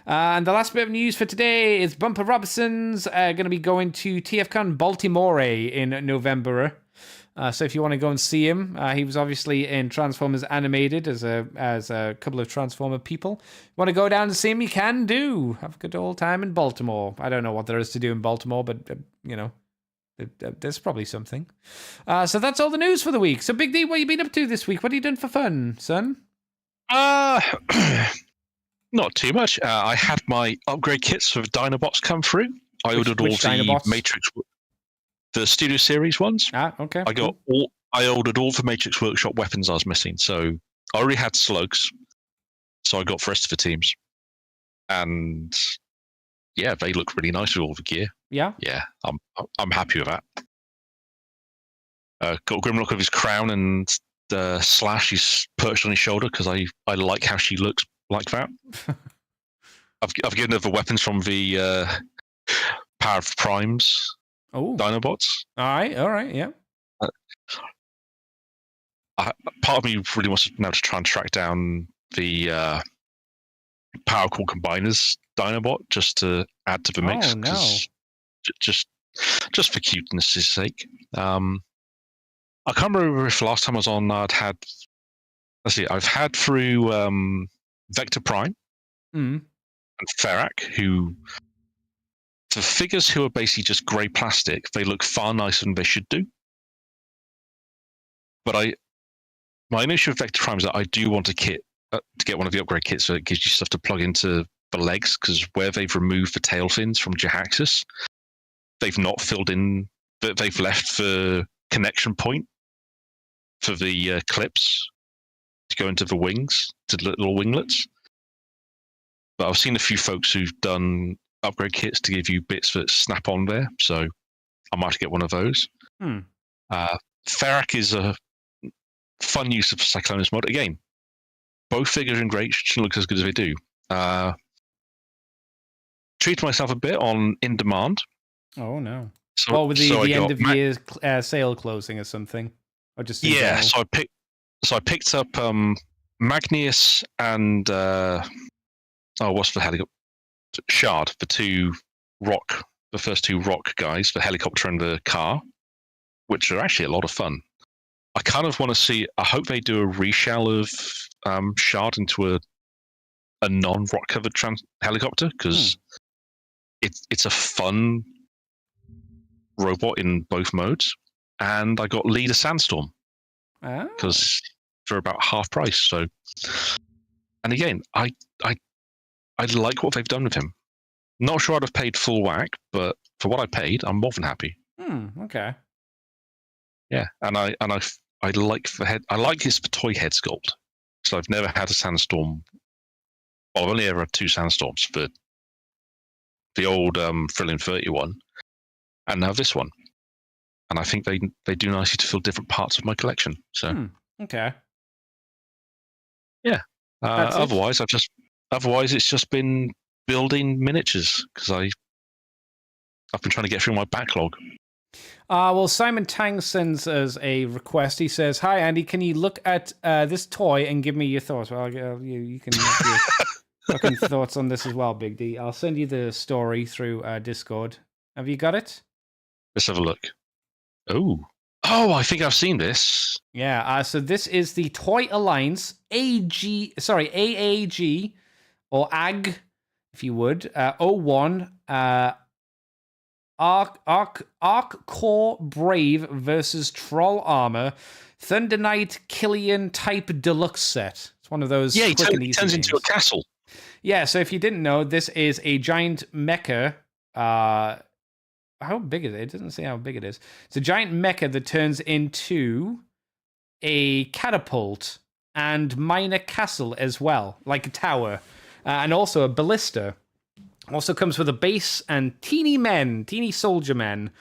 And the last bit of news for today is Bumper Robinson's going to be going to TFCon Baltimore in November. So if you want to go and see him, he was obviously in Transformers Animated as a couple of Transformer people. You want to go down and see him, you can do. Have a good old time in Baltimore. I don't know what there is to do in Baltimore, but, there's probably something. So that's all the news for the week. So Big D, what have you been up to this week? What have you done for fun, son? Not too much. I had my upgrade kits for Dinobots come through. I ordered all the Dinobots? Matrix... The Studio Series ones. Okay. I ordered all the Matrix Workshop weapons I was missing. So I already had slugs. So I got the rest of the teams. And yeah, they look really nice with all the gear. Yeah. Yeah, I'm happy with that. Got a Grimlock of his crown and the Slash he's perched on his shoulder, because I like how she looks like that. I've given her the weapons from the Power of Primes. Oh, Dinobots. All right, yeah. Part of me really wants to now to try and track down the Power Core Combiners Dinobot just to add to the mix. Oh no! Just for cuteness' sake. I can't remember if the last time I was on I'd had. Let's see. I've had through Vector Prime and Ferrac, who. For figures who are basically just grey plastic, they look far nicer than they should do. But my only issue with Vector Prime is that I do want a kit to get one of the upgrade kits, so it gives you stuff to plug into the legs, because where they've removed the tail fins from Jahaxis, they've not filled in that they've left the connection point for the clips to go into the wings, to the little winglets. But I've seen a few folks who've done upgrade kits to give you bits that snap on there, so I might get one of those. Ferrac is a fun use of Cyclonus mod. Again, both figures in great, shouldn't look as good as they do. Treated myself a bit on In Demand. Oh no! So, Well, with the end of year sale closing or something, or just in general? So I picked up Magnius and what's the helicopter? Shard, the first two rock guys, the helicopter and the car, which are actually a lot of fun. I kind of want to see. I hope they do a reshell of Shard into a non-rock covered helicopter, because it's a fun robot in both modes. And I got Leader Sandstorm because they're about half price. So, and again, I like what they've done with him. Not sure I'd have paid full whack, but for what I paid, I'm more than happy. Okay. Yeah, and I like the head. I like his toy head sculpt. So I've never had a Sandstorm. Well, I've only ever had two Sandstorms, but the old Thrilling 31, and now this one. And I think they do nicely to fill different parts of my collection. So okay. Yeah. Otherwise it's just been building miniatures, because I've been trying to get through my backlog. Well, Simon Tang sends us a request. He says, "Hi, Andy. Can you look at this toy and give me your thoughts?" Well, you can have your fucking thoughts on this as well, Big D. I'll send you the story through Discord. Have you got it? Let's have a look. Oh, I think I've seen this. Yeah. So this is the Toy Alliance AAG, or AG, if you would, 01. Arc Core Brave versus Troll Armor Thunder Knight Killian type deluxe set. It's one of those. Yeah, he turns games. Into a castle. Yeah, so if you didn't know, this is a giant mecha. How big is it? It doesn't say how big it is. It's a giant mecha that turns into a catapult and minor castle as well, like a tower, and also a ballista. Also comes with a base and teeny soldier men.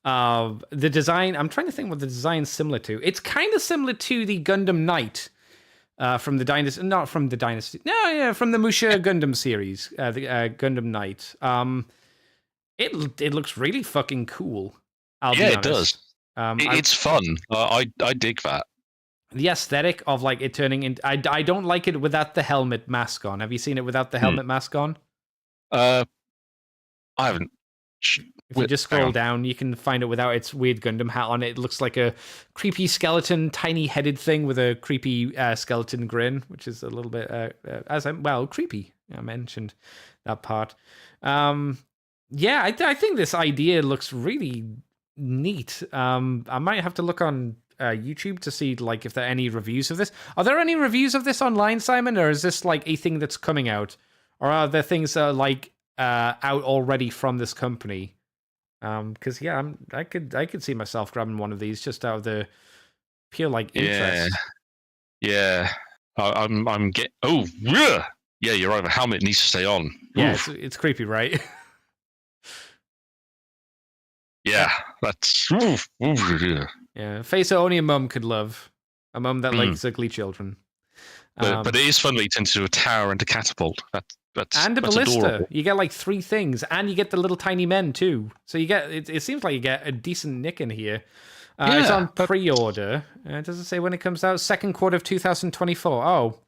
The design, I'm trying to think what the design's similar to. It's kind of similar to the Gundam Knight from the Dynasty, not from the Dynasty. No, yeah, from the Musha Gundam series, the Gundam Knight. It looks really fucking cool. I'll be honest. It does. It's fun. I dig that. The aesthetic of like it turning into, I don't like it without the helmet mask on. Have you seen it without the helmet mask on? I haven't. If you just scroll down, you can find it without its weird Gundam hat on. It looks like a creepy skeleton, tiny-headed thing with a creepy skeleton grin, which is a little bit, creepy. I mentioned that part. Yeah, I think this idea looks really neat. I might have to look on YouTube to see like if there are any reviews of this. Are there any reviews of this online, Simon, or is this like a thing that's coming out, or are there things that are like out already from this company? Because I could see myself grabbing one of these just out of the pure like interest. Yeah. I'm get. Oh, yeah. You're right. The helmet needs to stay on. Yeah, it's creepy, right? Yeah, that's. Yeah, face that only a mum could love. A mum that likes ugly children. But it is fun that you turn into a tower and a catapult. And a that's ballista. Adorable. You get like 3 things, and you get the little tiny men too. So you get it seems like you get a decent nick in here. It's on pre-order. Does it say when it comes out? Second quarter of 2024. Oh.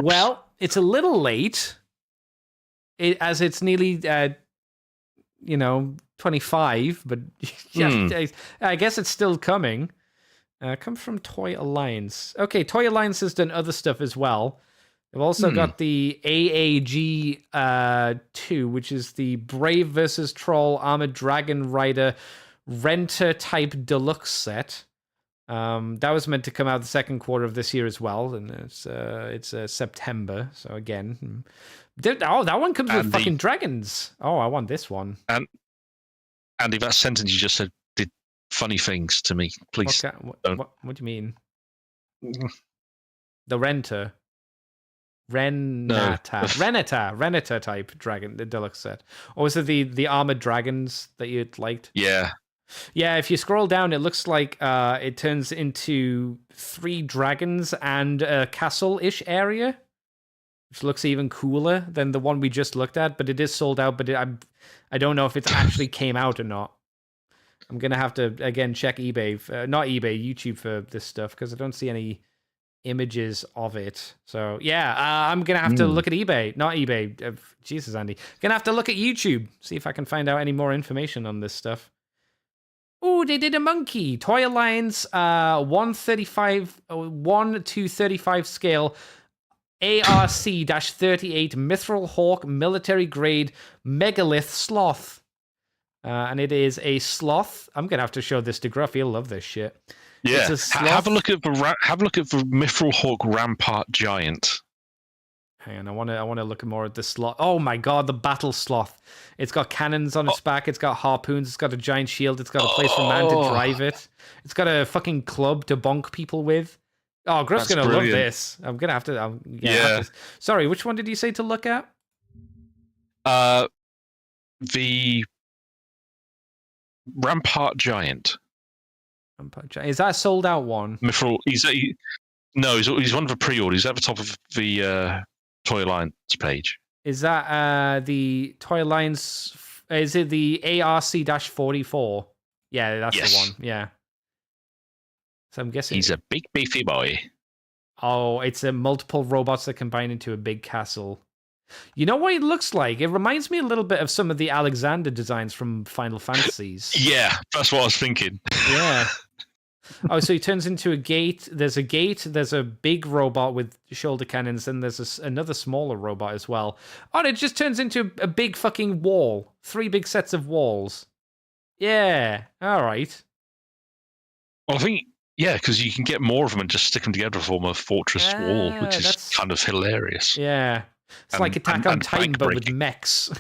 Well, it's a little late. As it's nearly 25, but I guess it's still coming. Comes from Toy Alliance. Okay, Toy Alliance has done other stuff as well. They've also got the AAG 2, which is the Brave versus Troll Armored Dragon Rider Renter type deluxe set. That was meant to come out the second quarter of this year as well, and it's September. So again, That one comes with And fucking dragons. Oh, I want this one. And Andy, that sentence you just said did funny things to me. Please. What do you mean? The Renter. Renata type dragon, the deluxe set. Or was it the armored dragons that you liked? Yeah. Yeah, if you scroll down, it looks like it turns into 3 dragons and a castle-ish area, which looks even cooler than the one we just looked at, but it is sold out, but I don't know if it's actually came out or not. I'm going to have to, again, check eBay, not eBay, YouTube for this stuff, because I don't see any images of it. So yeah, I'm gonna have to look at eBay, not eBay. Jesus, Andy, gonna have to look at YouTube, see if I can find out any more information on this stuff. Oh, they did a monkey. Toy Alliance, 1 to 35 scale, ARC-38 Mithril Hawk military grade megalith sloth, and it is a sloth. I'm gonna have to show this to Gruff. He'll love this shit. Yeah, have a look at the Mithril Hawk Rampart Giant. Hang on, I want to look more at the sloth. Oh my god, the battle sloth! It's got cannons on its back. It's got harpoons. It's got a giant shield. It's got a place for man to drive it. It's got a fucking club to bonk people with. Oh, Gruff's gonna love this. I'm gonna have to. Sorry, which one did you say to look at? The Rampart Giant. Is that a sold out one? Mithril. He's one of the pre-order. He's at the top of the Toy Alliance page. Is that the Toy Alliance? Is it the ARC-44? Yeah, that's the one. Yeah. So I'm guessing he's a big beefy boy. Oh, it's a multiple robots that combine into a big castle. You know what it looks like? It reminds me a little bit of some of the Alexander designs from Final Fantasies. Yeah, that's what I was thinking. Yeah. Oh, so he turns into a gate. There's a gate. There's a big robot with shoulder cannons, and there's another smaller robot as well. Oh, and it just turns into a big fucking wall. 3 big sets of walls. Yeah. All right. Well, I think, yeah, because you can get more of them and just stick them together to form a fortress wall, which is kind of hilarious. Yeah. It's like Attack on Titan, but with mechs.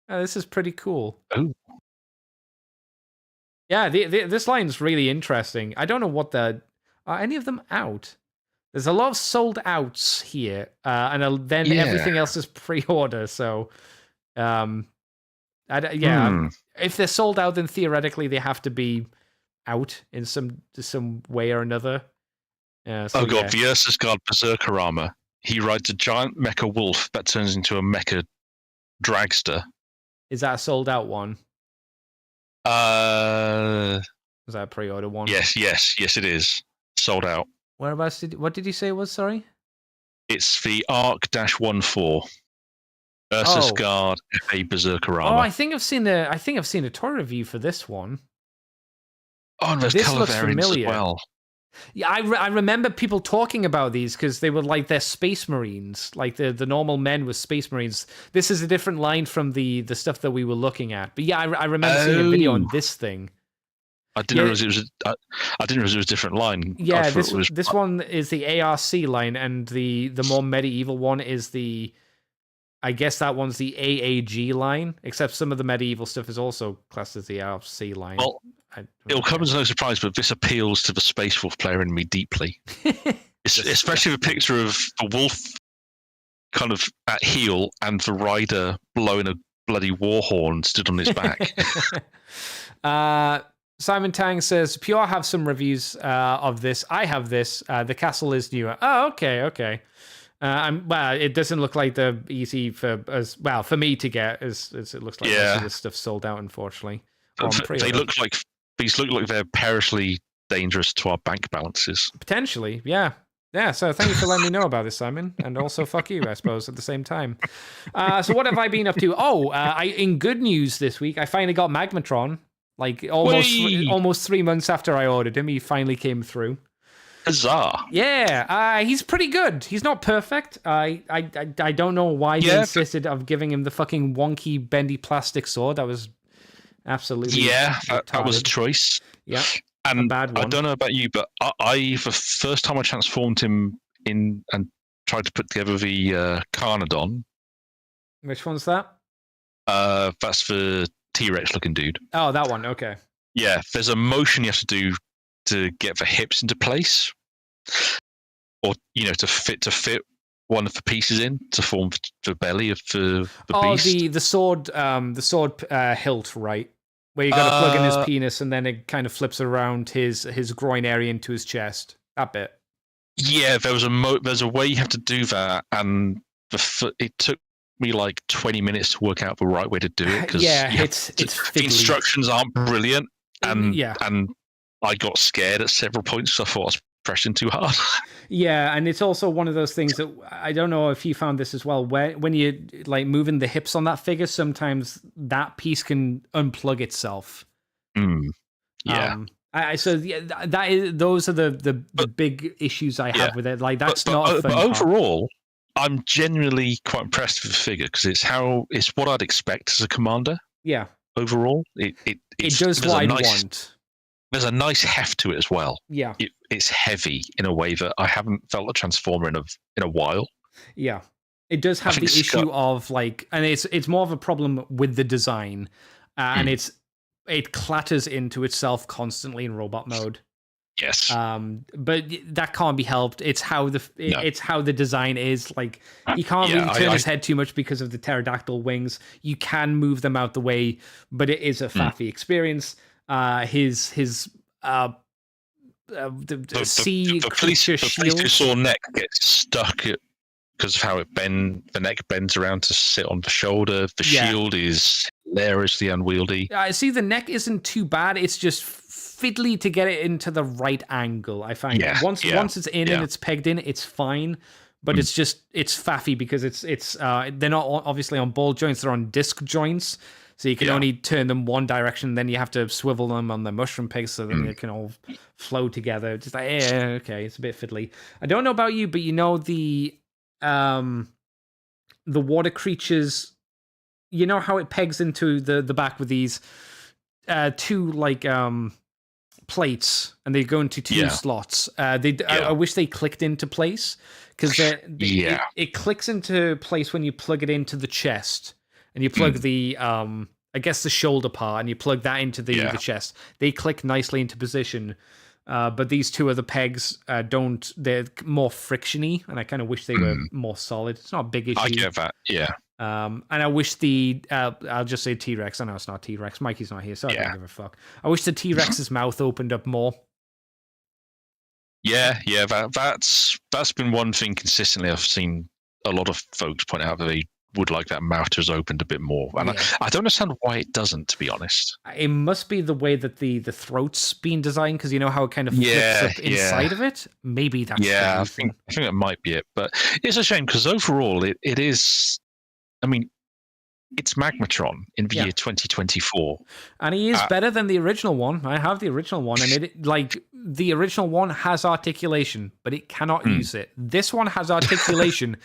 Oh, this is pretty cool. Oh. Yeah, this line's really interesting. I don't know what are any of them out? There's a lot of sold outs here, and then everything else is pre-order. So, if they're sold out, then theoretically they have to be out in some way or another. The Ursus Guard Berserker armor. He rides a giant mecha wolf that turns into a mecha dragster. Is that a sold out one? Was that a pre-order one? Yes, it is. Sold out. Whereabouts what did you say it was, sorry? It's the ARC-14. Ursus Guard FA Berserker armor. Oh, I think I've seen a toy review for this one. Oh, and there's color variants as well. Yeah, I remember people talking about these because they were like they're space marines, like the normal men with space marines. This is a different line from the stuff that we were looking at. But yeah, I remember seeing a video on this thing. I didn't realize it was. I didn't realize it was a different line. Yeah, this one is the ARC line, and the more medieval one is the. I guess that one's the AAG line, except some of the medieval stuff is also classed as the ARC line. Well, it'll come as no surprise, but this appeals to the Space Wolf player in me deeply. Especially the picture of the wolf kind of at heel and the rider blowing a bloody war horn stood on his back. Simon Tang says, Pure have some reviews of this. I have this. The castle is newer. Oh, okay. Well, it doesn't look like they're easy for me to get as it looks like most of this stuff sold out, unfortunately. They look like these look like they're perishly dangerous to our bank balances. Potentially, yeah. Yeah, so thank you for letting me know about this, Simon. And also fuck you, I suppose, at the same time. So what have I been up to? In good news this week, I finally got Magmatron. Like almost 3 months after I ordered him, he finally came through. Huzzah. Yeah, he's pretty good. He's not perfect. I don't know why they insisted of giving him the fucking wonky, bendy plastic sword. That was absolutely that was a choice. Yeah, and a bad one. I don't know about you, but I the first time I transformed him in and tried to put together the Carnodon. Which one's that? That's the T-Rex looking dude. Oh, that one. Okay. Yeah, there's a motion you have to do to get the hips into place, or to fit one of the pieces in to form the belly of the beast. The sword hilt, right? Where you got to plug in his penis and then it kind of flips around his groin area into his chest. That bit. Yeah, there's a way you have to do that, and it took me like 20 minutes to work out the right way to do it because the instructions aren't brilliant, and I got scared at several points. So I thought I was pressing too hard. Yeah, and it's also one of those things that I don't know if you found this as well. When you like moving the hips on that figure, sometimes that piece can unplug itself. Yeah. Those are the big issues I have with it. Like that's not a fun but overall, I'm genuinely quite impressed with the figure because it's what I'd expect as a commander. Yeah. Overall, it does what I'd want. There's a nice heft to it as well. Yeah. It's heavy in a way that I haven't felt a Transformer in a while. Yeah. It does have the issue of like, and it's more of a problem with the design, and it clatters into itself constantly in robot mode. Yes. But that can't be helped. It's how the design is. Like he can't really turn his head too much because of the pterodactyl wings. You can move them out the way, but it is a faffy experience. The creature shield. The plesiosaur neck gets stuck because of how the neck bends around to sit on the shoulder. The shield is hilariously unwieldy. I see the neck isn't too bad. It's just fiddly to get it into the right angle. I find once it's in and it's pegged in, it's fine. But it's faffy because it's they're not obviously on ball joints; they're on disc joints. So you can only turn them one direction, then you have to swivel them on the mushroom pegs so that they can all flow together. Just like, okay, it's a bit fiddly. I don't know about you, but the water creatures, you know how it pegs into the back with these two like plates, and they go into two slots. I wish they clicked into place because it clicks into place when you plug it into the chest. And you plug the, I guess the shoulder part, and you plug that into the chest. They click nicely into position, but these two other pegs don't. They're more frictiony, and I kind of wish they were more solid. It's not a big issue. I get that, yeah. And I wish I'll just say T-Rex. I know it's not T-Rex. Mikey's not here, so I don't give a fuck. I wish the T-Rex's mouth opened up more. Yeah, that's been one thing consistently I've seen a lot of folks point out that they would like that mouth to have opened a bit more. And I don't understand why it doesn't, to be honest. It must be the way that the throat's been designed, because you know how it kind of flips up inside of it? Maybe that's I think that might be it. But it's a shame, because overall it is... I mean, it's Magmatron in the year 2024. And he is better than the original one. I have the original one, and the original one has articulation, but it cannot use it. This one has articulation,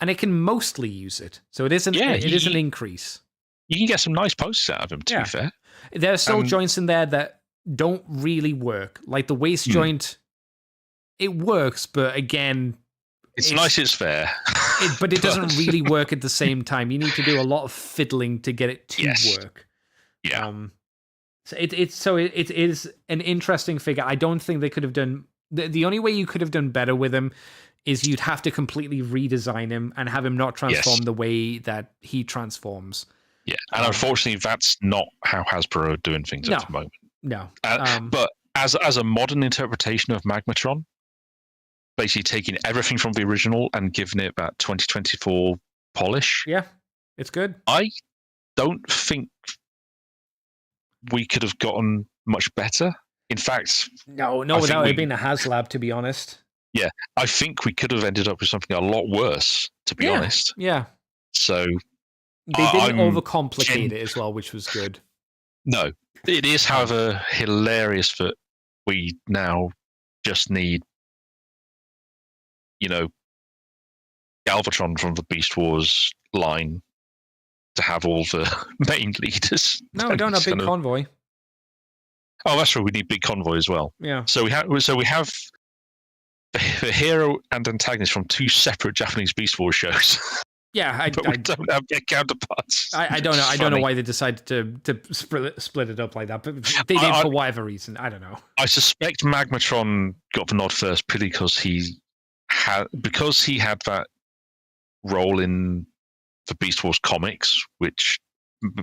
and it can mostly use it. So it is an increase. You can get some nice posts out of him, to be fair. There are still joints in there that don't really work. Like the waist joint, it works, but again... It's nice, it's fair. But it doesn't really work at the same time. You need to do a lot of fiddling to get it to work. Yeah. It is an interesting figure. I don't think they could have done... The only way you could have done better with him is you'd have to completely redesign him and have him not transform the way that he transforms. Yeah, and unfortunately, that's not how Hasbro are doing things at the moment. No. But as a modern interpretation of Magmatron, basically taking everything from the original and giving it that 2024 polish. Yeah, it's good. I don't think we could have gotten much better. In fact... No, without it being a HasLab, to be honest. Yeah, I think we could have ended up with something a lot worse, to be honest. Yeah. So... They didn't overcomplicate it as well, which was good. No. It is, however, hilarious that we now just need Galvatron from the Beast Wars line to have all the main leaders. No, we don't have Big Convoy. Oh, that's right. We need Big Convoy as well. Yeah. So we have the hero and antagonist from 2 separate Japanese Beast Wars shows. Yeah, But we don't have their counterparts. I don't know. I don't know why they decided to split it up like that, but they did for whatever reason. I don't know. I suspect Magmatron got the nod first purely because he had that role in the Beast Wars comics, which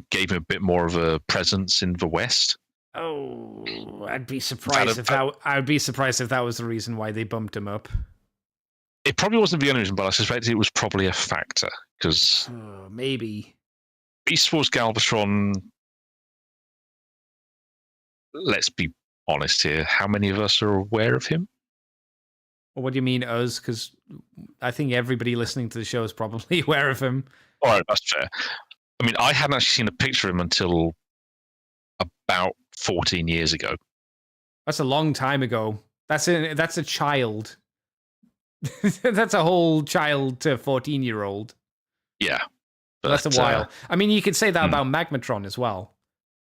gave him a bit more of a presence in the West. Oh, I'd be surprised if that was the reason why they bumped him up. It probably wasn't the only reason, but I suspect it was probably a factor because maybe Beast Wars Galvatron. Let's be honest here. How many of us are aware of him? Well, what do you mean us? Because I think everybody listening to the show is probably aware of him. All right, that's fair. I mean, I hadn't actually seen a picture of him until about 14 years ago. That's a long time ago. That's a child. That's a whole child to 14-year-old. Yeah. That's a while. I mean, you could say that about Magmatron as well.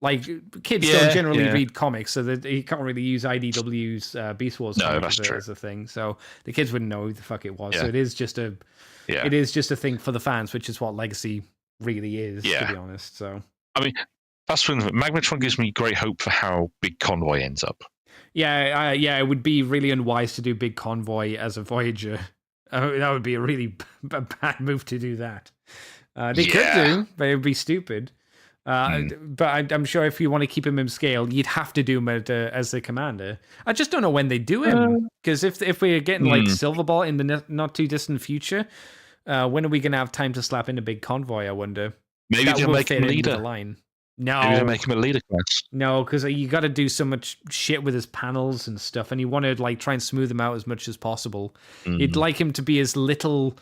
Like, kids don't generally read comics, so that you can't really use IDW's Beast Wars as a thing. So the kids wouldn't know who the fuck it was. Yeah. So it is just a thing for the fans, which is what Legacy really is, to be honest. So I mean, that's when Magmatron gives me great hope for how Big Convoy ends up. Yeah, it would be really unwise to do Big Convoy as a Voyager. That would be a really bad move to do that. They could do, but it would be stupid. But I'm sure if you want to keep him in scale, you'd have to do him as the commander. I just don't know when they do him, because if we're getting like Silverbolt in the not too distant future, when are we going to have time to slap in a Big Convoy? I wonder. Maybe they'll make him leader. The line. No, maybe they'll make him a leader class. No, because you got to do so much shit with his panels and stuff, and you want to like try and smooth them out as much as possible. You'd like him to be as little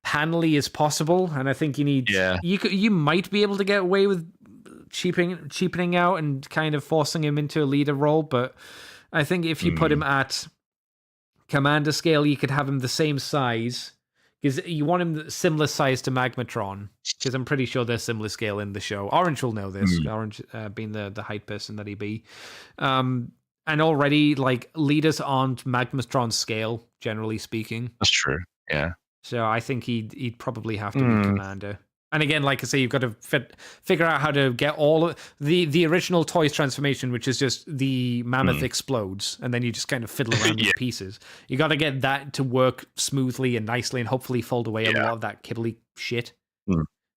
panely as possible, and I think you need. Yeah. You might be able to get away with cheapening out and kind of forcing him into a leader role, but I think if you put him at commander scale, you could have him the same size, because you want him similar size to Magmatron, because I'm pretty sure they're similar scale in the show. Orange will know this, Orange being the height person that he be. And already, like, leaders aren't Magmatron scale, generally speaking. That's true, yeah. So I think he'd probably have to be commander. And again, like I say, you've got to figure out how to get all of the original Toys transformation, which is just the mammoth explodes, and then you just kind of fiddle around with pieces. You got to get that to work smoothly and nicely, and hopefully fold away a lot of that kibbly shit.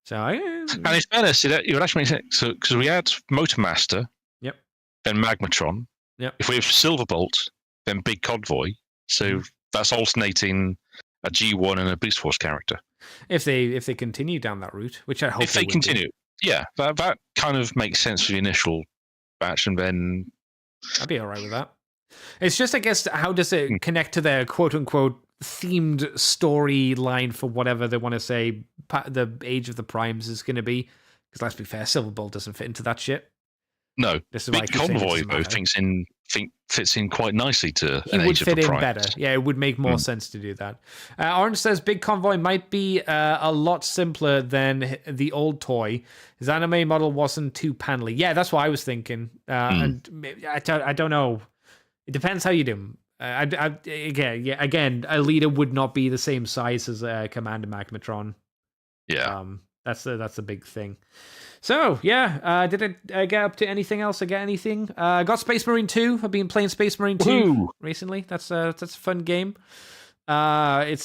So, and in fairness, it would actually make sense because we had Motormaster, then Magmatron. If we have Silverbolt, then Big Convoy. So that's alternating a G1 and a Beast Force character. If they continue down that route, which I hope if they continue, that kind of makes sense for the initial batch, and then I'd be all right with that. It's just, I guess, how does it connect to their quote unquote themed storyline for whatever they want to say the Age of the Primes is going to be? Because let's be fair, Silverbolt doesn't fit into that shit. No, this is Big Convoy though fits in quite nicely to an Age of the Primes. It would fit in better. Yeah, it would make more sense to do that. Orange says Big Convoy might be a lot simpler than the old toy. His anime model wasn't too panely. Yeah, that's what I was thinking. And I don't know. It depends how you do him. Again, a leader would not be the same size as Commander Magmatron. Yeah. That's the big thing. So, yeah, did I get up to anything else? I get anything? Got Space Marine 2. I've been playing Space Marine 2 recently. That's a fun game. I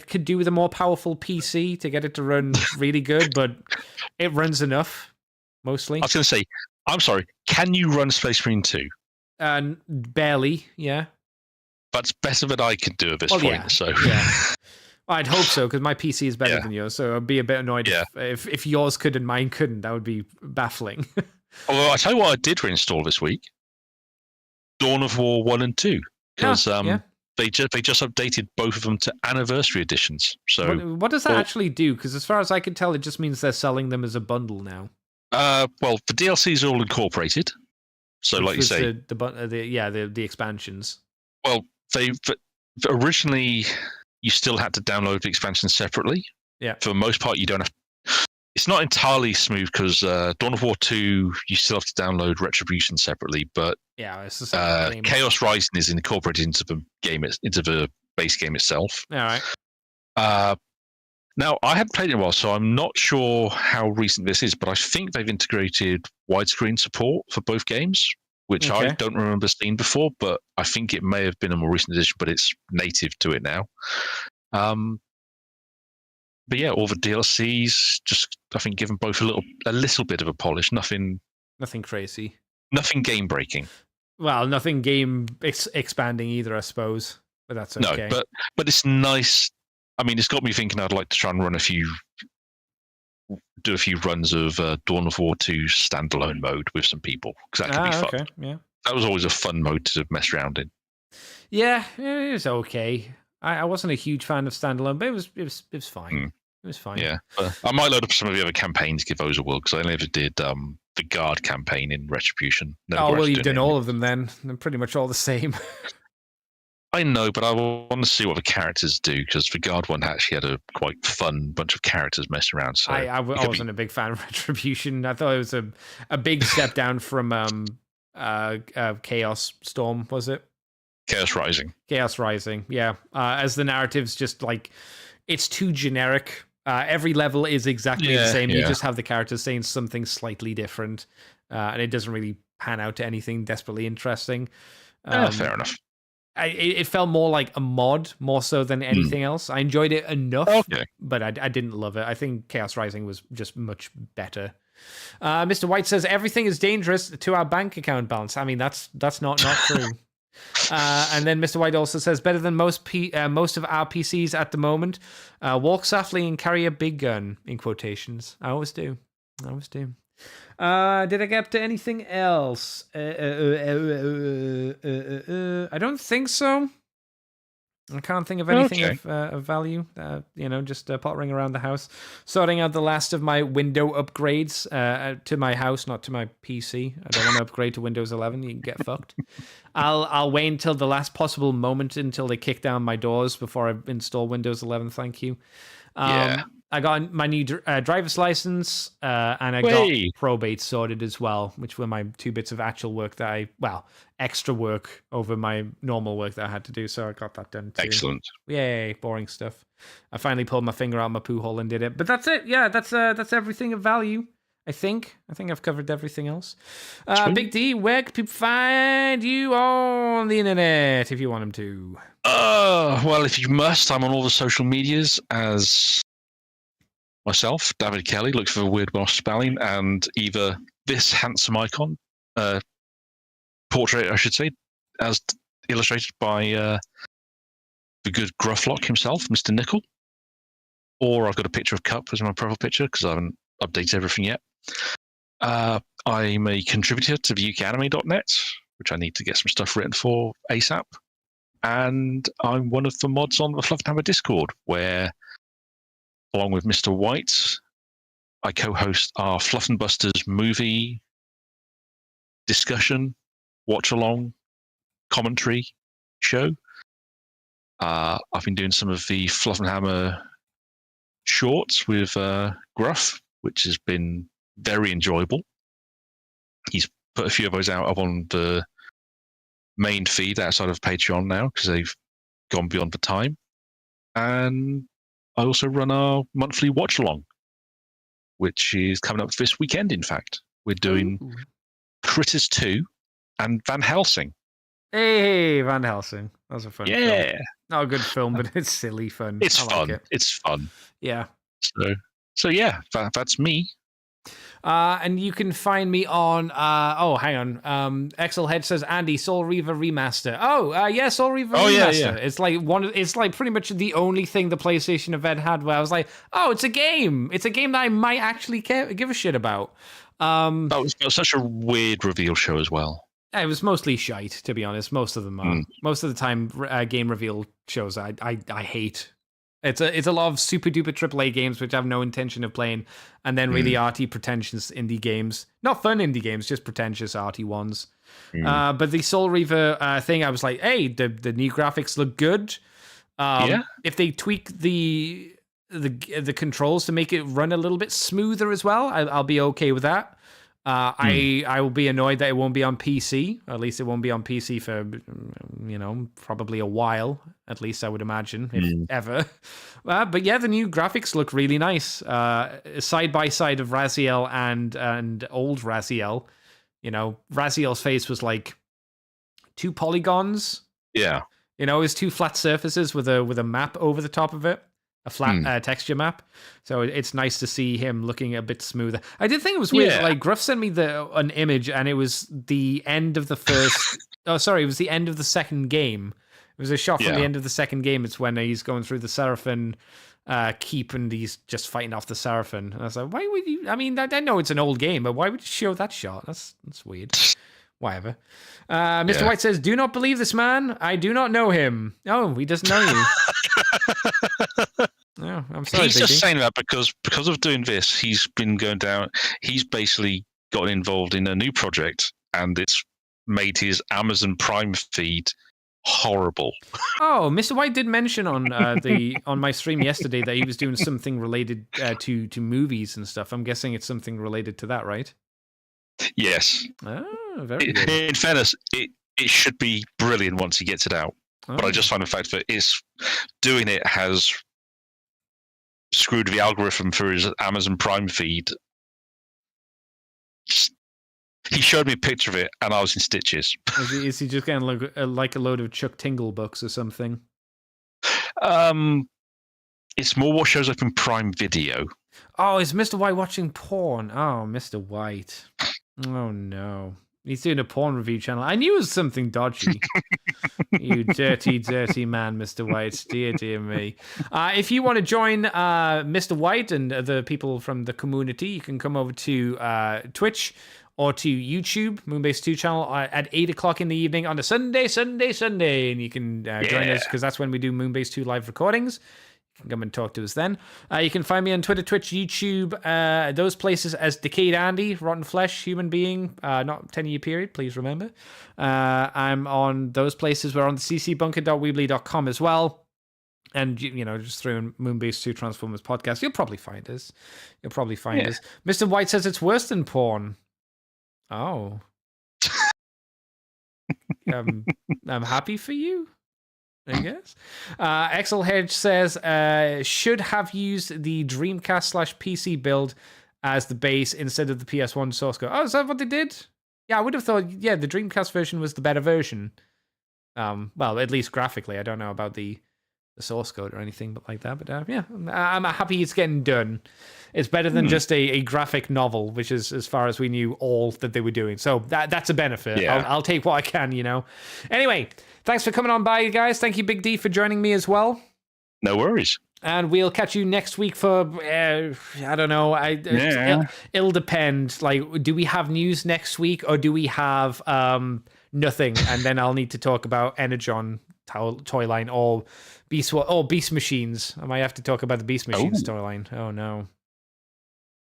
could do with a more powerful PC to get it to run really good, but it runs enough, mostly. I was going to say, I'm sorry, can you run Space Marine 2? Barely, yeah. That's better than I could do at this point, yeah. So... Yeah. I'd hope so, because my PC is better than yours, so I'd be a bit annoyed if yours could and mine couldn't. That would be baffling. Although, I tell you what I did reinstall this week. Dawn of War 1 and 2. Because they just updated both of them to anniversary editions. So what does that actually do? Because as far as I can tell, it just means they're selling them as a bundle now. Well, the DLCs are all incorporated. So, like you say... The expansions. Well, they originally... You still had to download the expansion separately. Yeah. For the most part, you don't have. it's not entirely smooth because Dawn of War 2, you still have to download Retribution separately, but Yeah, it's the same game. Chaos Rising is incorporated into the game, into the base game itself. All right. Now, I hadn't played it in a while, so I'm not sure how recent this is, but I think they've integrated widescreen support for both games, which I don't remember seeing before, but I think it may have been a more recent edition, but it's native to it now. But yeah, all the DLCs, just I think given both a little bit of a polish, nothing crazy, nothing game breaking. Well, nothing game expanding either, I suppose. But that's okay. No, but it's nice. I mean, it's got me thinking. I'd like to try and do a few runs of Dawn of War 2 standalone mode with some people because that could be fun. Okay, yeah, that was always a fun mode to mess around in. Yeah, it was okay. I wasn't a huge fan of standalone, but it was fine. It was fine. Yeah, I might load up some of the other campaigns, give those a whirl because I never did the Guard campaign in Retribution. You've done all of them then. They're pretty much all the same. I know, but I want to see what the characters do because the Guard one actually had a quite fun bunch of characters messing around. So I wasn't a big fan of Retribution. I thought it was a big step down from Chaos Storm, was it? Chaos Rising. Chaos Rising, yeah. As the narrative's just like, it's too generic. Every level is exactly the same. You just have the characters saying something slightly different, and it doesn't really pan out to anything desperately interesting. Fair enough. It felt more like a mod, more so than anything else. I enjoyed it enough, but I didn't love it. I think Chaos Rising was just much better. Mr. White says, everything is dangerous to our bank account balance. I mean, that's not true. And then Mr. White also says, better than most of our PCs at the moment. Walk softly and carry a big gun, in quotations. I always do. Did I get up to anything else? I don't think so. I can't think of anything of value. Just pottering around the house, sorting out the last of my window upgrades to my house, not to my PC. I don't want to upgrade to Windows 11. You can get fucked. I'll wait until the last possible moment until they kick down my doors before I install Windows 11. Thank you. I got my new driver's license, and I got probate sorted as well, which were my 2 bits of actual work extra work over my normal work that I had to do. So I got that done too. Excellent. Yay, boring stuff. I finally pulled my finger out my poo hole and did it. But that's it. Yeah, that's everything of value. I think I've covered everything else. Big D, where can people find you on the internet if you want them to? Well, if you must, I'm on all the social medias as myself, David Kelly. Look for the weird Welsh spelling and either this handsome icon, portrait, I should say, as illustrated by the good Grufflock himself, Mr. Nickel, or I've got a picture of Cup as my profile picture because I haven't updated everything yet. I'm a contributor to the UKAnime.net, which I need to get some stuff written for ASAP. And I'm one of the mods on the Fluff and Hammer Discord, where, along with Mr. White, I co-host our Fluff and Busters movie discussion, watch-along, commentary show. I've been doing some of the Fluff and Hammer shorts with Gruff, which has been very enjoyable. He's put a few of those out up on the main feed outside of Patreon now because they've gone beyond the time. And I also run our monthly watch along, which is coming up this weekend. In fact, we're doing Critters 2 and Van Helsing. Hey, Van Helsing. That was a fun film. Not a good film, but it's silly fun. It's fun. It's fun. Yeah. So yeah, that's me. And you can find me on hang on. Exelhead says, Andy, Soul Reaver remaster. Yeah, Soul Reaver remaster. Yeah. It's like pretty much the only thing the PlayStation event had where I was like, it's a game. It's a game that I might actually give a shit about. That was such a weird reveal show as well. It was mostly shite, to be honest. Most of them are. Most of the time, game reveal shows I hate. It's a lot of super duper AAA games which I have no intention of playing, and then really arty, pretentious indie games. Not fun indie games, just pretentious arty ones. But the Soul Reaver thing, I was like, hey, the new graphics look good. If they tweak the the controls to make it run a little bit smoother as well. I'll be okay with that. I will be annoyed that it won't be on PC. At least it won't be on PC for, probably a while. At least I would imagine, if ever. But yeah, the new graphics look really nice. Side by side of Raziel and old Raziel. Raziel's face was like 2 polygons. Yeah. It was 2 flat surfaces with a map over the top of it. A flat texture map. So it's nice to see him looking a bit smoother. I did think it was weird. Yeah. Like, Gruff sent me an image, and it was the end of the first... it was the end of the second game. It was a shot from the end of the second game. It's when he's going through the Seraphim keep, and he's just fighting off the Seraphim. And I was like, why would you... I mean, I know it's an old game, but why would you show that shot? That's weird. Whatever. Mr. White says, do not believe this man. I do not know him. Oh, he doesn't know you. No, I'm sorry. He's just saying that because of doing this, he's been going down. He's basically gotten involved in a new project, and it's made his Amazon Prime feed horrible. Oh, Mr. White did mention on on my stream yesterday that he was doing something related to movies and stuff. I'm guessing it's something related to that, right? Yes. Oh, very good. In fairness, it should be brilliant once he gets it out. Oh. But I just find the fact that doing it has screwed the algorithm for his Amazon Prime feed. He showed me a picture of it, and I was in stitches. Is he just getting like a load of Chuck Tingle books or something? It's more what shows up in Prime Video. Oh, is Mr. White watching porn? Oh, Mr. White. Oh, no. He's doing a porn review channel. I knew it was something dodgy. You dirty, dirty man, Mr. White. Dear, dear me. If you want to join Mr. White and the people from the community, you can come over to Twitch or to YouTube, Moonbase 2 channel, at 8 o'clock in the evening on a Sunday. And you can join us, because that's when we do Moonbase 2 live recordings. You can come and talk to us then. You can find me on Twitter, Twitch, YouTube, those places as Decayed Andy, Rotten Flesh, Human Being, not 10-year period, please remember. I'm on those places. We're on the ccbunker.weebly.com as well. And, just through in Moonbase 2 Transformers podcast, you'll probably find us. us. Mr. White says it's worse than porn. Oh. I'm happy for you, I guess. Excel Hedge says, should have used the Dreamcast / PC build as the base instead of the PS1 source code. Oh, is that what they did? Yeah, I would have thought, the Dreamcast version was the better version. Well, at least graphically. I don't know about the source code or anything but like that. But I'm happy it's getting done. It's better than just a graphic novel, which is, as far as we knew, all that they were doing. So that's a benefit. Yeah. I'll take what I can, Anyway, thanks for coming on by, you guys. Thank you, Big D, for joining me as well. No worries. And we'll catch you next week for, I don't know. It'll depend. Like, do we have news next week, or do we have nothing? And then I'll need to talk about Energon toy line or Beast Machines. I might have to talk about the Beast Machines toy line. Oh, no.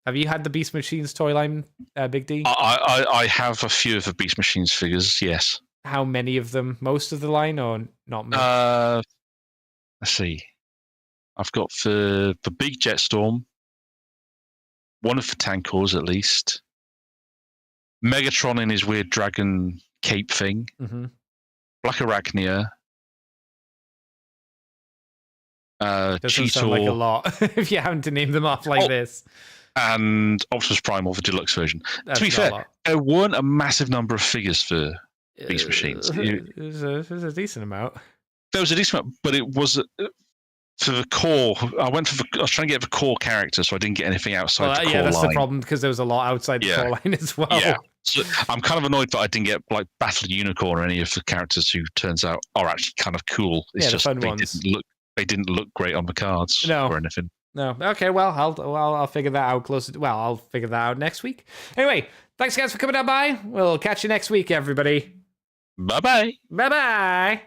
Have you had the Beast Machines toy line, Big D? I have a few of the Beast Machines figures, yes. How many of them? Most of the line, or not much? Let's see. I've got the big Jetstorm, one of the Tankors at least, Megatron in his weird dragon cape thing, Black Arachnia, Doesn't sound like a lot if you're having to name them off like this. And Optimus Prime, or the deluxe version. That's to be fair, there weren't a massive number of figures for Beast Machines. There's a decent amount. There was a decent amount, but it was for the core. I was trying to get the core character, so I didn't get anything outside the core line. That's the problem, because there was a lot outside the core line as well. Yeah. So I'm kind of annoyed that I didn't get like Battle Unicorn or any of the characters who turns out are actually kind of cool. It's just they didn't look great on the cards or anything. No. Okay, well, I'll figure that out I'll figure that out next week. Anyway, thanks guys for coming on by. We'll catch you next week, everybody. Bye-bye. Bye-bye.